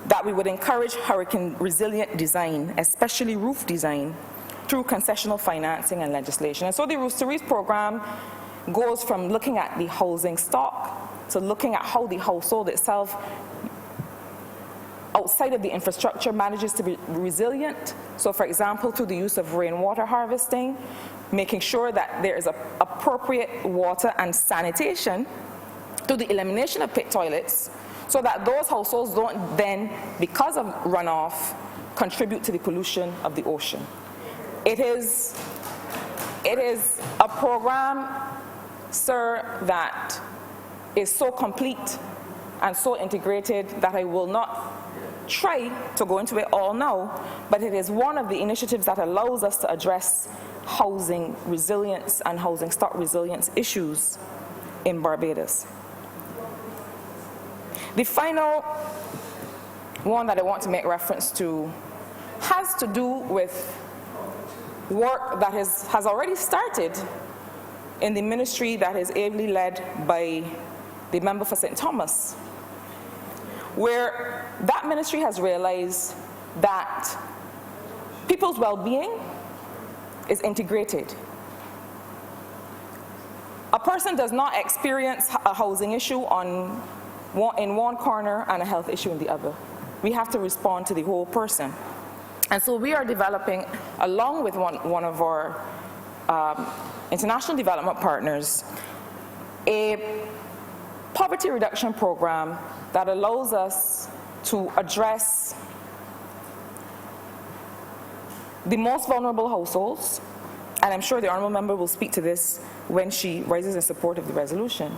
that we would encourage hurricane-resilient design, especially roof design, through concessional financing and legislation. And so the Roofs to Reefs program goes from looking at the housing stock to looking at how the household itself, outside of the infrastructure, manages to be resilient. So, for example, through the use of rainwater harvesting, making sure that there is appropriate water and sanitation, through the elimination of pit toilets, so that those households don't then, because of runoff, contribute to the pollution of the ocean. It is a program, sir, that is so complete and so integrated that I will not try to go into it all now, but it is one of the initiatives that allows us to address housing resilience and housing stock resilience issues in Barbados. The final one that I want to make reference to has to do with work that has already started in the ministry that is ably led by the member for St. Thomas, where that ministry has realized that people's well-being is integrated. A person does not experience a housing issue in one corner and a health issue in the other. We have to respond to the whole person. And so we are developing, along with one of our international development partners, a poverty reduction program that allows us to address the most vulnerable households, and I'm sure the Honourable Member will speak to this when she rises in support of the resolution.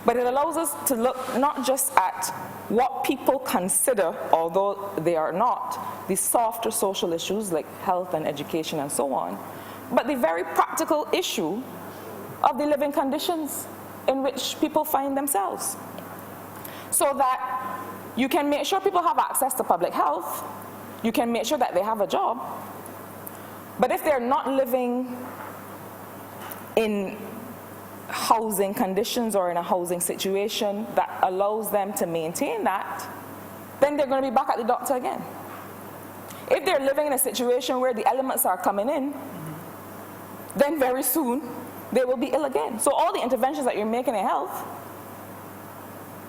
But it allows us to look not just at what people consider, although they are not, the softer social issues like health and education and so on, but the very practical issue of the living conditions in which people find themselves, so that you can make sure people have access to public health, you can make sure that they have a job. But if they're not living in housing conditions or in a housing situation that allows them to maintain that, then they're going to be back at the doctor again. If they're living in a situation where the elements are coming in, then very soon they will be ill again. So all the interventions that you're making in health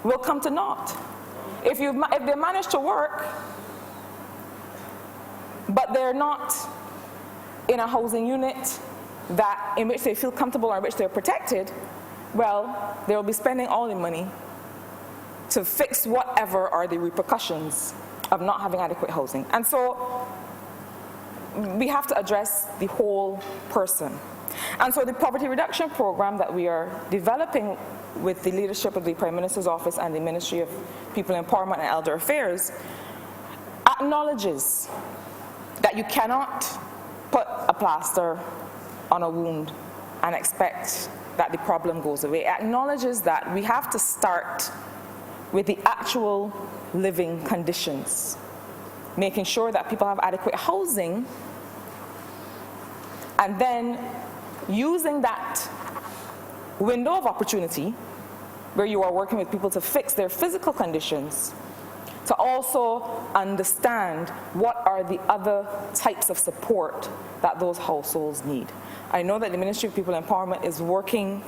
will come to naught. If they manage to work, but they're not in a housing unit in which they feel comfortable or in which they're protected, well, they'll be spending all the money to fix whatever are the repercussions of not having adequate housing. And so we have to address the whole person. And so the poverty reduction program that we are developing with the leadership of the Prime Minister's Office and the Ministry of People Empowerment and Elder Affairs acknowledges that you cannot put a plaster on a wound and expect that the problem goes away. It acknowledges that we have to start with the actual living conditions, making sure that people have adequate housing, and then using that window of opportunity where you are working with people to fix their physical conditions, to also understand what are the other types of support that those households need. I know that the Ministry of People Empowerment is working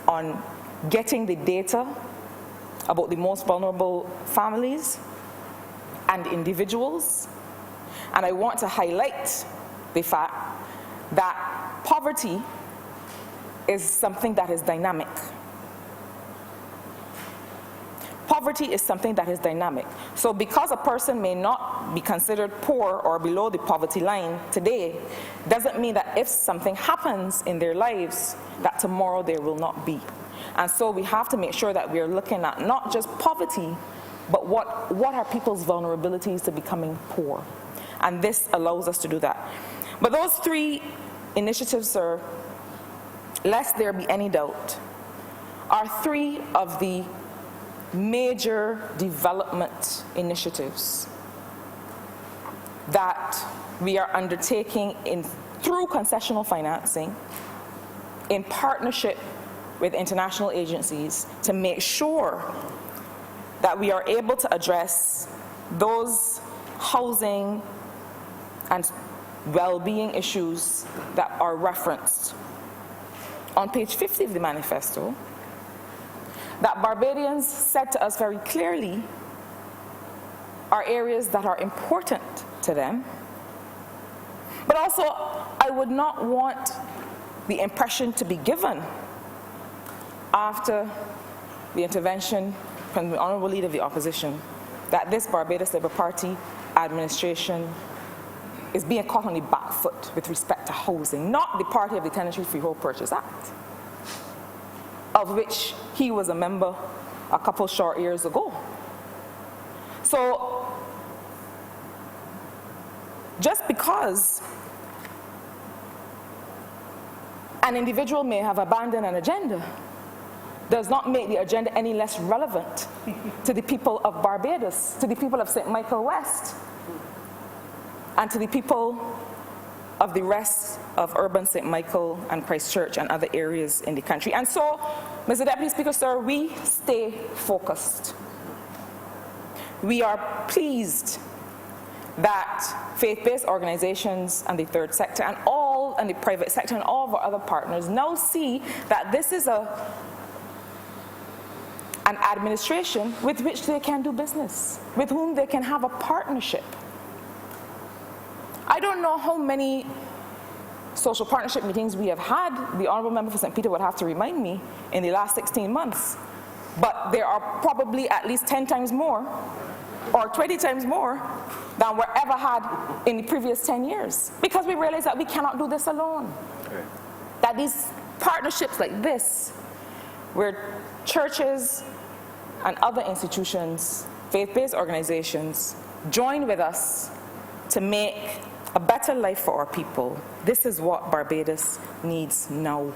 on getting the data about the most vulnerable families and individuals, and I want to highlight the fact that poverty is something that is dynamic. Poverty is something that is dynamic. So because a person may not be considered poor or below the poverty line today, doesn't mean that if something happens in their lives, that tomorrow there will not be. And so we have to make sure that we are looking at not just poverty, but what are people's vulnerabilities to becoming poor. And this allows us to do that. But those three initiatives, sir, lest there be any doubt, are three of the major development initiatives that we are undertaking through concessional financing in partnership with international agencies to make sure that we are able to address those housing and well-being issues that are referenced on page 50 of the manifesto, that Barbadians said to us very clearly are areas that are important to them. But also, I would not want the impression to be given after the intervention from the Honourable Leader of the Opposition that this Barbados Labour Party administration is being caught on the back foot with respect to housing, not the party of the Tenantry Freehold Purchase Act, of which he was a member a couple short years ago. So, just because an individual may have abandoned an agenda does not make the agenda any less relevant to the people of Barbados, to the people of St. Michael West, and to the people of the rest of urban St. Michael and Christchurch and other areas in the country. And so, Mr. Deputy Speaker, sir, we stay focused. We are pleased that faith-based organizations and the third sector and the private sector and all of our other partners now see that this is an administration with which they can do business, with whom they can have a partnership. I don't know how many social partnership meetings we have had, the Honourable Member for St. Peter would have to remind me, in the last 16 months. But there are probably at least 10 times more or 20 times more than were ever had in the previous 10 years. Because we realize that we cannot do this alone. Okay. That these partnerships like this, where churches and other institutions, faith-based organizations, join with us to make a better life for our people. This is what Barbados needs now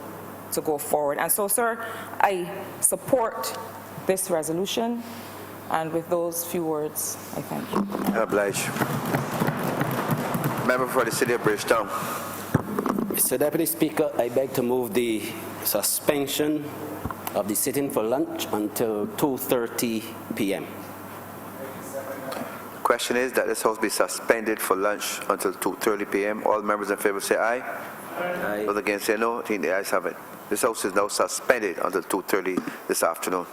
to go forward. And so, sir, I support this resolution, and with those few words, I thank you. Oblige. member for the City of Bridgetown. Mr. Deputy Speaker, I beg to move the suspension of the sitting for lunch until 2:30 p.m. Question is that this House be suspended for lunch until 2:30 p.m. All members in favor say aye. Aye. Those against say no. I think the ayes have it. This House is now suspended until 2:30 this afternoon.